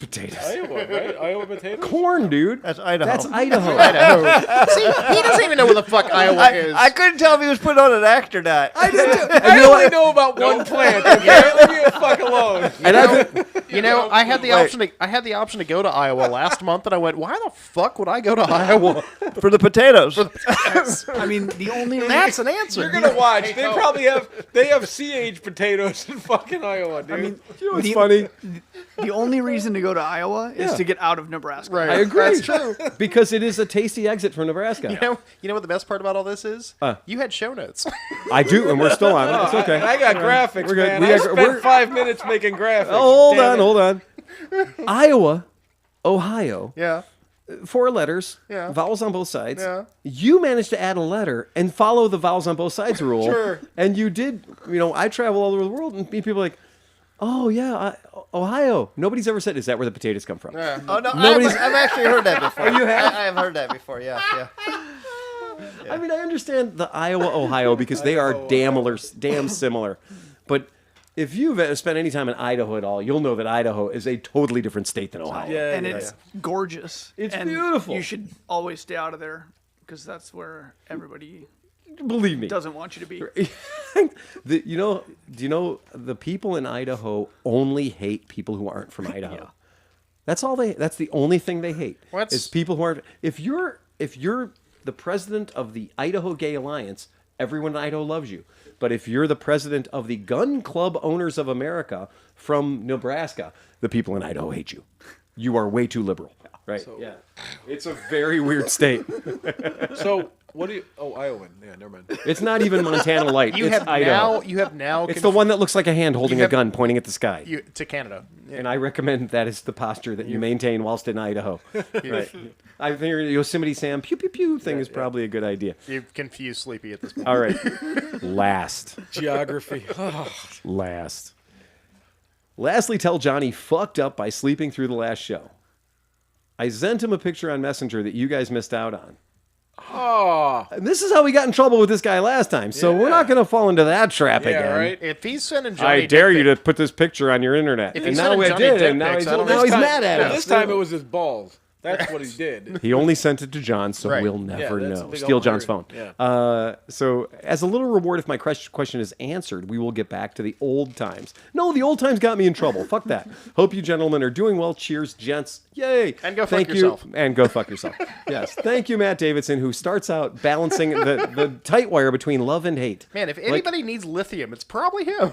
Potatoes. Iowa, right? Iowa potatoes. Corn, dude. That's Idaho. That's Idaho. See, he doesn't even know where the fuck Iowa is. I couldn't tell if he was putting on an act or not. I only know about one plant. Okay, leave me the fuck alone. And I had the option. I had the option to go to Iowa last month, and I went, "Why the fuck would I go to Iowa?" For the potatoes. I mean, the only That's an answer. You're gonna watch. They probably have CH potatoes in fucking Iowa, dude. I mean, you know what's the, funny? the only reason to go to Iowa is Yeah. to get out of Nebraska. Right. I agree. That's true. Because it is a tasty exit from Nebraska. You know what the best part about all this is? You had show notes. I do, and we're still on it. It's okay. I got graphics, We're good. man. We I got- spent we're- 5 minutes making graphics. hold Damn on. it. Iowa, Ohio, Yeah. 4 letters, Yeah. vowels on both sides. Yeah. You managed to add a letter and follow the vowels on both sides rule. Sure. And you did, I travel all over the world and people are like, oh, yeah, Ohio. Nobody's ever said, is that where the potatoes come from? Oh, no. Nobody's- I've actually heard that before. you have? I have heard that before, yeah. I mean, I understand the Iowa, Ohio because they are damn similar. But if you've spent any time in Idaho at all, you'll know that Idaho is a totally different state than Ohio. Yeah, And yeah, it's gorgeous. It's and beautiful. You should always stay out of there because that's where everybody Believe me. doesn't want you to be. Do you know the people in Idaho only hate people who aren't from Idaho? That's the only thing they hate. What's- Is people who aren't. If you're the president of the Idaho Gay Alliance, everyone in Idaho loves you. But if you're the president of the Gun Club Owners of America from Nebraska, the people in Idaho hate you. You are way too liberal. Right? Yeah. It's a very weird state. So what do you? Oh, Iowan. Yeah, never mind. It's not even Montana Light. You it's have Idaho. now. You have now. It's the one that looks like a hand holding You a have- gun pointing at the sky. to Canada. And I recommend that is the posture that you maintain whilst in Idaho. Right. I think your Yosemite Sam pew pew pew thing is probably a good idea. You've confused Sleepy at this point. All right. Last. Geography. Lastly, tell Johnny fucked up by sleeping through the last show. I sent him a picture on Messenger that you guys missed out on. Oh, And this is how we got in trouble with this guy last time, so we're Yeah. not going to fall into that trap yeah, again. right. If he's sending Johnny I dare dick you pic- to put this picture on your internet. If And he's now sending I Johnny did, dick and now pics, he's, I don't now know. he's This mad time- at well, us. This time it was his balls. That's what he did. He only sent it to John, so Right. we'll never that's a know. big Steal old John's phone. hurry. Yeah. So, as a little reward, if my question is answered, we will get back to the old times. No, the old times got me in trouble. Fuck that. Hope you gentlemen are doing well. Cheers, gents. Yay. And go fuck Thank yourself. You. And go fuck yourself. Yes. Thank you, Matt Davidson, who starts out balancing the tight wire between love and hate. Man, if anybody needs lithium, it's probably him.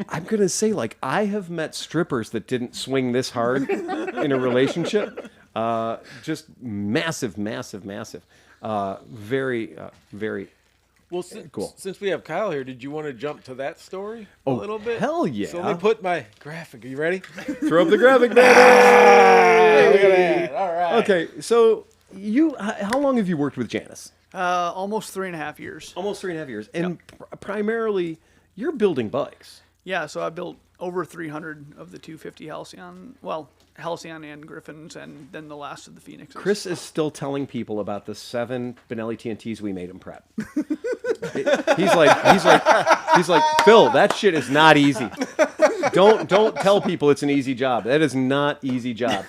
I'm going to say, I have met strippers that didn't swing this hard in a relationship. Just massive. Very. Well, Cool. since we have Kyle here, did you want to jump to that story a little bit? hell yeah. So let me put my graphic. Are you ready? Throw up the graphic banner. Look at that. All right. Okay, so how long have you worked with Janice? Almost 3.5 years. Almost 3.5 years. And primarily, you're building bikes. Yeah, so I built over 300 of the 250 Halcyon. Well, Halcyon and Griffins, and then the last of the Phoenixes. Chris is still telling people about the 7 Benelli TNTs we made him prep. He's like, Phil, that shit is not easy. Don't tell people it's an easy job. That is not easy job.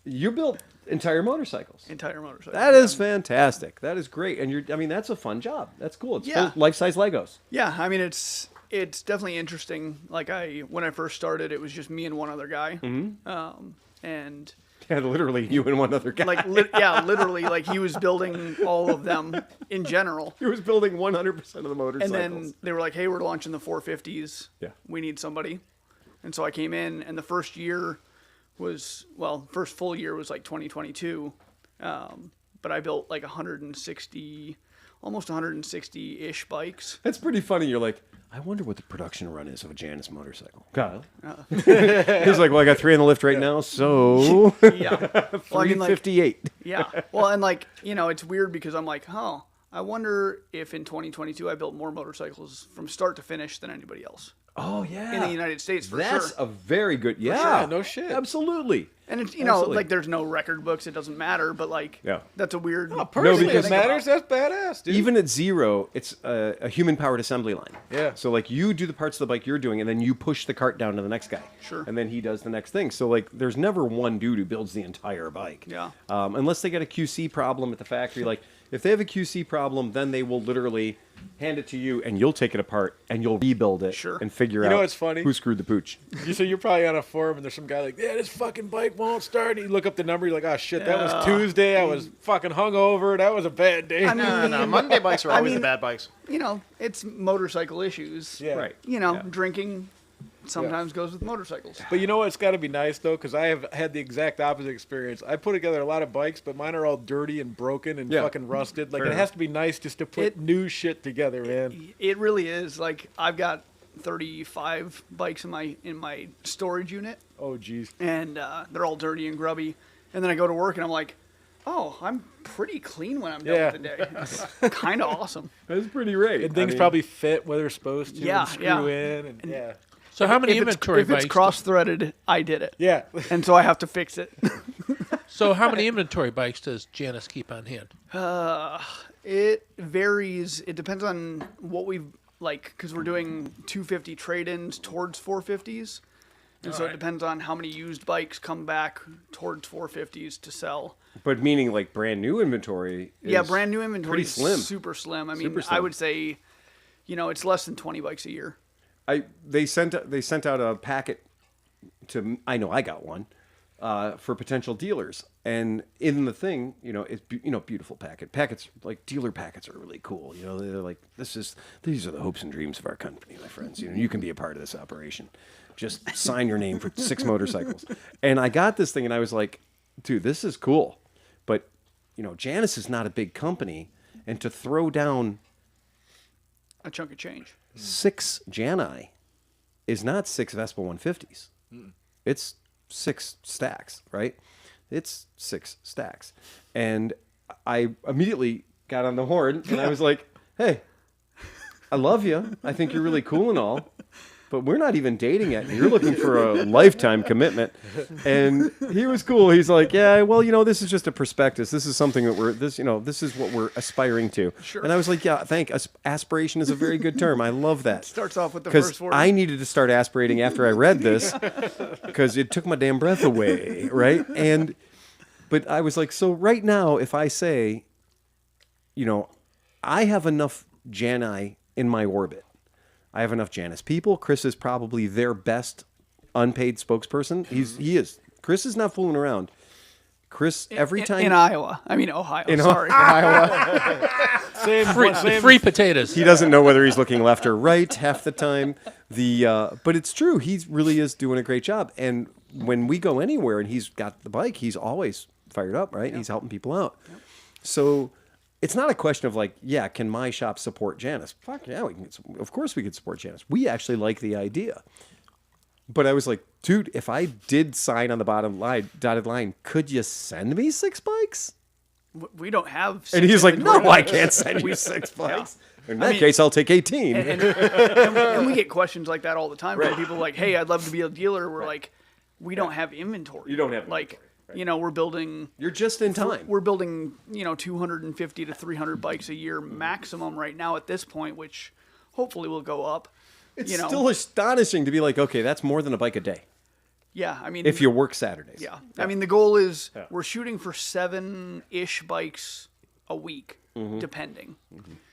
You built entire motorcycles. Entire motorcycle. That is fantastic. That is great. And that's a fun job. That's cool. It's Yeah. full life-size Legos. Yeah, I mean it's it's definitely interesting. Like when I first started, it was just me and one other guy. And Yeah, literally you and one other guy. like, literally, like he was building all of them in general. He was building 100% of the motorcycles. And then they were like, "Hey, we're launching the 450s. Yeah. We need somebody." And so I came in, and the first year was, first full year was like 2022. But I built like 160, almost 160-ish bikes. That's pretty funny. You're like, I wonder what the production run is of a Janus motorcycle. Kyle. He's like, well, I got 3 on the lift right now, so Yeah. Well, I mean, like, 358. yeah. Well, and like, it's weird because I'm like, I wonder if in 2022 I built more motorcycles from start to finish than anybody else Oh, yeah. in the United States, for That's sure. a very good, yeah. sure. No shit. Absolutely. And it's, Absolutely. like there's no record books. It doesn't matter, but like, Yeah. that's a weird. Personally, because- it matters. That's badass, dude. Even at 0, it's a human-powered assembly line. Yeah. So, like, you do the parts of the bike you're doing, and then you push the cart down to the next guy. Sure. And then he does the next thing. So, like, there's never one dude who builds the entire bike. Yeah. Unless they get a QC problem at the factory. Like, if they have a QC problem, then they will literally hand it to you, and you'll take it apart, and you'll rebuild it. Sure. And figure You out know what's funny? who screwed the pooch. So you're probably on a forum and there's some guy like, yeah, this fucking bike won't start. And you look up the number, you're like, oh shit, that was Tuesday. I was fucking hungover. That was a bad day. I mean, No, Monday bikes are always mean- the bad bikes. it's motorcycle issues. Yeah. Right. Drinking sometimes goes with motorcycles. But you know what's got to be nice though, because I have had the exact opposite experience. I put together a lot of bikes, but mine are all dirty and broken and Yeah. fucking rusted. Like Fair it has to be nice just to put It- new shit together, man. It really is. Like I've got 35 bikes in my storage unit, Oh jeez. and they're all dirty and grubby. And then I go to work and I'm like, oh, I'm pretty clean when I'm done Yeah. with the day. It's kind of awesome. That's pretty great. And things probably fit where they're supposed to. Yeah, and screw yeah. in and yeah. So how many If inventory it's bikes? cross-threaded, I did it, Yeah. and so I have to fix it. So how many inventory bikes does Janus keep on hand? It varies. It depends on what we like, because we're doing 250 trade-ins towards 450s, and so it depends on how many used bikes come back towards 450s to sell. But meaning like brand new inventory. Yeah, is brand new inventory pretty is slim. super slim. I mean, Super I slim. would say, it's less than 20 bikes a year. They sent out a packet to, I know I got one, for potential dealers, and in the thing, it's beautiful packets like dealer packets are really cool. They're like, these are the hopes and dreams of our company, my friends. You can be a part of this operation. Just sign your name for 6 motorcycles. And I got this thing, and I was like, dude, this is cool, but Janus is not a big company, and to throw down A chunk of change. 6 Jani is not 6 Vespa 150s. It's 6 stacks, right? It's 6 stacks. And I immediately got on the horn and I was like, hey, I love you. I think you're really cool and all, but we're not even dating yet. And you're looking for a lifetime commitment. And he was cool. He's like, yeah, well, this is just a prospectus. This is something that this is what we're aspiring to. Sure. And I was like, yeah, aspiration is a very good term. I love that. Starts off with the Because first word. I needed to start aspirating after I read this because it took my damn breath away, right? But I was like, so right now, if I say, I have enough Jani in my orbit. I have enough Janus people. Chris is probably their best unpaid spokesperson. He is. Chris is not fooling around. Chris, every time in Iowa. I mean, Ohio. In sorry. Same. Free potatoes. he doesn't know whether he's looking left or right half the time. But it's true. He really is doing a great job. And when we go anywhere and he's got the bike, he's always fired up, right? He's helping people out. So it's not a question of like, yeah, can my shop support Janus? Fuck yeah, of course we could support Janus. We actually like the idea. But I was like, dude, if I did sign on the bottom line, dotted line, could you send me 6 bikes? We don't have. And 6 he's like, no, inventory. I can't send you 6 bikes. In that mean- case, I'll take 18. And we get questions like that all the time from people like, hey, I'd love to be a dealer. We're like, we don't have inventory. You don't have like, inventory, we're building. You're just in time. We're building, 250 to 300 bikes a year maximum right now at this point, which hopefully will go up. It's still astonishing to be like, okay, that's more than a bike a day Yeah, I mean, if you work Saturdays. Yeah, I mean, the goal is we're shooting for 7-ish bikes a week, Mm-hmm. depending.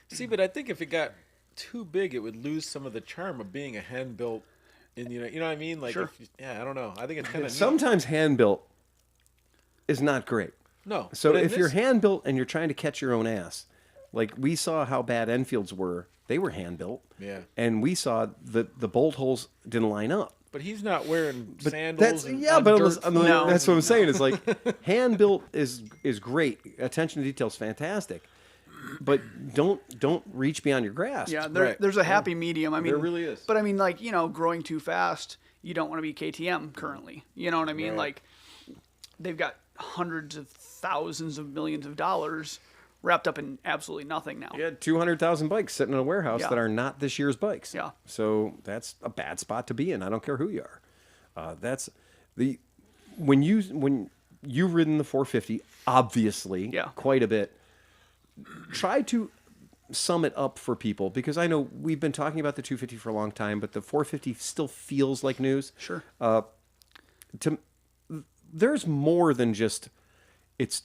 See, but I think if it got too big, it would lose some of the charm of being a hand built. You know what I mean? Like, Sure. I don't know. I think it's kind of Sometimes hand built is not great. no. So but in if you're this- hand built and you're trying to catch your own ass, like we saw how bad Enfields were, they were hand built. Yeah. And we saw the bolt holes didn't line up. but he's not wearing But sandals. that's and yeah, on but dirt No. that's what I'm saying. It's like hand built is great. Attention to detail is fantastic, but don't reach beyond your grasp. Yeah, Right. there's a happy medium. I mean, There really is. But I mean, like, growing too fast, you don't want to be KTM currently. You know what I mean? Right. Like, they've got hundreds of thousands of millions of dollars wrapped up in absolutely nothing now. You had 200,000 bikes sitting in a warehouse Yeah. that are not this year's bikes. Yeah. So that's a bad spot to be in. I don't care who you are. That's the when you've ridden the 450, obviously, Yeah. quite a bit. Try to sum it up for people because I know we've been talking about the 250 for a long time, but the 450 still feels like news. Sure. There's more than just it's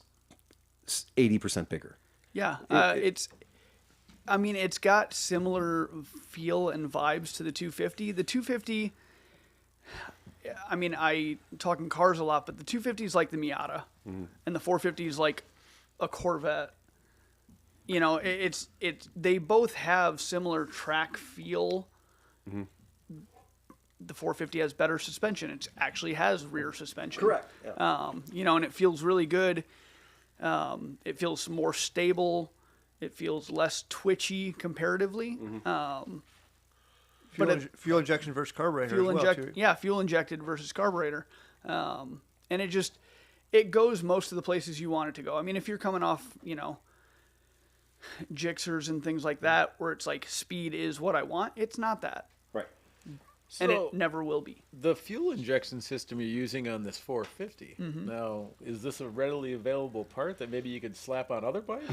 80% bigger. Yeah, I mean, it's got similar feel and vibes to the 250. The 250, I mean, I talking cars a lot, but the 250 is like the Miata, and the 450 is like a Corvette. They both have similar track feel. The 450 has better suspension. It actually has rear suspension. Correct, yeah. And it feels really good. It feels more stable. It feels less twitchy comparatively. Fuel injection versus carburetor as well, too. Fuel injected versus carburetor. And it goes most of the places you want it to go. I mean, if you're coming off, Gixxers and things like that, where it's like speed is what I want, it's not that. Right. And So- it never will be. The fuel injection system you're using on this 450. Mm-hmm. Now, is this a readily available part that maybe you could slap on other bikes?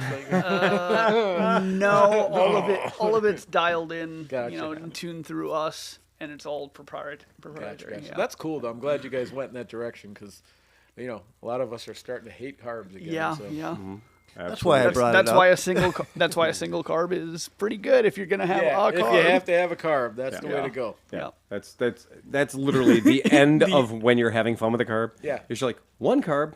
No, all of it's dialed in, Gotcha. and tuned through us, and it's all proprietary. Gotcha. Yeah. That's cool, though. I'm glad you guys went in that direction because, a lot of us are starting to hate carbs again. yeah, so. yeah. That's why I brought That's it up. why a single carb is pretty good if you're gonna have Yeah, a if carb. you have to have a carb, that's the way Yeah. to go. Yeah. That's literally the end of when you're having fun with a carb. Yeah. It's like one carb,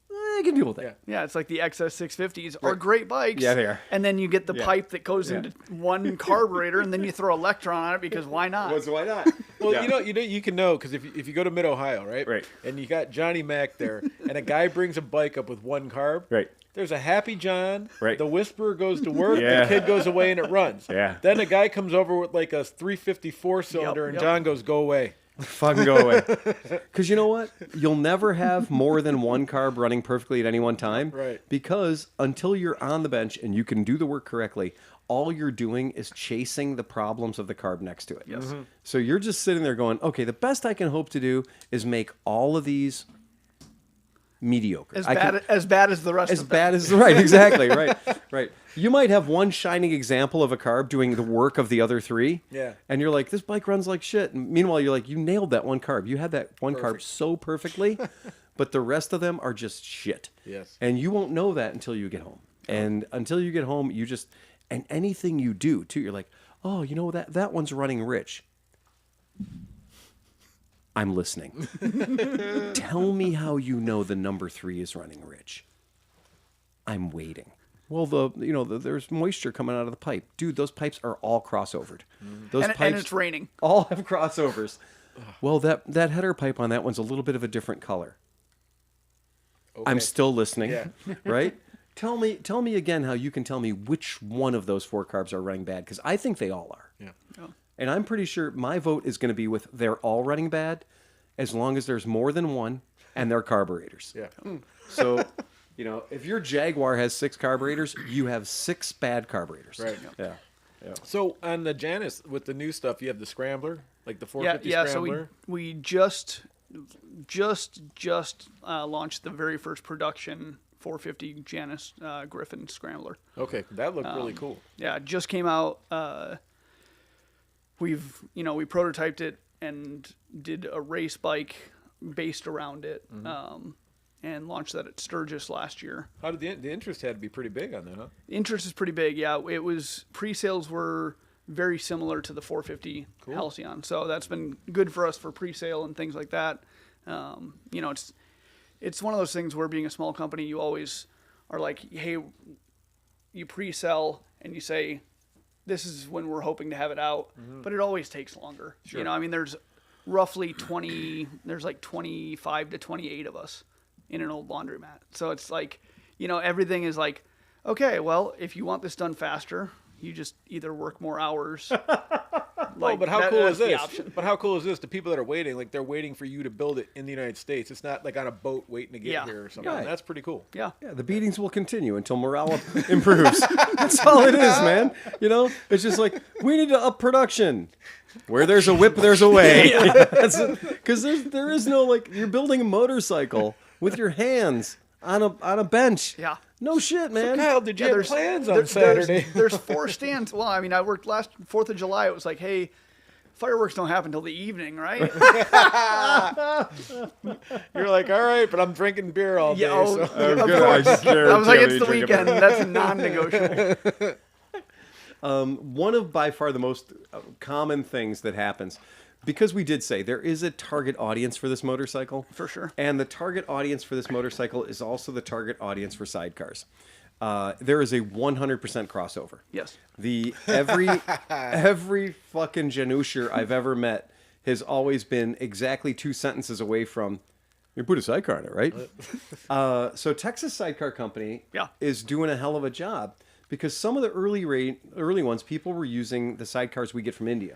I can deal with that. Yeah. Yeah, it's like the XS650s are great bikes. Yeah, they are. And then you get the pipe that goes into one carburetor, and then you throw Electron on it because why not? Why not? Well, you can know because if you go to Mid Ohio, right? Right. And you got Johnny Mac there, and a guy brings a bike up with one carb. Right. There's a Happy John. Right. The Whisperer goes to work. Yeah. The kid goes away and it runs. Yeah. Then a guy comes over with like a 354 cylinder, and yep. John goes, "Go away." Fucking go away. Because you know what? You'll never have more than one carb running perfectly at any one time. Right. Because until you're on the bench and you can do the work correctly, all you're doing is chasing the problems of the carb next to it. Yes. So you're just sitting there going, okay, the best I can hope to do is make all of these mediocre. As I bad can- as bad as the rest as of them. bad as right, exactly, right. You might have one shining example of a carb doing the work of the other three. Yeah. And you're like, this bike runs like shit. And meanwhile, you're like, you nailed that one carb. You had that one carb Perfect. so perfectly, but the rest of them are just shit. Yes. And you won't know that until you get home. And until you get home, and anything you do too, you're like, oh, that one's running rich. I'm listening. Tell me how you know the number 3 is running rich. I'm waiting. Well, there's moisture coming out of the pipe. Dude, those pipes are all crossovered. Those and pipes it's raining. all have crossovers. Well, that header pipe on that one's a little bit of a different color. I'm Okay. still listening. Yeah. Right? Tell me again how you can tell me which one of those 4 carbs are running bad, because I think they all are. Yeah. And I'm pretty sure my vote is going to be with they're all running bad, as long as there's more than one and they're carburetors. Yeah. So, if your Jaguar has 6 carburetors, you have 6 bad carburetors. Right. Yeah. So on the Janus with the new stuff, you have the scrambler, like the 450 Yeah. scrambler. So we just launched the very first production 450 Janus Griffin Scrambler. Okay, that looked really cool. Yeah, it just came out. We prototyped it and did a race bike based around it, and launched that at Sturgis last year. How did the interest had to be pretty big on that, huh? The interest is pretty big. Yeah, it was pre-sales were very similar to the 450 Halcyon. So that's been good for us for pre-sale and things like that. You know, it's one of those things where being a small company, you always are like, hey, you pre-sell and you say, this is when we're hoping to have it out, but it always takes longer. Sure. You know, I mean, there's roughly 25 to 28 of us in an old laundromat. So it's like, you know, everything is like, okay, well, if you want this done faster, you just either work more hours. Like, but how that- cool that's is the this? option. But how cool is this? The people that are waiting, like they're waiting for you to build it in the United States. It's not like on a boat waiting to get Yeah. here or something. Right. That's pretty cool. Yeah. Yeah, the beatings will continue until morale improves. That's all it is, man. You know, it's just like, we need to up production. Where there's a whip, there's a way. Because there is no, like, you're building a motorcycle with your hands on a bench. Yeah. No shit, man. Kyle, did you Yeah, have there's plans on there's- Saturday? There's 4 stands. Well, I mean, I worked last 4th of July. It was like, hey, fireworks don't happen till the evening, right? You're like, all right, but I'm drinking beer all day. Yeah, so. of course. I was like, it's the weekend. That's non-negotiable. One of by far the most common things that happens, because we did say there is a target audience for this motorcycle. For sure. And the target audience for this motorcycle is also the target audience for sidecars. There is a 100% crossover. Yes. Every fucking Janusher I've ever met has always been exactly 2 sentences away from, you put a sidecar in it, right? So Texas Sidecar Company Yeah. is doing a hell of a job, because some of the early ones, people were using the sidecars we get from India.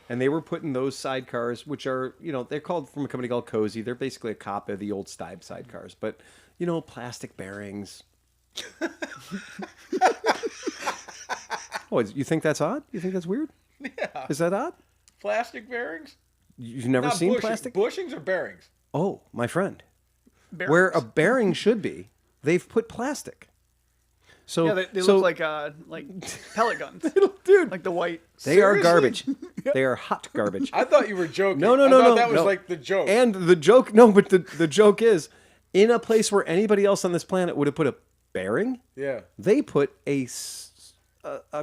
And they were putting those sidecars, which are, you know, they're called from a company called Cozy. They're basically a copy of the old Stibe sidecars. But, you know, plastic bearings. Oh, you think that's odd? You think that's weird? Yeah. Is that odd? Plastic bearings? You've never Not seen bushing. plastic? Bushings or bearings? Oh, my friend. Bearings. Where a bearing should be, they've put plastic. So, Yeah, they look like pellet guns. dude, Like the white. they are Seriously? garbage. They are hot garbage. I thought you were joking. No, I thought no. that was no. like the joke. And the joke, no, but the joke is, in a place where anybody else on this planet would have put a bearing, yeah. they put a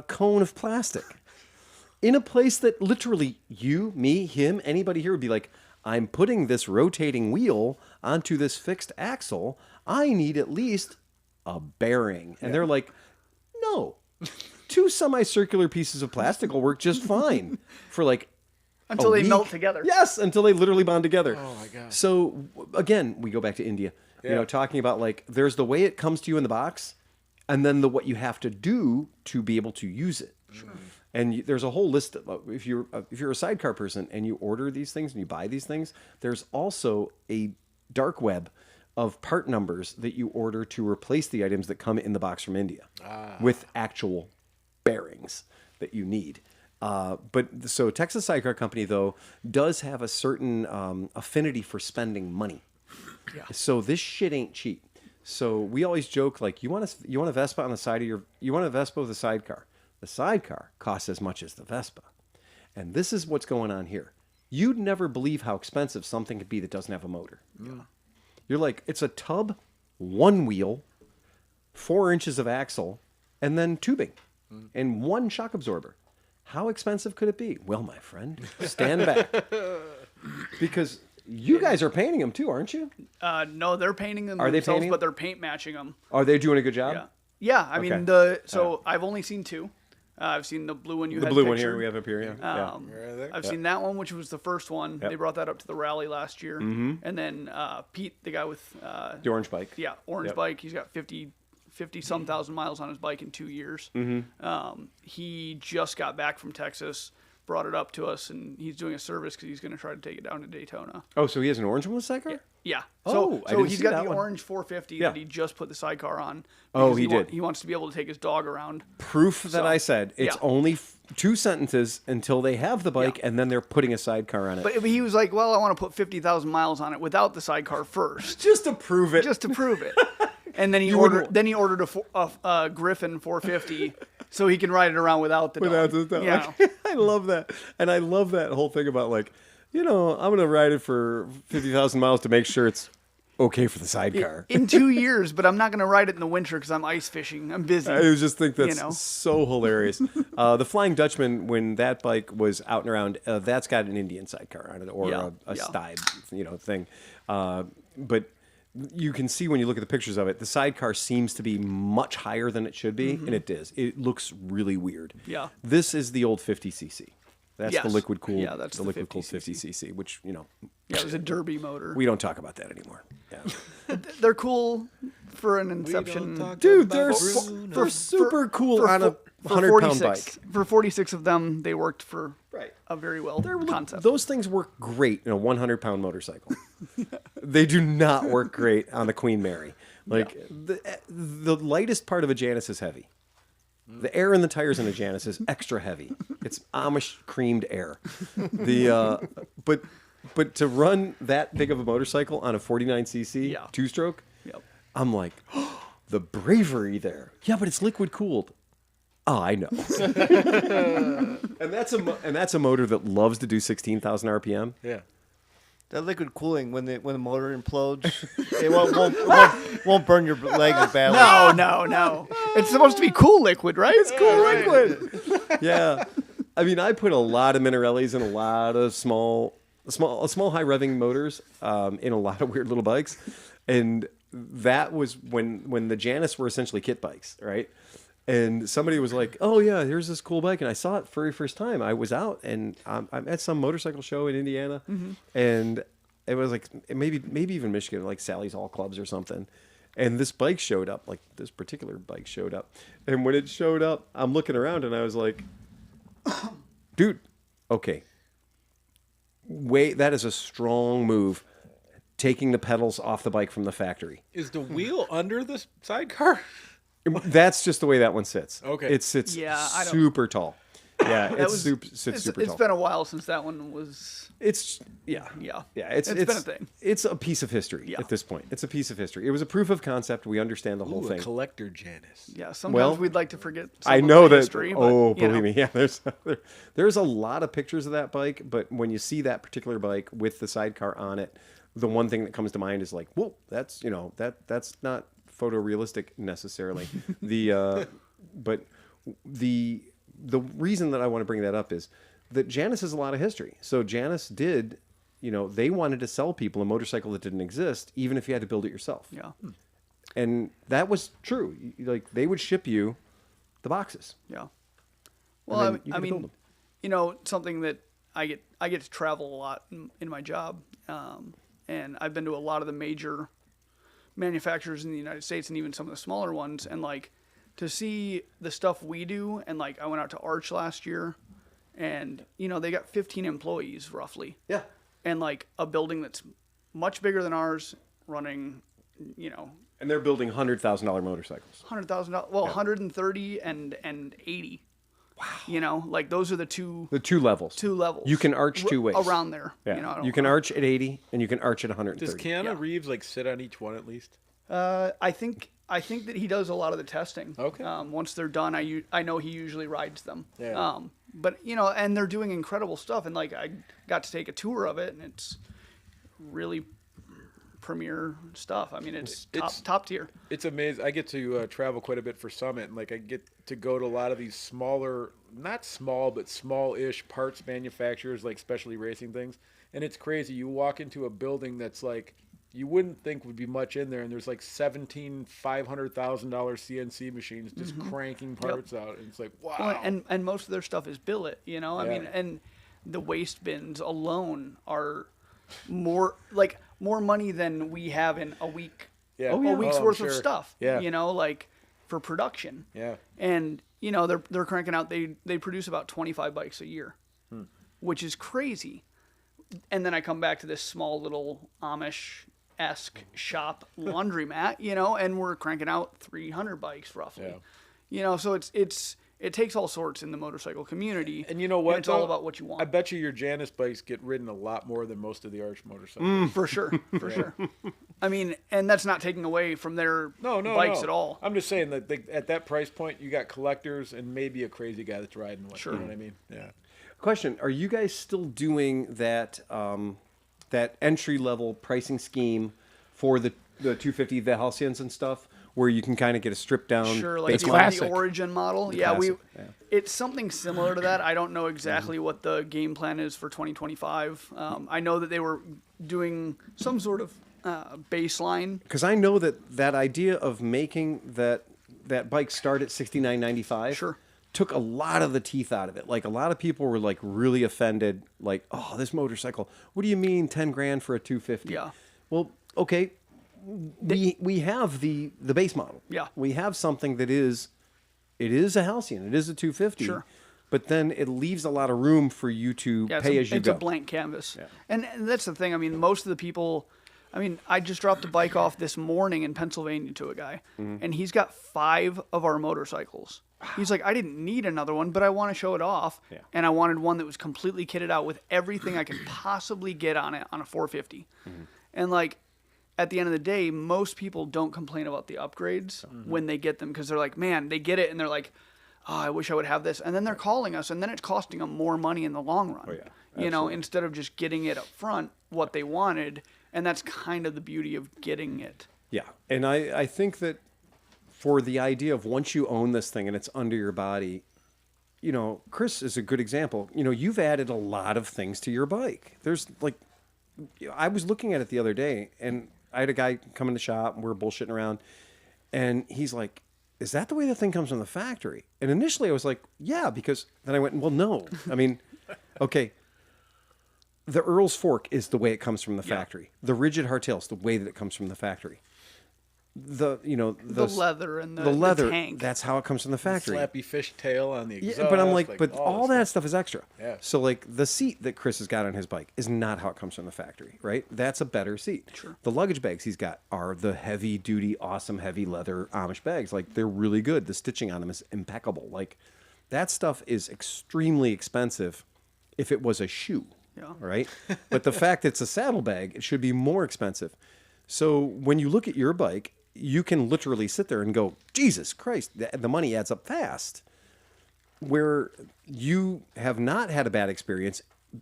cone of plastic. In a place that literally you, me, him, anybody here would be like, I'm putting this rotating wheel onto this fixed axle. I need at least a bearing. And they're like, no. 2 semicircular pieces of plastic will work just fine for like Until a they week. melt together. Yes, until they literally bond together. Oh, my God. So again, we go back to India. You know, talking about like there's the way it comes to you in the box, and then what you have to do to be able to use it. Sure. And there's a whole list of, if you're a sidecar person and you order these things and you buy these things, there's also a dark web of part numbers that you order to replace the items that come in the box from India with actual bearings that you need. But so Texas Sidecar Company, though, does have a certain affinity for spending money. Yeah. So this shit ain't cheap. So we always joke like, you want a Vespa on the side of you want a Vespa with a sidecar. The sidecar costs as much as the Vespa. And this is what's going on here. You'd never believe how expensive something could be that doesn't have a motor. Yeah. You're like, it's a tub, 1 wheel, 4 inches of axle, and then tubing, and 1 shock absorber. How expensive could it be? Well, my friend, stand back. Because you guys are painting them too, aren't you? No, they're painting them Are they themselves, painting but they're paint matching them. Are they doing a good job? Yeah. Yeah, I mean, Okay. I've only seen 2. I've seen the blue one you The had blue one pictured. here we have up here, yeah. I've seen that one, which was the first one. Yep. They brought that up to the rally last year. And then Pete, the guy with The orange bike. orange Yep. bike, he's got 50 some thousand miles on his bike in 2 years. He just got back from Texas, brought it up to us, and he's doing a service because he's going to try to take it down to Daytona. Oh, so he has an orange one with sidecar? Yeah. Oh, I so didn't he's see got that the one. orange 450 Yeah. that he just put the sidecar on. Oh, because he did. He wants to be able to take his dog around. Proof that So, I said it's yeah. only 2 sentences until they have the bike, and then they're putting a sidecar on it. But he was like, well, I want to put 50,000 miles on it without the sidecar first, just to prove it. just to prove it. And then he wouldn't- ordered a Griffin 450 so he can ride it around without the without dog. the Yeah. I love that. And I love that whole thing about like, I'm going to ride it for 50,000 miles to make sure it's okay for the sidecar. in 2 years, but I'm not going to ride it in the winter because I'm ice fishing. I'm busy. I just think that's You know? so hilarious. The Flying Dutchman, when that bike was out and around, that's got an Indian sidecar on it, or Yeah, a yeah. Stibe, thing. But you can see when you look at the pictures of it, the sidecar seems to be much higher than it should be, and it is. It looks really weird. Yeah. This is the old 50cc. That's Yes. the liquid cooled. Yeah, that's the the liquid cooled 50cc. 50cc, which Yeah, it was a derby motor. we don't talk about that anymore. Yeah. They're cool for an We don't inception. talk Dude, about they're Bruno. they're super cool for on a fo- 100-pound bike. For 46 of them, they worked for Right. a very well concept. Those things work great in a 100-pound motorcycle. They do not work great on the Queen Mary. Like the lightest part of a Janus is heavy. The air in the tires in a Janus is extra heavy. It's Amish creamed air. But to run that big of a motorcycle on a 49cc Yeah. two-stroke, Yep. I'm like, the bravery there. Yeah, but it's liquid cooled. Oh, I know. and that's a motor that loves to do 16,000 RPM. Yeah. That liquid cooling, when the motor implodes, it won't burn your legs as badly. No. It's supposed to be cool liquid, right? It's cool Liquid. Yeah. I mean, I put a lot of Minarellis and a lot of small high revving motors in a lot of weird little bikes, and that was when the Janus were essentially kit bikes, right? And somebody was like, "Oh yeah, here's this cool bike," and I saw it for the first time. I was out and I'm at some motorcycle show in Indiana, and it was like maybe even Michigan, like Sally's All Clubs or something. And this bike showed up, like this particular bike showed up, and when it showed up, I'm looking around and I was like, "Dude, okay, wait, that is a strong move." Taking the pedals off the bike from the factory. Is the wheel under the sidecar? That's just the way that one sits. Okay. It sits Yeah, I don't- super tall. Yeah, That it's was- sits super It's tall. been a while since that one was. It's yeah. Yeah. It's It's been a thing. It's a piece of history Yeah. at this point. It's a piece of history. It was a proof of concept. We understand the whole Ooh, thing. a collector Janus. Yeah, sometimes Well, we'd like to forget. Some I of know the that. history, but, Oh, you know. believe me, yeah. There's a lot of pictures of that bike, but when you see that particular bike with the sidecar on it, the one thing that comes to mind is like, whoa, that's that's not photorealistic necessarily. But the reason that I want to bring that up is that Janus has a lot of history. So Janus did, they wanted to sell people a motorcycle that didn't exist, even if you had to build it yourself. Yeah. And that was true. Like they would ship you the boxes. Yeah. then Well, you I gotta build mean, them. something that I get to travel a lot in my job, and I've been to a lot of the major manufacturers in the United States and even some of the smaller ones, and like to see the stuff we do, and like I went out to Arch last year, and they got 15 employees roughly, Yeah. and like a building that's much bigger than ours, running, And they're building $100,000 motorcycles. $100,000, well, 130 and 80. Wow. Like those are the two The two levels. You can arch two ways. around there. Yeah. I don't You can know. arch at 80 and you can arch at 130. Does Keanu Yeah. Reeves like sit on each one at least? I think that he does a lot of the testing. Okay. Once they're done, I know he usually rides them. Yeah. But and they're doing incredible stuff, and like I got to take a tour of it, and it's really premier stuff. I mean, it's top tier. It's amazing. I get to travel quite a bit for Summit, and like I get to go to a lot of these smaller, not small, but small-ish parts manufacturers, like specialty racing things. And it's crazy. You walk into a building that's like you wouldn't think would be much in there, and there's like 17 $500,000 CNC machines just cranking parts out, and it's like wow. Well, and most of their stuff is billet. I Yeah. mean, and the waste bins alone are more money than we have in a week. Yeah. A week's worth sure. of stuff. Yeah. Like for production. Yeah. And they're cranking out. They produce about 25 bikes a year, which is crazy. And then I come back to this small little Amish-esque shop laundromat, and we're cranking out 300 bikes roughly. Yeah. So it takes all sorts in the motorcycle community. And you know what? It's all though? about what you want. I bet you your Janus bikes get ridden a lot more than most of the Arch motorcycles. For sure. I mean, and that's not taking away from their No, bikes at all. I'm just saying that at that price point, you got collectors and maybe a crazy guy that's riding one. Sure. You know what I mean? Yeah. Question: are you guys still doing that that entry level pricing scheme for the 250, the Halcyons and stuff, where you can kind of get a stripped down. Sure, like base the, model? classic. the Origin model. The Yeah, classic, yeah. it's something similar to that. I don't know exactly what the game plan is for 2025. I know that they were doing some sort of baseline. Because I know that idea of making that bike start at $69.95 Sure. took a lot of the teeth out of it. Like a lot of people were like really offended. Like, oh, this motorcycle. What do you mean 10 grand for a 250? Yeah. Well, okay. We have the base model. Yeah. We have something that is a Halcyon. It is a 250. Sure. But then it leaves a lot of room for you to Yeah, pay as you it's go. a blank canvas. Yeah. And that's the thing. I mean, most of the people. I mean, I just dropped a bike off this morning in Pennsylvania to a guy, and he's got 5 of our motorcycles. He's like, I didn't need another one, but I want to show it off, Yeah. and I wanted one that was completely kitted out with everything I could possibly get on it on a 450. And like, at the end of the day, most people don't complain about the upgrades when they get them because they're like, man, they get it and they're like, oh, I wish I would have this, and then they're calling us, and then it's costing them more money in the long run. Oh, yeah. You know, Absolutely. instead of just getting it up front, what they wanted. And that's kind of the beauty of getting it. Yeah, and I think that for the idea of once you own this thing and it's under your body, you know, Chris is a good example. You know, you've added a lot of things to your bike. There's like, I was looking at it the other day, and I had a guy come in the shop, and we were bullshitting around, and he's like, is that the way the thing comes from the factory? And initially I was like, yeah, because then I went, well, no. I mean, okay. The Earl's Fork is the way it comes from the factory. The rigid hardtail's the way that it comes from the factory. The leather and the leather, tank. that's how it comes from the factory. Slappy fish tail on the exhaust. Yeah, but I'm like, but all this that stuff is extra. Yeah. So like the seat that Chris has got on his bike is not how it comes from the factory, right? That's a better seat. Sure. The luggage bags he's got are the heavy duty, awesome heavy leather Amish bags. Like they're really good. The stitching on them is impeccable. Like that stuff is extremely expensive if it was a shoe. Yeah. Right. But the fact that it's a saddlebag, it should be more expensive. So when you look at your bike, you can literally sit there and go, Jesus Christ, the money adds up fast. Where you have not had a bad experience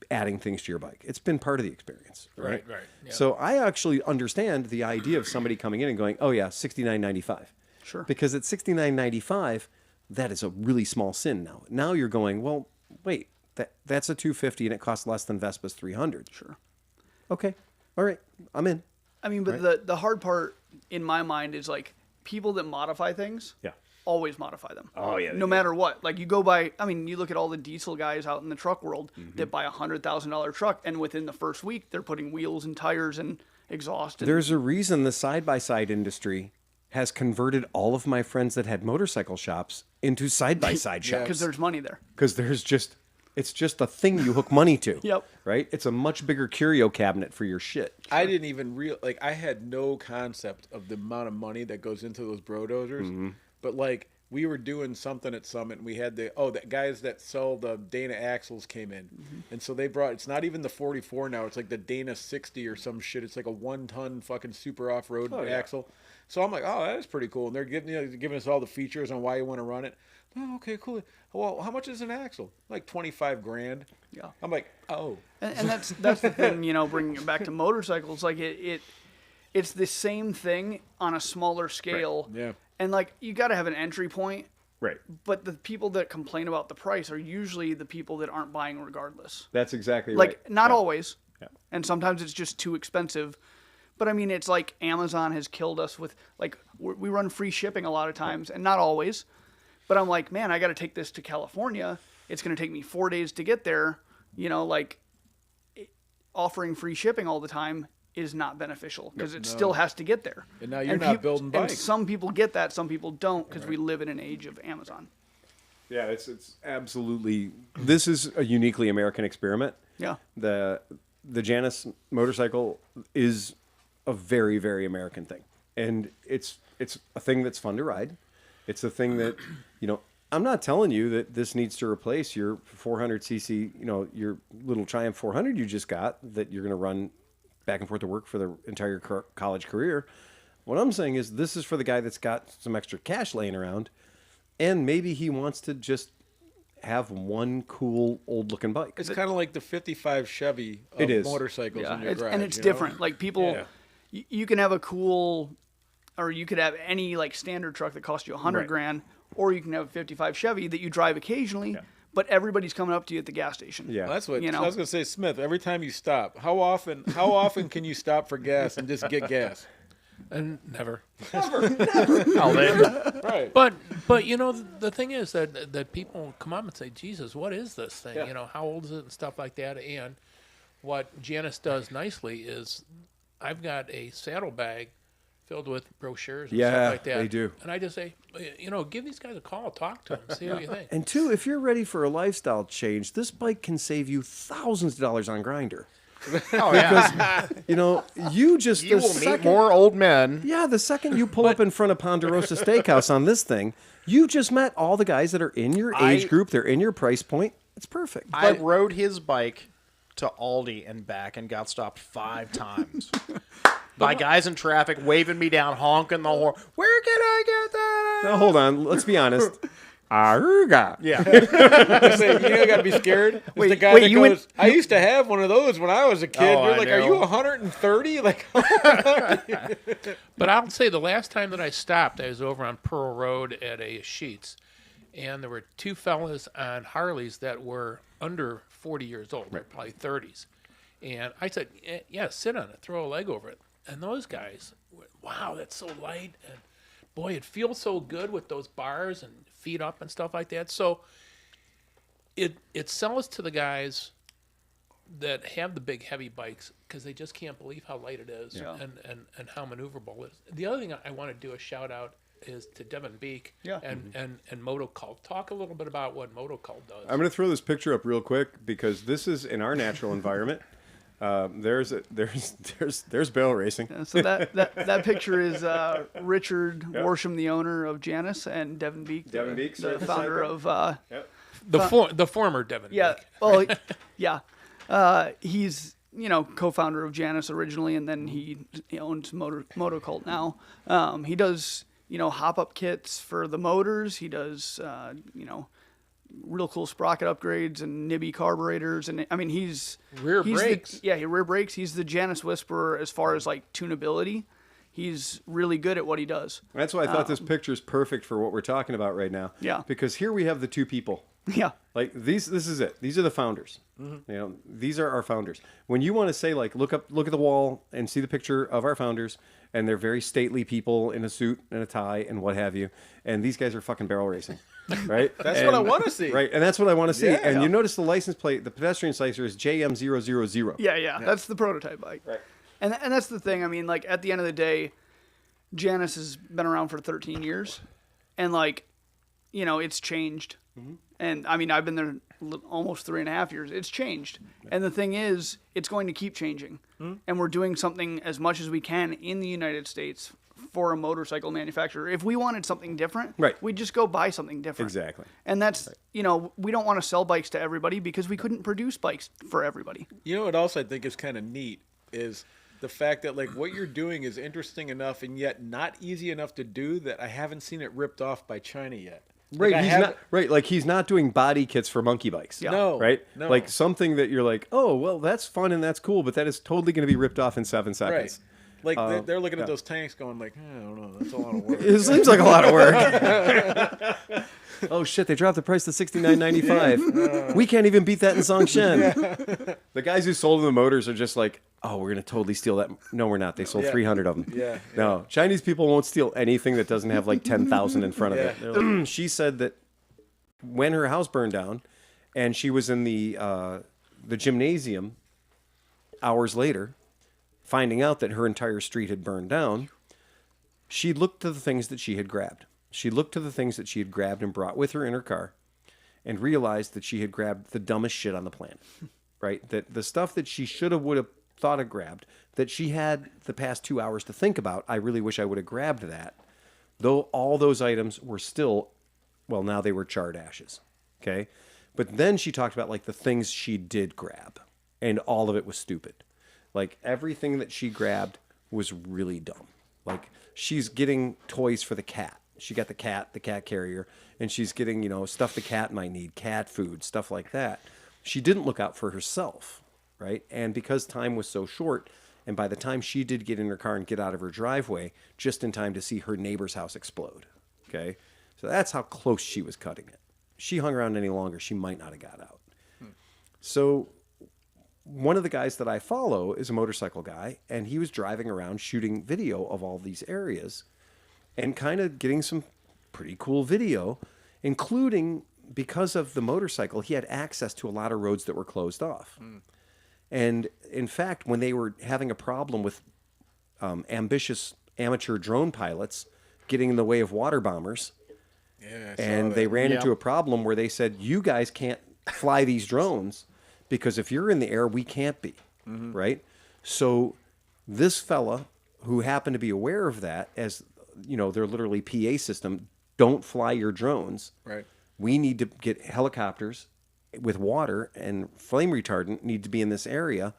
adding things to your bike. It's been part of the experience. Right. Right, yeah. So I actually understand the idea of somebody coming in and going, oh yeah, $69.95. Sure. Because at $69.95, that is a really small sin now. Now you're going, well, wait. That's a 250 and it costs less than Vespa's 300. Sure. Okay. All right. I'm in. I mean, but the hard part in my mind is like people that modify things. Yeah. Always modify them. Oh, yeah, they No do. matter what. Like you go by. I mean, you look at all the diesel guys out in the truck world that buy $100,000 truck, and within the first week they're putting wheels and tires and exhaust. And, There's a reason the side-by-side industry has converted all of my friends that had motorcycle shops into side-by-side shops. because there's money there. Because it's just a thing you hook money to. Yep. Right? It's a much bigger curio cabinet for your shit. I didn't even I had no concept of the amount of money that goes into those bro dozers. But like we were doing something at Summit and we had the guys that sell the Dana axles came in. And so they brought, it's not even the 44 now, it's like the Dana 60 or some shit. It's like a 1-ton fucking super off-road axle. So I'm like, oh, that is pretty cool. And they're giving us all the features on why you want to run it. Oh, okay, cool. Well, how much is an axle? Like 25 grand. Yeah. I'm like, oh. And that's the thing, you know, bringing it back to motorcycles, like it's the same thing on a smaller scale. Right. Yeah. And like you got to have an entry point, Right. but the people that complain about the price are usually the people that aren't buying regardless. That's exactly Like right. not Yeah. always. Yeah. And sometimes it's just too expensive. But I mean, it's like Amazon has killed us with like we run free shipping a lot of times, and not always. But I'm like, man, I got to take this to California. It's going to take me 4 days to get there. You know, like offering free shipping all the time is not beneficial because it still has to get there. And now you're not building And bikes. some people get that, some people don't because we live in an age of Amazon. Yeah, it's absolutely. This is a uniquely American experiment. Yeah. The Janus motorcycle is a very, very American thing, and it's a thing that's fun to ride. It's a thing that, you know, I'm not telling you that this needs to replace your 400cc, you know, your little Triumph 400 you just got that you're going to run back and forth to work for the entire college career. What I'm saying is this is for the guy that's got some extra cash laying around, and maybe he wants to just have one cool old looking bike. It's kind of like the 55 Chevy of It is. motorcycles in your garage. And it's you know? different. Like people, Yeah. you can have a cool, or you could have any like standard truck that costs you 100 Right. grand, or you can have a 55 Chevy that you drive occasionally, but everybody's coming up to you at the gas station. Yeah. Well, that's what You know? I was gonna say, Smith. Every time you stop, how often can you stop for gas and just get gas? And never. Oh, Right. But you know the thing is that people come up and say, Jesus, what is this thing? Yeah. You know, how old is it and stuff like that. And what Janice does nicely is I've got a saddlebag filled with brochures and Yeah, stuff like that. they do. And I just say, you know, give these guys a call, talk to them, see what you think. And two, if you're ready for a lifestyle change, this bike can save you thousands of dollars on Grinder. oh yeah. You know, you just You the will meet second- more old men. Yeah, the second you pull up in front of Ponderosa Steakhouse on this thing, you just met all the guys that are in your age group. They're in your price point. It's perfect. I rode his bike to Aldi and back and got stopped 5 times by guys in traffic waving me down, honking the horn. Where can I get that? Now, hold on. Let's be honest. Aruga. Yeah. I say, you got to be scared. It's the guy that you goes, went- I used to have one of those when I was a kid. Oh, You're I like, are know. you 130? Like, But I'll say the last time that I stopped, I was over on Pearl Road at a Sheets, and there were 2 fellas on Harleys that were under 40 years old, they're probably 30s. And I said, yeah, sit on it, throw a leg over it. And those guys, went, wow, that's so light. And boy, it feels so good with those bars and feet up and stuff like that. So it sells to the guys that have the big heavy bikes because they just can't believe how light it is and how maneuverable it is. The other thing I want to do a shout out is to Devin Beek Yeah. and Moto Cult. Talk a little bit about what Moto Cult does. I'm going to throw this picture up real quick because this is in our natural environment. There's barrel racing. So that picture is Richard Worsham, the owner of Janus, and Devin Beek, Devin Beek, the Surface founder Cycle. of the former Devin yeah. Beek. Well, yeah. He's co-founder of Janus originally, and then he owns Moto Cult now. He does hop-up kits for the motors. He does real cool sprocket upgrades and Nibby carburetors, and I mean he's Rear brakes. Rear brakes. He's the Janus whisperer as far as like tunability. He's really good at what he does. That's why I thought this picture is perfect for what we're talking about right now. Yeah. Because here we have the 2 people. Yeah. Like this is it. These are the founders. These are our founders. When you want to say like look at the wall and see the picture of our founders, and they're very stately people in a suit and a tie and what have you, and these guys are fucking barrel racing, right? That's what I wanna see. Right, and that's what I want to see. Yeah. And you notice the license plate, the pedestrian slicer is JM000. Yeah. That's the prototype bike. Right. And that's the thing. I mean, like at the end of the day, Janus has been around for 13 years, and like, it's changed. And I mean, I've been there almost 3.5 years. It's changed. And the thing is, it's going to keep changing. And we're doing something as much as we can in the United States for a motorcycle manufacturer. If we wanted something different, Right. we'd just go buy something different. Exactly. And that's, we don't want to sell bikes to everybody because we couldn't produce bikes for everybody. you know what else I think is kind of neat is the fact that like what you're doing is interesting enough and yet not easy enough to do that I haven't seen it ripped off by China yet. Right, Like, I he's haven't- not right. Like he's not doing body kits for monkey bikes. Yeah. No. Right? No. Like something that you're like, oh, well, that's fun and that's cool, but that is totally going to be ripped off in 7 seconds. Right. Like they're looking at those tanks going like, I don't know, that's a lot of work. It seems like a lot of work. Oh shit! They dropped the price to $69.95. We can't even beat that in Songshen. The guys who sold them the motors are just like, oh, we're gonna totally steal that. No, we're not. They sold Yeah. 300 of them. Yeah, No, Chinese people won't steal anything that doesn't have like 10,000 in front of it. Yeah. They're like- she said that when her house burned down, and she was in the gymnasium hours later, finding out that her entire street had burned down, she looked to the things that she had grabbed. She looked to the things that she had grabbed and brought with her in her car and realized that she had grabbed the dumbest shit on the planet, right? That the stuff that she should have, would have thought of grabbed, that she had the past 2 hours to think about, I really wish I would have grabbed that. Though all those items were still, well, now they were charred ashes, okay? But then she talked about like the things she did grab, and all of it was stupid. Like everything that she grabbed was really dumb. Like she's getting toys for the cat. She got the cat carrier, and she's getting, stuff the cat might need, cat food, stuff like that. She didn't look out for herself, right? And because time was so short, And by the time she did get in her car and get out of her driveway, just in time to see her neighbor's house explode. Okay? So that's how close she was cutting it. She hung around any longer, she might not have got out. So one of the guys that I follow is a motorcycle guy, and he was driving around shooting video of all these areas and kind of getting some pretty cool video, including because of the motorcycle, he had access to a lot of roads that were closed off. And in fact, when they were having a problem with ambitious amateur drone pilots getting in the way of water bombers, and they ran into a problem where they said, you guys can't fly these drones because if you're in the air, we can't be, right? So this fella who happened to be aware of that, as you know, they're literally PA system, don't fly your drones. Right. We need to get helicopters with water and flame retardant need to be in this area.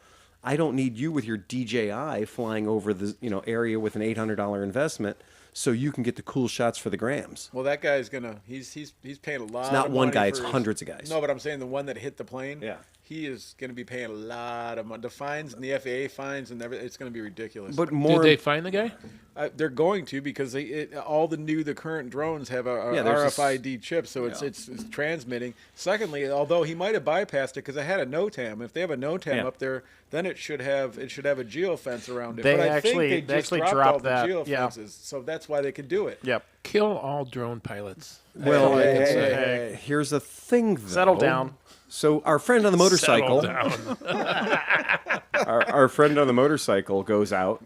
I don't need you with your DJI flying over the area with an $800 investment so you can get the cool shots for the grams. Well, that guy's gonna. He's paying a lot. It's not of one money guy; for it's his- hundreds of guys. No, but I'm saying the one that hit the plane. Yeah. He is going to be paying a lot of money. The fines and the FAA fines and everything. It's going to be ridiculous. But Did more, they find the guy? They're going to because the current drones have a there's RFID chip, so it's transmitting. Secondly, although he might have bypassed it because it had a NOTAM. If they have a NOTAM Yeah. up there, then it should have a geofence around it. They but I actually- think they just actually dropped all dropped the that, geofences, so that's why they could do it. Yep. Kill all drone pilots. well, That's all I can say. here's the thing, though. Settle down. So our friend on the motorcycle, Settle down. our friend on the motorcycle goes out,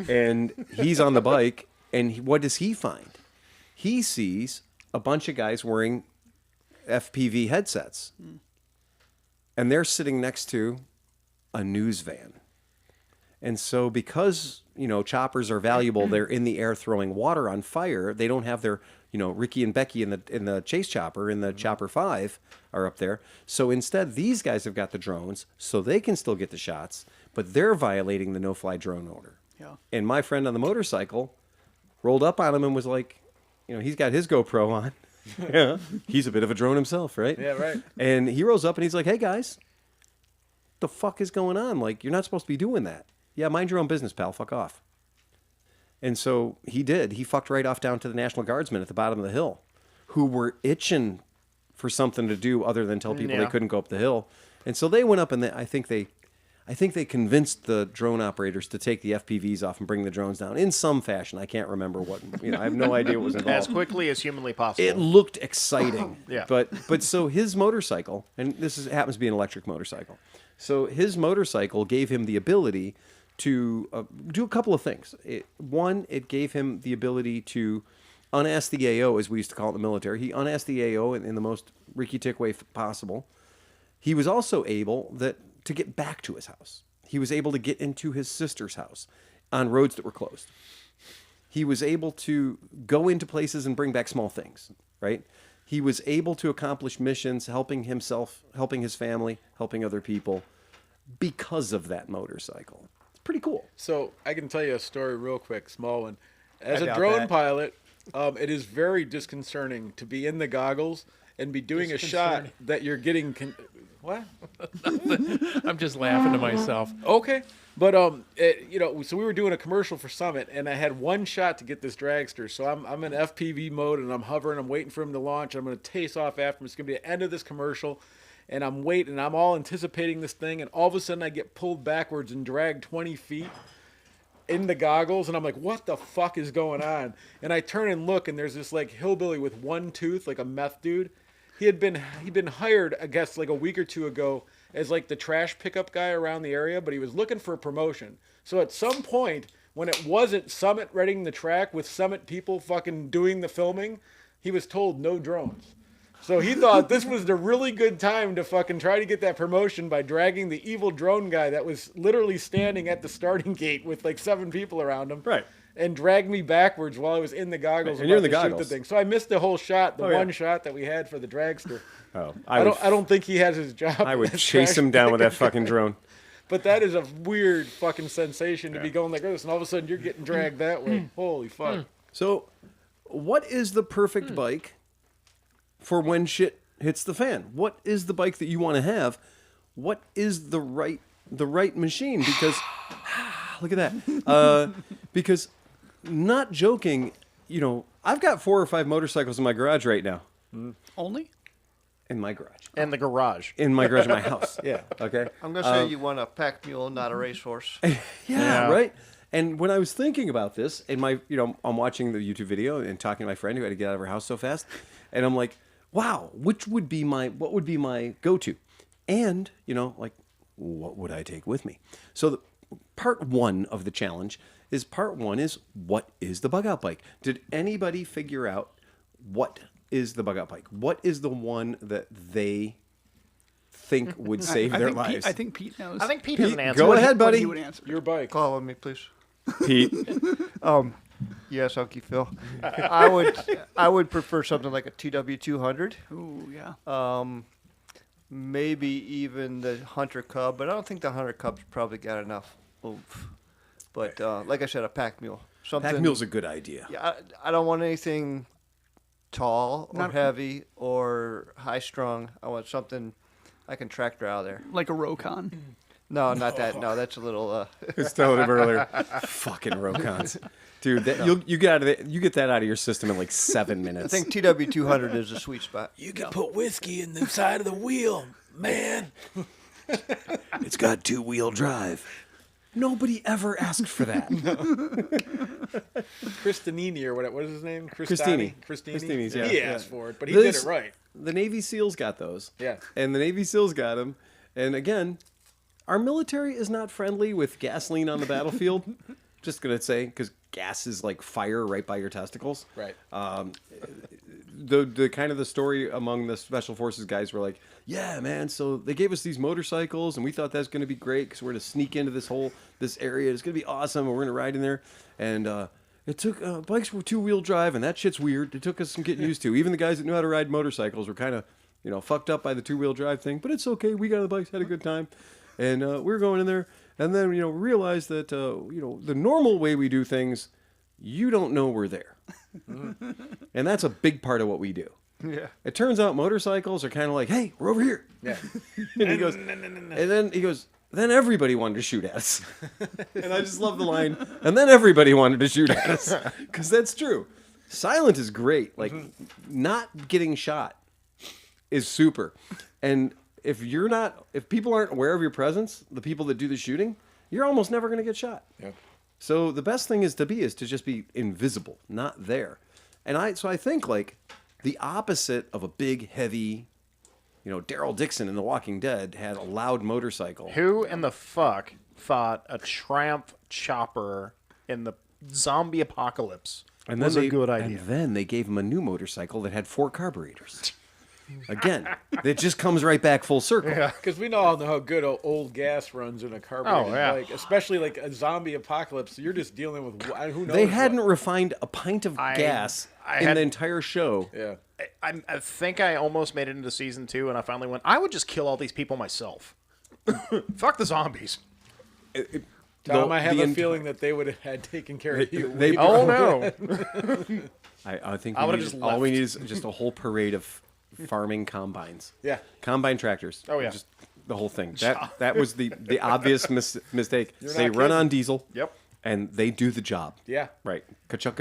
and he's on the bike, and what does he find? He sees a bunch of guys wearing FPV headsets, and they're sitting next to a news van. And so because, choppers are valuable, they're in the air throwing water on fire. They don't have their, Ricky and Becky in the chase chopper, in the Chopper 5 are up there. So instead, these guys have got the drones so they can still get the shots, but they're violating the no-fly drone order. Yeah. And my friend on the motorcycle rolled up on him and was like, he's got his GoPro on. Yeah. He's a bit of a drone himself, right? Yeah, right. And he rolls up and he's like, hey, guys, the fuck is going on? Like, you're not supposed to be doing that. Yeah, mind your own business, pal. Fuck off. And so he did. He fucked right off down to the National Guardsmen at the bottom of the hill, who were itching for something to do other than tell people they Yeah. couldn't go up the hill. And so they went up and I think they convinced the drone operators to take the FPVs off and bring the drones down in some fashion. I can't remember what. I have no idea what was As involved. quickly as humanly possible. It looked exciting. Yeah. But so his motorcycle, and happens to be an electric motorcycle. So his motorcycle gave him the ability to do a couple of things. One, it gave him the ability to unask the AO, as we used to call it in the military. He unasked the AO in the most Ricky Tick way possible. He was also able to get back to his house. He was able to get into his sister's house on roads that were closed. He was able to go into places and bring back small things, right? He was able to accomplish missions, helping himself, helping his family, helping other people because of that motorcycle. It's pretty cool. So I can tell you a story real quick, small one. As I a doubt drone that. pilot, it is very disconcerting to be in the goggles and be doing a shot that you're getting. What? I'm just laughing to myself. Okay. But so we were doing a commercial for Summit, and I had one shot to get this dragster. So I'm in FPV mode, and I'm hovering. I'm waiting for him to launch. I'm going to taste off after him. It's going to be the end of this commercial, and I'm waiting. I'm all anticipating this thing, and all of a sudden I get pulled backwards and dragged 20 feet in the goggles, and I'm like, what the fuck is going on? And I turn and look, and there's this like hillbilly with one tooth, like a meth dude. He'd been hired, I guess, like a week or two ago as like the trash pickup guy around the area, but he was looking for a promotion. So at some point, when it wasn't Summit readying the track with Summit people fucking doing the filming, he was told no drones. So he thought this was the really good time to fucking try to get that promotion by dragging the evil drone guy that was literally standing at the starting gate with like 7 people around him. Right. And dragged me backwards while I was in the goggles. And you're in about the to shoot goggles. the thing. So I missed the whole shot, the Oh, yeah. one shot that we had for the dragster. Oh, I don't think he has his job. I would as chase trash him down with that pickup. fucking drone. But that is a weird fucking sensation to be going like this, and all of a sudden you're getting dragged that way. Holy fuck! So, what is the perfect bike for when shit hits the fan? What is the bike that you want to have? What is the right machine? Because look at that. Because, not joking, I've got 4 or 5 motorcycles in my garage right now. Only? In my garage. And the garage. In my garage, in my house. Yeah. Okay. I'm gonna say you want a pack mule, not a racehorse. Yeah, right. And when I was thinking about this, and I'm watching the YouTube video and talking to my friend who had to get out of her house so fast, and I'm like, wow, what would be my go-to? And what would I take with me? So part one of the challenge is what is the bug out bike? Did anybody figure out what is the bug out bike? What is the one that they think would save their lives? I think Pete knows. I think Pete has an answer. Go ahead, What buddy. he would answer. Your bike. Call on me, please. Pete. Yes, Uncle Phil. I would prefer something like a TW200. Ooh, yeah. Maybe even the Hunter Cub, but I don't think the Hunter Cub's probably got enough oomph. But like I said, a pack mule. Something. Pack mule's a good idea. Yeah, I don't want anything tall or heavy or high strung. I want something I can tractor out of there. Like a Rokon. No, not that. No, that's a little. I was telling him earlier. Fucking Rokons. Dude, you get that out of your system in like 7 I minutes. think TW200 is a sweet spot. You can put whiskey in the side of the wheel, man. It's got 2-wheel drive. Nobody ever asked for that. Cristanini or what is his name? Cristini. Cristini. Cristini's, yeah. He Yeah. asked for it, but he did This- it right. The Navy SEALs got those. Yeah. And the Navy SEALs got them. And again, our military is not friendly with gasoline on the battlefield. Just going to say, because gas is like fire right by your testicles. Right. The kind of the story among the special forces guys were like, yeah, man, so they gave us these motorcycles and we thought that's going to be great because we're going to sneak into this area. It's going to be awesome. And we're going to ride in there. And it took bikes were 2-wheel drive and that shit's weird. It took us some getting used to. Even the guys that knew how to ride motorcycles were kind of fucked up by the 2-wheel drive thing, but it's okay. We got on the bikes, had a good time. And we were going in there and then, realized that, the normal way we do things, you don't know we're there. And that's a big part of what we do. Yeah. It turns out motorcycles are kind of like, hey, we're over here. Yeah. And he goes, and then he goes, then everybody wanted to shoot at us. And I just love the line, and then everybody wanted to shoot at us. Because that's true. Silent is great. Like, not getting shot is super. And if people aren't aware of your presence, the people that do the shooting, you're almost never going to get shot. Yeah. So the best thing is to just be invisible, not there. And I think like the opposite of a big, heavy, Daryl Dixon in The Walking Dead had a loud motorcycle. Who in the fuck thought a Triumph chopper in the zombie apocalypse was a good idea? And then they gave him a new motorcycle that had 4 carburetors. Again, it just comes right back full circle. Because we all know how good old gas runs in a carbureted Oh, yeah. bike, especially like a zombie apocalypse. You're just dealing with who knows. They hadn't what. refined a pint of gas in the entire show. Yeah. I think I almost made it into season 2, and I finally went, I would just kill all these people myself. Fuck the zombies. Tom, I have a feeling that they would have had taken care of you. Oh, no. I think I would've just all we left. need is just a whole parade of farming combines. Yeah. Combine tractors. Oh, yeah. Just the whole thing. That was the obvious mistake. You're They not run kidding. on diesel. Yep. And they do the job. Yeah. Right. Ka-chuk.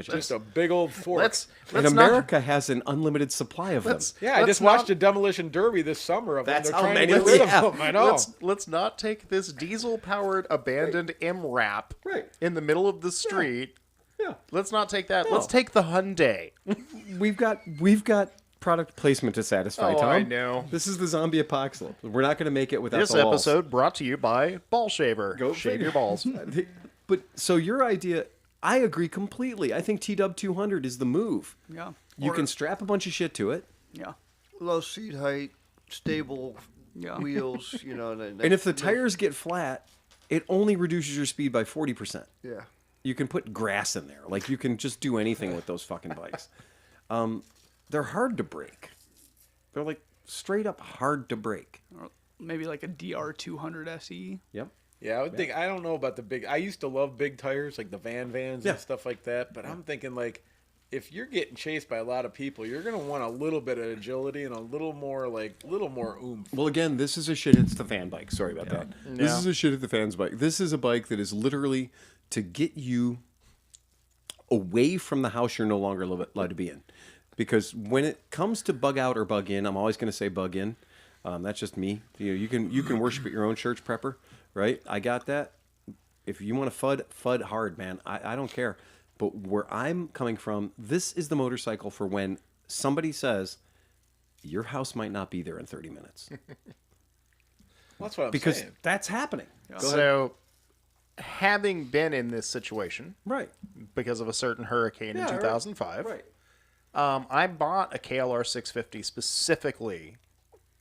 Just a big old fork. And America has an unlimited supply of them. I just watched a demolition derby this summer of them. That's They're how trying many to get rid we of have. them. I know. Let's not take this diesel-powered abandoned MRAP Right. in the middle of the street. Yeah. Let's not take that. No. Let's take the Hyundai. We've got product placement to satisfy, Oh, Tom. I know. This is the zombie apocalypse. We're not going to make it without This the walls. episode brought to you by Ball Shaver. Go Shave figure. your balls. But so your idea, I agree completely. I think TW200 is the move. Yeah. You can strap a bunch of shit to it. Yeah. Low seat height, stable Yeah. wheels, And if the tires get flat, it only reduces your speed by 40%. Yeah. You can put grass in there. Like, you can just do anything with those fucking bikes. They're hard to break. They're, like, straight up hard to break. Or maybe like a DR200 SE. Yep. Yeah, I would think. I don't know about the big. I used to love big tires, like the vans Yeah. and stuff like that. But I'm thinking like if you're getting chased by a lot of people, you're gonna want a little bit of agility and a little more oomph. Well, again, this is a shit hits the fan bike. Sorry about that. This is a shit hit the fans bike. This is a bike that is literally to get you away from the house you're no longer allowed to be in. Because when it comes to bug out or bug in, I'm always going to say bug in. That's just me. You can worship at your own church, prepper, right? I got that. If you want to fud hard, man. I don't care. But where I'm coming from, this is the motorcycle for when somebody says, your house might not be there in 30 minutes. That's what I'm Because saying. that's happening. Go ahead. So, having been in this situation Right. because of a certain hurricane in 2005, Right. I bought a KLR 650 specifically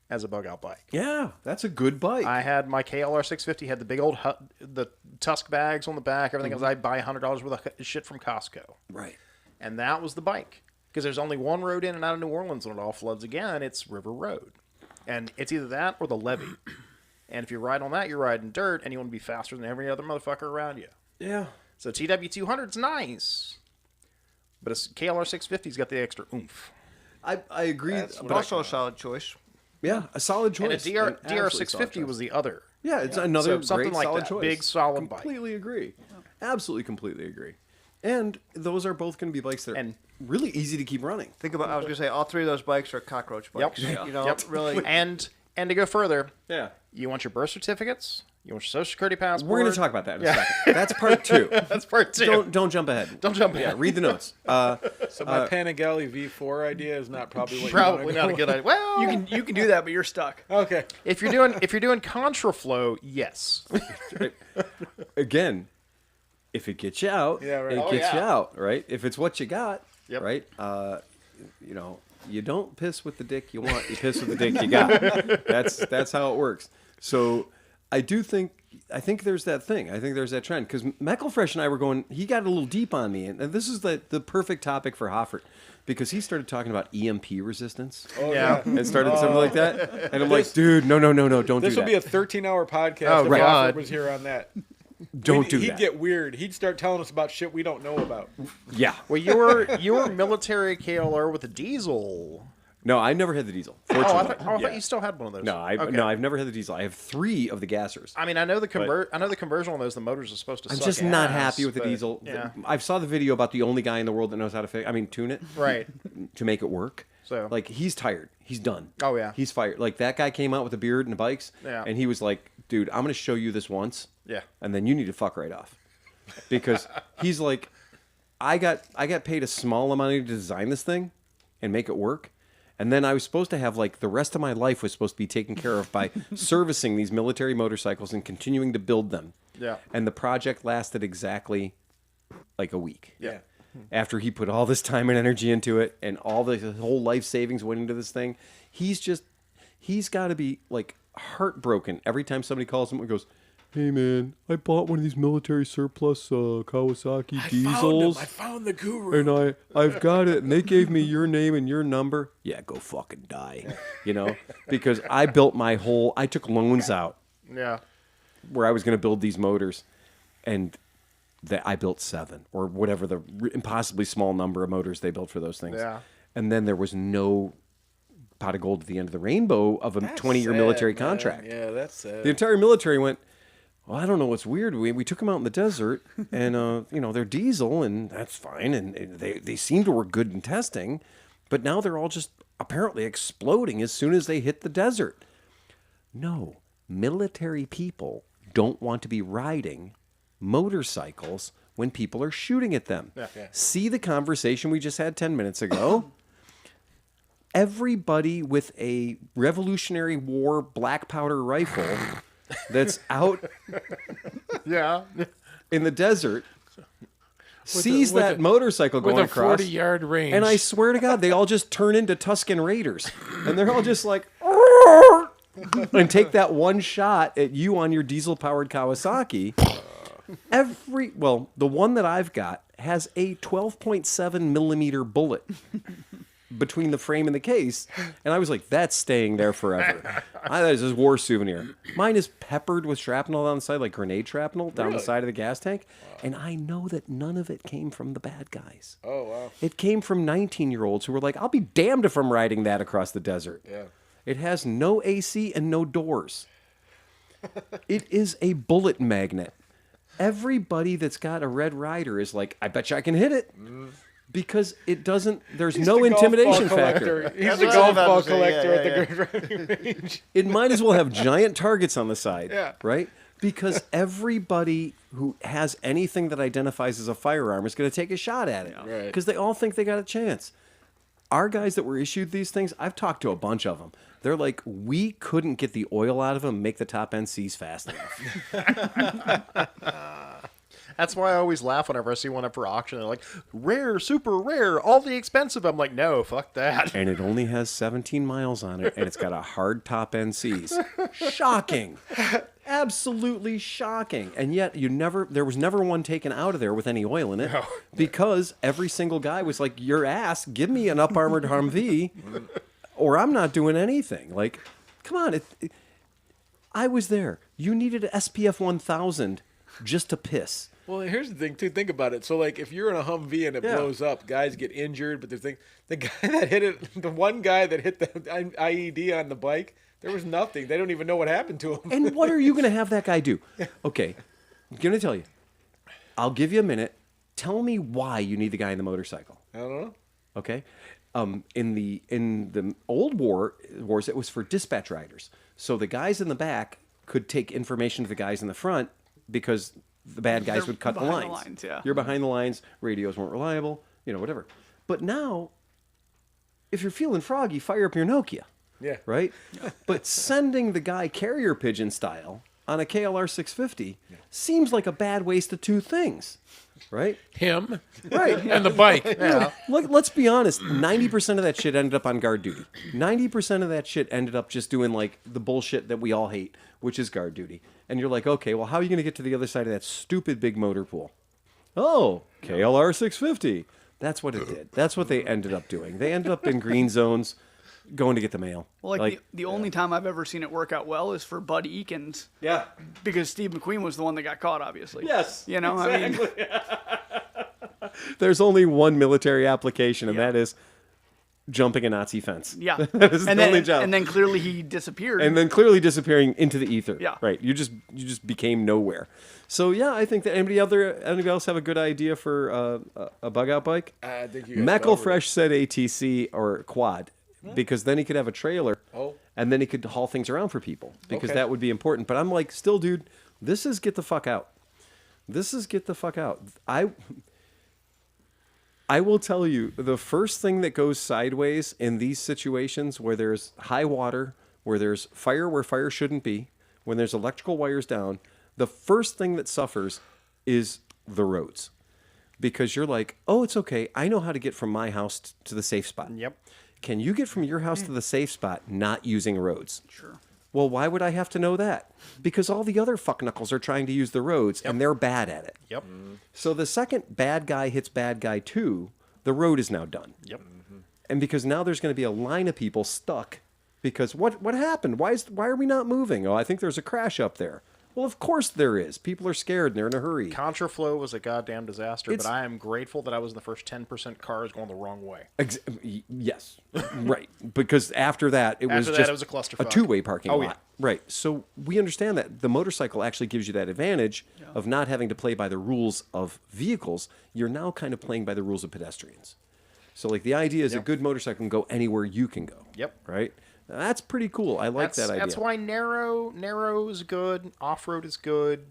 as a bug out bike. Yeah, that's a good bike. I had my KLR 650 had the big old the tusk bags on the back, everything else. I'd buy $100 worth of shit from Costco, Right. and that was the bike because there's only one road in and out of New Orleans when it all floods again. It's River Road, and it's either that or the levee. And if you ride on that, you're riding dirt, and you want to be faster than every other motherfucker around you. Yeah. So TW200's nice, but a KLR 650's got the extra oomph. I agree. But also a solid choice. Yeah, a solid choice. And a DR An absolutely 650 solid was choice. the other. Yeah, it's another So something great like solid that. choice. Big, solid bike. Completely agree. Absolutely, completely agree. And those are both going to be bikes that are And- really easy to keep running. Think about. I was gonna say all three of those bikes are cockroach bikes. Yep. You know, Yep. really. And to go further, Yeah. you want your birth certificates, you want your social security passport. We're going to talk about that in a second. That's part 2. That's part 2. Don't jump ahead. Don't jump Yeah, ahead. read the notes. So my Panigale V4 idea is not probably what Probably you not want a good idea. Well, You can do that, but you're stuck. Okay. if you're doing contraflow, yes. Again, if it gets you out, Yeah, right. it Oh, gets you yeah. out, right? If it's what you got, Yep. right? You don't piss with the dick you want. You piss with the dick you got. That's how it works. So I think there's that thing. I think there's that trend because Meckelfresh and I were going. He got a little deep on me, and this is the perfect topic for Hoffert because he started talking about EMP resistance Oh, Yeah. yeah. and started something like that. And I'm like, dude, no, don't do This that. will be a 13-hour podcast Oh, if right. Robert was here on that. Don't do He'd that. get weird. He'd start telling us about shit we don't know about. Yeah. Well, you were military KLR with a diesel. No, I never had the diesel. I Fortunately. thought Yeah. you still had one of those. No, Okay. I've never had the diesel. I have 3 of the gassers. I mean, I know the conversion on those. The motors are supposed to. I'm suck just not ass, happy with the but- diesel. Yeah. I saw the video about the only guy in the world that knows how to tune it. Right. To make it work. So- like he's tired. He's done. Oh, yeah. He's fired. Like that guy came out with a beard and the bikes. Yeah. And he was like, dude, I'm gonna show you this once. Yeah. And then you need to fuck right off. Because he's like, I got paid a small amount of money to design this thing and make it work. And then I was supposed to have like the rest of my life was supposed to be taken care of by servicing these military motorcycles and continuing to build them. Yeah. And the project lasted exactly like a week. Yeah. After he put all this time and energy into it and all the his whole life savings went into this thing, he's got to be like heartbroken every time somebody calls him and goes, "Hey man, I bought one of these military surplus Kawasaki diesels. I found the guru. And I've got it, and they gave me your name and your number. Yeah, go fucking die, because I built I took loans out Yeah. where I was going to build these motors, and that I built 7 or whatever the impossibly small number of motors they built for those things. Yeah. And then there was no pot of gold at the end of the rainbow of a 20-year military contract. Yeah, that's sad. The entire military went, well, I don't know what's weird. We took them out in the desert, and they're diesel, and that's fine, and they seem to work good in testing, but now they're all just apparently exploding as soon as they hit the desert. No, military people don't want to be riding motorcycles when people are shooting at them. Yeah. See the conversation we just had 10 minutes ago? Everybody with a Revolutionary War black powder rifle that's out Yeah. in the desert sees that motorcycle with going a across. 40-yard range. And I swear to God, they all just turn into Tuscan Raiders. And they're all just like, and take that one shot at you on your diesel-powered Kawasaki. The one that I've got has a 12.7 millimeter bullet between the frame and the case, and I was like, that's staying there forever. That is a war souvenir. Mine is peppered with shrapnel down the side, like grenade shrapnel down the side of the gas tank, and I know that none of it came from the bad guys. Oh, wow. It came from 19-year-olds who were like, I'll be damned if I'm riding that across the desert. Yeah. It has no AC and no doors. It is a bullet magnet. Everybody that's got a Red Ryder is like, I bet you I can hit it. Because it doesn't, there's no the golf intimidation ball factor. collector. He's That's the what I was golf about ball to say, collector yeah, at the yeah. Great Driving Range. It might as well have giant targets on the side, Yeah. right? Because everybody who has anything that identifies as a firearm is going to take a shot at it. Right. Because they all think they got a chance. Our guys that were issued these things, I've talked to a bunch of them. They're like, we couldn't get the oil out of them, make the top end Cs fast enough. That's why I always laugh whenever I see one up for auction. They're like, rare, super rare, all the expensive. I'm like, no, fuck that. And it only has 17 miles on it, and it's got a hard top end Cs. Shocking. Absolutely shocking. And yet there was never one taken out of there with any oil in it. No. Because every single guy was like, your ass, give me an up-armored Humvee, or I'm not doing anything. Like, come on. I was there. You needed an SPF 1000 just to piss. Well, here's the thing, too. Think about it. So, like, if you're in a Humvee and it blows up, guys get injured. But the guy that hit it, the one guy that hit the IED on the bike, there was nothing. They don't even know what happened to him. And what are you going to have that guy do? Okay, I'm going to tell you. I'll give you a minute. Tell me why you need the guy in the motorcycle. I don't know. Okay, in the old wars, it was for dispatch riders. So the guys in the back could take information to the guys in the front because the bad guys They're would cut the behind lines. the lines, yeah. You're behind the lines. Radios weren't reliable. Whatever. But now, if you're feeling froggy, fire up your Nokia. Yeah. Right? But sending the guy carrier pigeon style on a KLR 650 seems like a bad waste of two things. Right? Him Right. and the bike. Let's be honest. 90% of that shit ended up on guard duty. 90% of that shit ended up just doing like the bullshit that we all hate, which is guard duty. And you're like, okay, well, how are you going to get to the other side of that stupid big motor pool? Oh, KLR 650. That's what it did. That's what they ended up doing. They ended up in green zones going to get the mail. Well, the only time I've ever seen it work out well is for Bud Eakins, yeah. because Steve McQueen was the one that got caught, obviously. Yes. I mean, There's only one military application, and that is jumping a Nazi fence. yeah. That is the only job. And then clearly he disappeared. And then clearly disappearing into the ether. Yeah. Right. You just became nowhere. So yeah, I think that anybody else have a good idea for a bug out bike? I think you guys covered Meckelfresh said ATC or quad because then he could have a trailer and then he could haul things around for people because Okay. that would be important. But I'm like, still, dude, this is get the fuck out. This is get the fuck out. I will tell you, the first thing that goes sideways in these situations where there's high water, where there's fire where fire shouldn't be, when there's electrical wires down, the first thing that suffers is the roads. Because you're like, oh, it's okay. I know how to get from my house to the safe spot. Yep. Can you get from your house to the safe spot not using roads? Sure. Well, why would I have to know that? Because all the other fuckknuckles are trying to use the roads, and they're bad at it. Yep. So the second bad guy hits bad guy 2, the road is now done. Yep. And because now there's going to be a line of people stuck because what happened? Why are we not moving? Oh, I think there's a crash up there. Well, of course there is. People are scared and they're in a hurry. Contraflow was a goddamn disaster, It's- but I am grateful that I was in the first 10% cars going the wrong way. Yes, right. Because after that, it was After that, just it was a clusterfuck. two-way parking Oh, lot. yeah. Right. So we understand that the motorcycle actually gives you that advantage of not having to play by the rules of vehicles. You're now kind of playing by the rules of pedestrians. So like the idea is a good motorcycle can go anywhere you can go. Yep. Right. That's pretty cool. I like that idea. That's why narrow is good, off-road is good,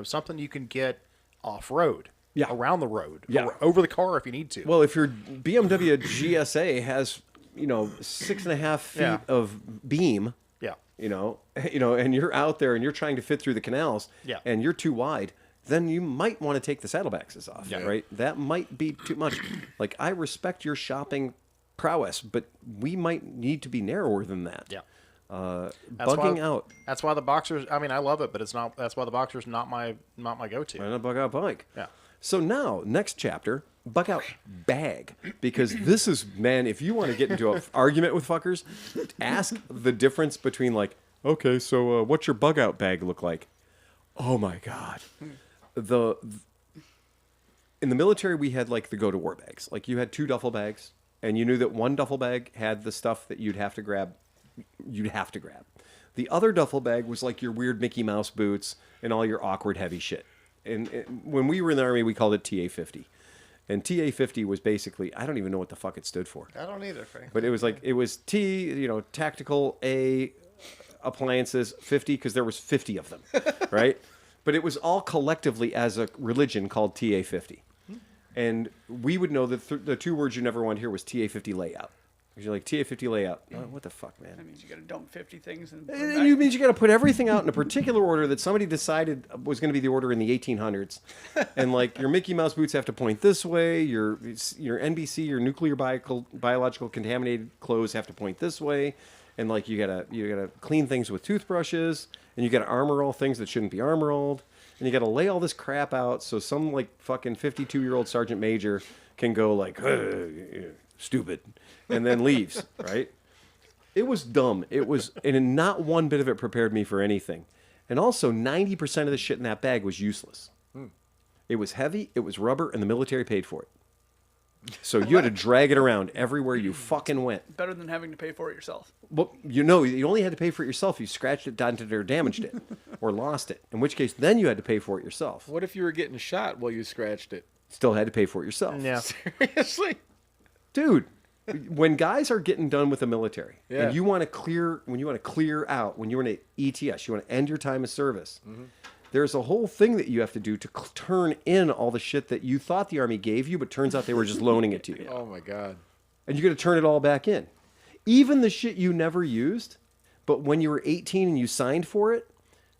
something you can get off-road. Yeah. Around the road. Yeah. Or over the car if you need to. Well, if your BMW GSA has 6.5 feet Yeah. of beam, yeah. and you're out there and you're trying to fit through the canals, Yeah. and you're too wide, then you might want to take the saddlebags off, right? That might be too much. Like, I respect your shopping prowess, but we might need to be narrower than that. Yeah. Bugging out. That's why the Boxer's, I mean, I love it, but it's not, that's why the Boxer's not my go-to. And a bug out bike. Yeah. So now, next chapter, bug out bag, because this is, man, if you want to get into an argument with fuckers, ask the difference between like, okay, so what's your bug out bag look like? Oh my God. In the military, we had like the go to war bags. Like you had 2 duffel bags, and you knew that one duffel bag had the stuff that you'd have to grab. The other duffel bag was like your weird Mickey Mouse boots and all your awkward heavy shit. And when we were in the Army, we called it TA-50. And TA-50 was basically, I don't even know what the fuck it stood for. I don't either, Frank. But it was like, it was T, tactical, A, appliances, 50, because there was 50 of them, right? But it was all collectively as a religion called TA-50. And we would know that the 2 words you never want to hear was TA-50 layout. Because you're like, TA-50 layout. Oh, what the fuck, man? That means you got to dump 50 things. And It means you got to put everything out in a particular order that somebody decided was going to be the order in the 1800s. And like your Mickey Mouse boots have to point this way. Your NBC, your nuclear biological contaminated clothes have to point this way. And like you gotta clean things with toothbrushes. And you gotta armor all things that shouldn't be armor-alled. And you gotta lay all this crap out so some like fucking 52-year-old sergeant major can go like, stupid, and then leaves, right? It was dumb. It was, and not one bit of it prepared me for anything. And also, 90% of the shit in that bag was useless. It was heavy, it was rubber, and the military paid for it. So you had to drag it around everywhere you fucking went. better than having to pay for it yourself. Well, you only had to pay for it yourself. You scratched it, dented it, or damaged it, or lost it. In which case, then you had to pay for it yourself. What if you were getting shot while you scratched it? Still had to pay for it yourself. Yeah. Seriously? Dude, when guys are getting done with the military, Yeah. and you want to clear out, when you're in an ETS, you want to end your time of service. There's a whole thing that you have to do to turn in all the shit that you thought the Army gave you, but turns out they were just loaning it to you. Oh my God. And you got to turn it all back in. Even the shit you never used, but when you were 18 and you signed for it,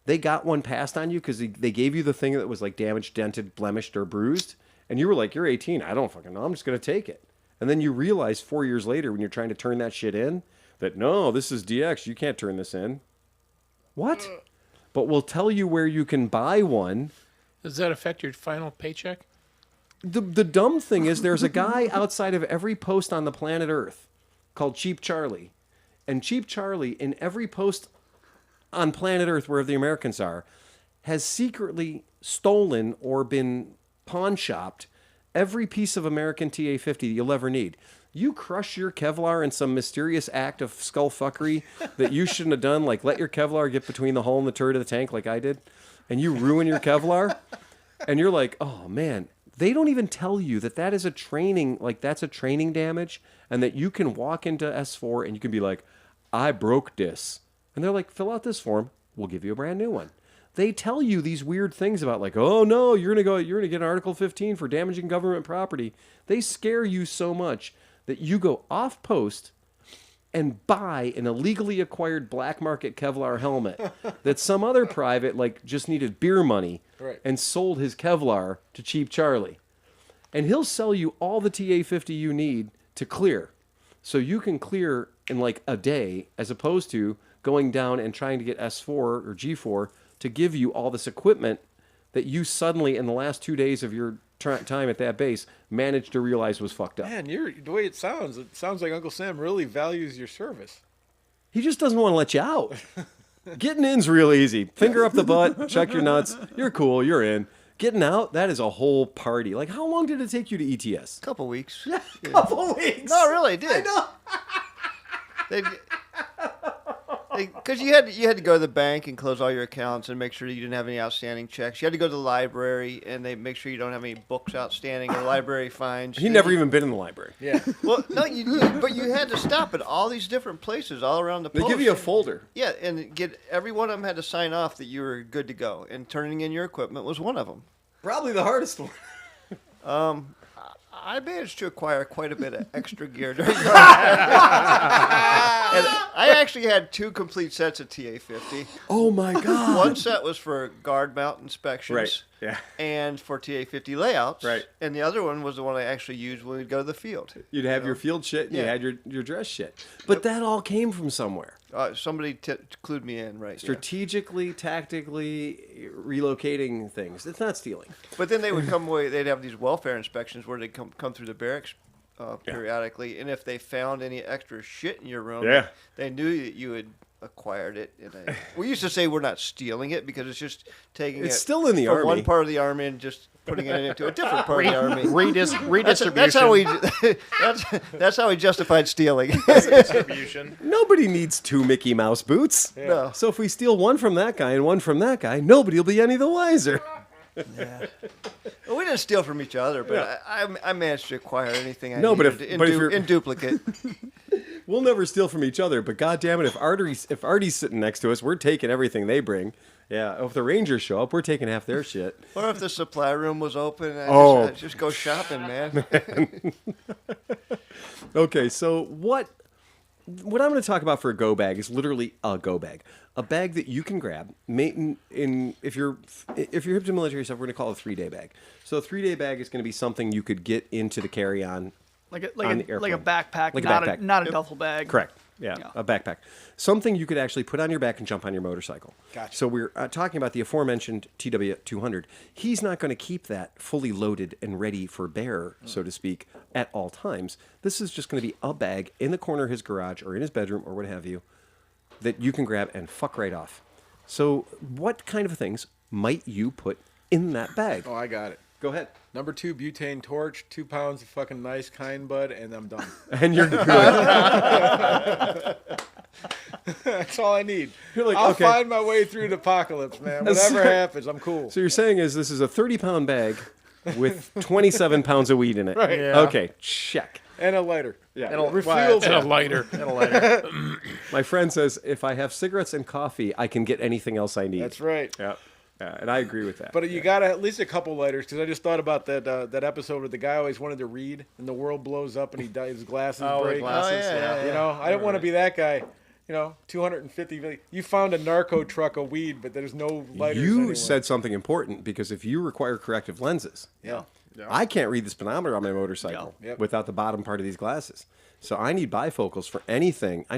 they got one passed on you because they gave you the thing that was like damaged, dented, blemished, or bruised. And you were like, you're 18. I don't fucking know. I'm just going to take it. And then you realize 4 years later when you're trying to turn that shit in that, no, this is DX. You can't turn this in. What? But we'll tell you where you can buy one. Does that affect your final paycheck? The dumb thing is there's a guy outside of every post on the planet Earth called Cheap Charlie. And Cheap Charlie, in every post on planet Earth where the Americans are, has secretly stolen or been pawn shopped every piece of American TA-50 you'll ever need. You crush your Kevlar in some mysterious act of skullfuckery that you shouldn't have done, like let your Kevlar get between the hull and the turret of the tank like I did, and you ruin your Kevlar, and you're like, oh man, they don't even tell you that is a training, like that's a training damage, and that you can walk into S4 and you can be like, I broke this. And they're like, fill out this form, we'll give you a brand new one. They tell you these weird things about like, oh no, you're gonna get an Article 15 for damaging government property. They scare you so much that you go off post and buy an illegally acquired black market Kevlar helmet that some other private like just needed beer money and sold his Kevlar to Cheap Charlie. And he'll sell you all the TA-50 you need to clear. So you can clear in like a day as opposed to going down and trying to get S4 or G4 to give you all this equipment that you suddenly in the last 2 days of your time at that base managed to realize was fucked up. Man, the way it sounds like Uncle Sam really values your service. He just doesn't want to let you out. Getting in's real easy. Finger up the butt, check your nuts. You're cool, you're in. Getting out, that is a whole party. Like, how long did it take you to ETS? Couple weeks. Couple weeks. No, really, it did. I know. Because you had to go to the bank and close all your accounts and make sure you didn't have any outstanding checks. You had to go to the library and they make sure you don't have any books outstanding or library fines. He never even been in the library. Yeah. Well, no, but you had to stop at all these different places all around the They post. give you a folder. Yeah, and every one of them had to sign off that you were good to go, and turning in your equipment was one of them. Probably the hardest one. I managed to acquire quite a bit of extra gear during and I actually had 2 complete sets of TA-50. Oh my God. One set was for guard mount inspections. Right. Yeah. and for TA50 layouts. Right. And the other one was the one I actually used when we'd go to the field. You'd have your field shit, and you Yeah. had your dress shit. But that all came from somewhere. Somebody clued me in, right? Yeah. Strategically, tactically, relocating things. It's not stealing. But then they would come away. They'd have these welfare inspections where they'd come through the barracks periodically, and if they found any extra shit in your room, Yeah. they knew that you had acquired it. And we used to say we're not stealing it because it's just taking It's it still in the from army. one part of the army and just putting it into a different part of the army. Redistribution. That's how we. That's how we justified stealing. Distribution. Nobody needs 2 Mickey Mouse boots. No. So if we steal one from that guy and one from that guy, nobody will be any the wiser. Well, we didn't steal from each other, but I managed to acquire anything I No, but needed if you're- in duplicate. We'll never steal from each other, but goddamn it, if Artie's sitting next to us, we're taking everything they bring. Yeah, if the Rangers show up, we're taking half their shit. Or if the supply room was open, I just go shopping, man. Okay, so what I'm going to talk about for a go bag is literally a go bag, a bag that you can grab. If you're hip to military stuff, we're going to call it a 3-day bag. So a 3-day bag is going to be something you could get into the carry on. Like a On the like a airplane. backpack, Like a not backpack. not a duffel bag. Correct. Yeah, Yeah. a backpack. Something you could actually put on your back and jump on your motorcycle. Gotcha. So we're talking about the aforementioned TW200. He's not going to keep that fully loaded and ready for bear, so to speak, at all times. This is just going to be a bag in the corner of his garage or in his bedroom or what have you that you can grab and fuck right off. So what kind of things might you put in that bag? Oh, I got it. Go ahead. Number 2, butane torch, 2 pounds of fucking nice kind bud, and I'm done. And you're good. That's all I need. You're like, I'll okay. find my way through the apocalypse, man. Whatever happens, I'm cool. So you're saying is this is a 30-pound bag with 27 pounds of weed in it. Right. Yeah. Okay, check. And a lighter. Yeah. Refuelable. And a lighter. My friend says if I have cigarettes and coffee, I can get anything else I need. That's right. Yeah. Yeah, and I agree with that. But you got at least a couple lighters, because I just thought about that episode where the guy always wanted to read, and the world blows up, and his glasses break. You know, I didn't want to be that guy. You know, 250. You found a narco truck of weed, but there's no lighters. You anywhere. said something important because if you require corrective lenses, Yeah. I can't read the speedometer on my motorcycle Yeah. Yep. without the bottom part of these glasses. So I need bifocals for anything. I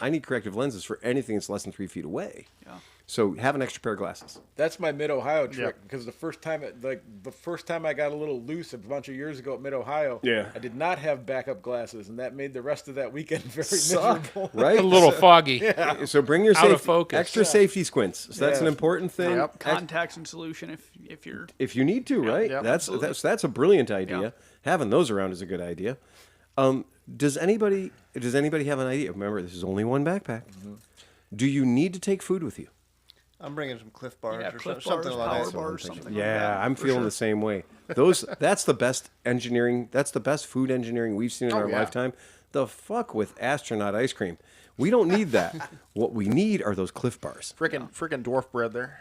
need corrective lenses for anything that's less than 3 feet away. Yeah. So have an extra pair of glasses. That's my Mid Ohio trick, because the first time I got a little loose a bunch of years ago at Mid Ohio, Yeah. I did not have backup glasses, and that made the rest of that weekend very Suck, miserable. right? A little foggy. So bring your Out of focus. extra safety squints. So that's an important thing. Yep. Contacts and solution if you're If you need to, right? Yep. That's a brilliant idea. Yeah. Having those around is a good idea. Does anybody have an idea? Remember, this is only one backpack. Do you need to take food with you? I'm bringing some Cliff Bars yeah, or Cliff something bars, like power that. bars, something like Yeah, that. I'm for feeling sure. the same way. That's the best engineering. That's the best food engineering we've seen in our lifetime. The fuck with astronaut ice cream. We don't need that. What we need are those Cliff Bars. Freaking dwarf bread there.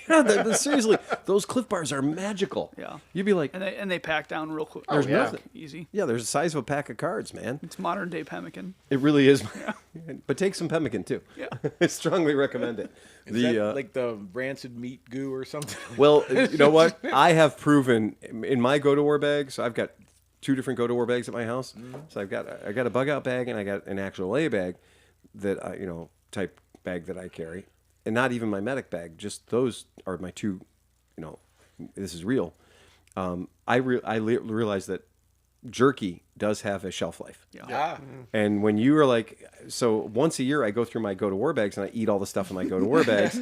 Yeah, seriously, those Cliff Bars are magical. Yeah. You'd be like, And they pack down real quick. There's real nothing. quick, easy. yeah, there's the size of a pack of cards, man. It's modern day pemmican. It really is. But take some pemmican too. Yeah. I strongly recommend it. Is that like the rancid meat goo or something? Well, you know what? I have proven in my go to war bag. So I've got 2 different go to war bags at my house. So I got a bug out bag and I got an actual lay bag that type bag that I carry, and not even my medic bag. Just those are my 2. This is real. I realized that jerky does have a shelf life. Ah. And when you are like, so once a year I go through my go to war bags and I eat all the stuff in my go to war bags.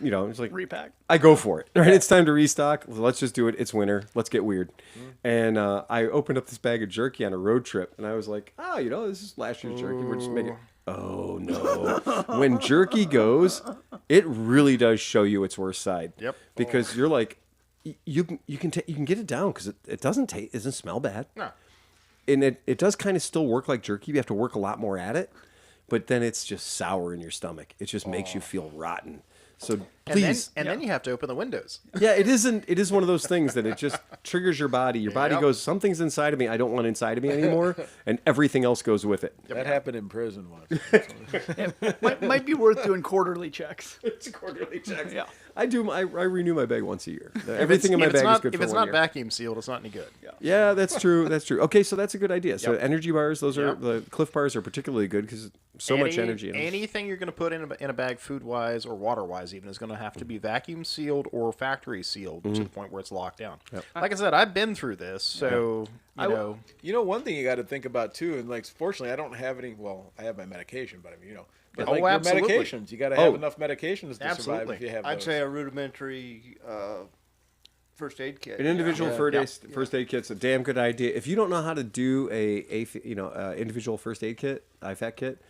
It's like Repack. I go for it. Right, it's time to restock. Let's just do it. It's winter. Let's get weird. And I opened up this bag of jerky on a road trip, and I was like, this is last year's jerky. We're just making. Oh no! When jerky goes, it really does show you its worst side. Yep. Because you're like, you can get it down because it doesn't smell bad. No. And it does kind of still work like jerky. You have to work a lot more at it, but then it's just sour in your stomach. It just makes you feel rotten. So please, And then you have to open the windows. yeah, it isn't. It is one of those things that it just triggers your body. Your body Yep. goes, something's inside of me. I don't want inside of me anymore, and everything else goes with it. That happened in prison once. Might be worth doing quarterly checks. It's quarterly checks. Yeah. I do. I renew my bag once a year. Everything in my If it's bag is not- good If for it's 1 not year. vacuum sealed, it's not any good. Yeah, that's true. That's true. Okay, so that's a good idea. So Yep. energy bars, those are Yep. the Cliff bars are particularly good because so much energy in them. Anything you're going to put in a bag, food wise or water wise, even, is going to have to be vacuum sealed or factory sealed to the point where it's locked down. Like I said, I've been through this, so you know. You know, one thing you got to think about too, and like, fortunately, I don't have any. Well, I have my medication, but I mean, but Oh, like your absolutely. medications, you got to have Oh. enough medications to survive Absolutely. if you have. I'd those. say a rudimentary first aid kit. An individual Yeah. first aid kit's a damn good idea. If you don't know how to do a individual first aid kit, IFAC kit,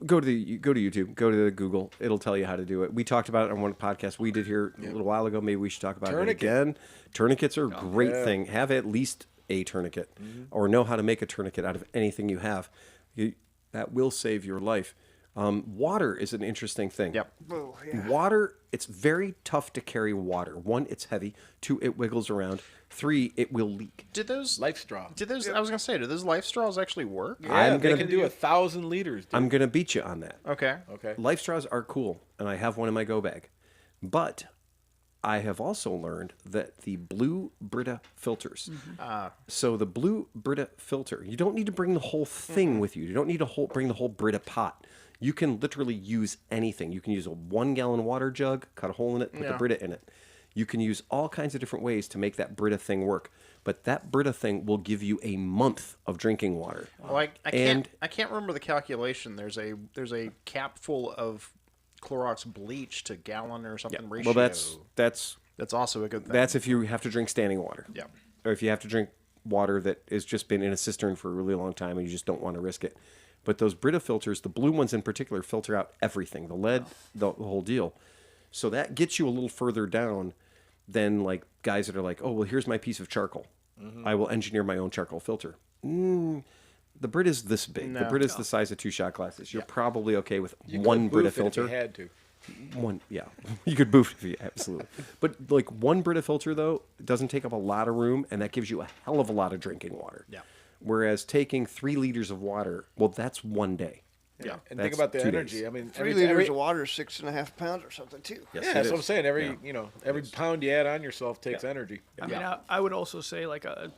go to YouTube, go to Google. It'll tell you how to do it. We talked about it on one podcast we did here a little while ago. Maybe we should talk about Tourniquet. it again. Tourniquets are a great thing. Have at least a tourniquet, or know how to make a tourniquet out of anything you have. That will save your life. Water is an interesting thing. Yep. Oh, yeah. Water, it's very tough to carry water. 1, it's heavy. 2, it wiggles around. 3, it will leak. Did those Life straw. I was going to say, do those life straws actually work? Yeah, I'm they gonna can do 1,000 liters. Dude. I'm going to beat you on that. Okay. Okay. Life straws are cool, and I have one in my go bag. But I have also learned that the blue Brita filters. So the blue Brita filter, you don't need to bring the whole thing with you. You don't need to bring the whole Brita pot. You can literally use anything. You can use a 1-gallon water jug, cut a hole in it, put the Brita in it. You can use all kinds of different ways to make that Brita thing work. But that Brita thing will give you a month of drinking water. Well, I can't remember the calculation. There's a cap full of Clorox bleach to gallon or something ratio. Well, that's also a good thing. That's if you have to drink standing water. Yeah. Or if you have to drink water that has just been in a cistern for a really long time and you just don't want to risk it. But those Brita filters, the blue ones in particular, filter out everything, the lead, the whole deal. So that gets you a little further down than like guys that are like, oh, well, here's my piece of charcoal. I will engineer my own charcoal filter. The Brita's this big. The Brita's the size of 2 shot glasses. You're probably okay with You could one Brita boof it if you filter. had to. One, yeah, you could boof if you absolutely. But like one Brita filter though doesn't take up a lot of room, and that gives you a hell of a lot of drinking water. Yeah. Whereas taking 3 liters of water, well, that's 1 day. Yeah. And That's think about the 2 energy. days. I mean, 3 every- liters of water is 6.5 pounds or something too. Yes, Yeah, it that's is. what I'm saying. Every pound you add on yourself takes energy. I mean, I would also say like a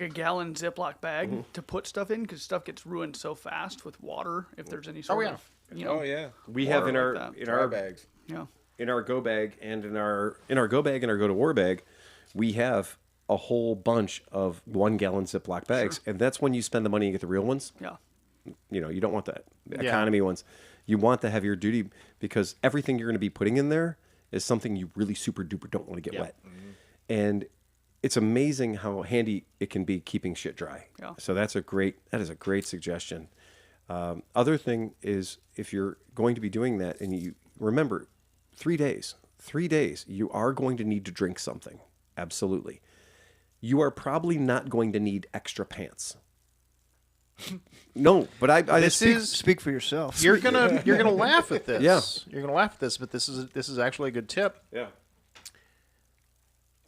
gallon Ziploc bag to put stuff in because stuff gets ruined so fast with water if there's any sort yeah. of Oh yeah. We have in Water our like that. in Dry our bags. yeah. in our go bag and in our go bag and our go to war bag, we have a whole bunch of 1-gallon Ziploc bags, and that's when you spend the money and get the real ones. Yeah. You know, you don't want the economy ones. You want the heavier duty because everything you're going to be putting in there is something you really super duper don't want to get wet. And it's amazing how handy it can be keeping shit dry. Yeah. So that is a great suggestion. Other thing is if you're going to be doing that, and you remember 3 days, you are going to need to drink something. Absolutely. You are probably not going to need extra pants. No, but I Speak for yourself. You're gonna laugh at this. Yeah. You're gonna laugh at this, but this is actually a good tip. yeah.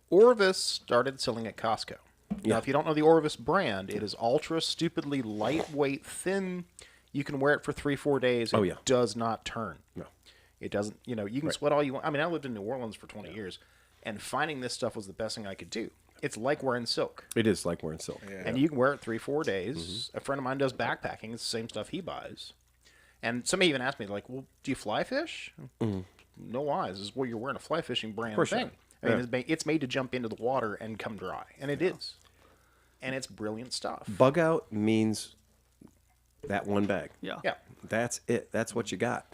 Orvis started selling at Costco. Yeah. Now, if you don't know the Orvis brand, it is ultra stupidly lightweight, thin. You can wear it for 3-4 days. Oh, It yeah. does not turn. No. It doesn't. You know, you can sweat all you want. I mean, I lived in New Orleans for 20 years, and finding this stuff was the best thing I could do. It's like wearing silk. It is like wearing silk. And you can wear it 3-4 days. A friend of mine does backpacking. It's the same stuff he buys. And somebody even asked me, like, well, do you fly fish? No why. This is where you're wearing a fly fishing brand course you thing. are. I mean, it's made to jump into the water and come dry. And it is. And it's brilliant stuff. Bug out means that one bag. Yeah. Yeah. That's it. That's what you got.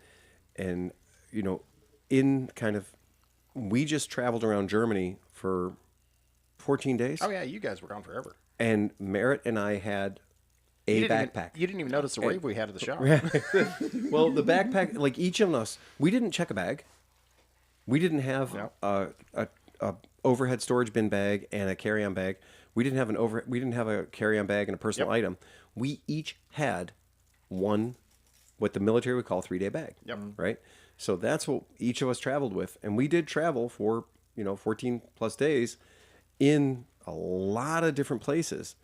And, you know, in kind of, we just traveled around Germany for 14 days. Oh, yeah. You guys were gone forever. And Merritt and I had a backpack. You didn't even notice the rave we had at the shop. Well, the backpack, like each of us, we didn't check a bag. We didn't have No. a overhead storage bin bag and a carry-on bag. We didn't have a carry-on bag and a personal item. We each had one, what the military would call a 3-day bag. Yep. Right. So that's what each of us traveled with. And we did travel for, 14 plus days in a lot of different places.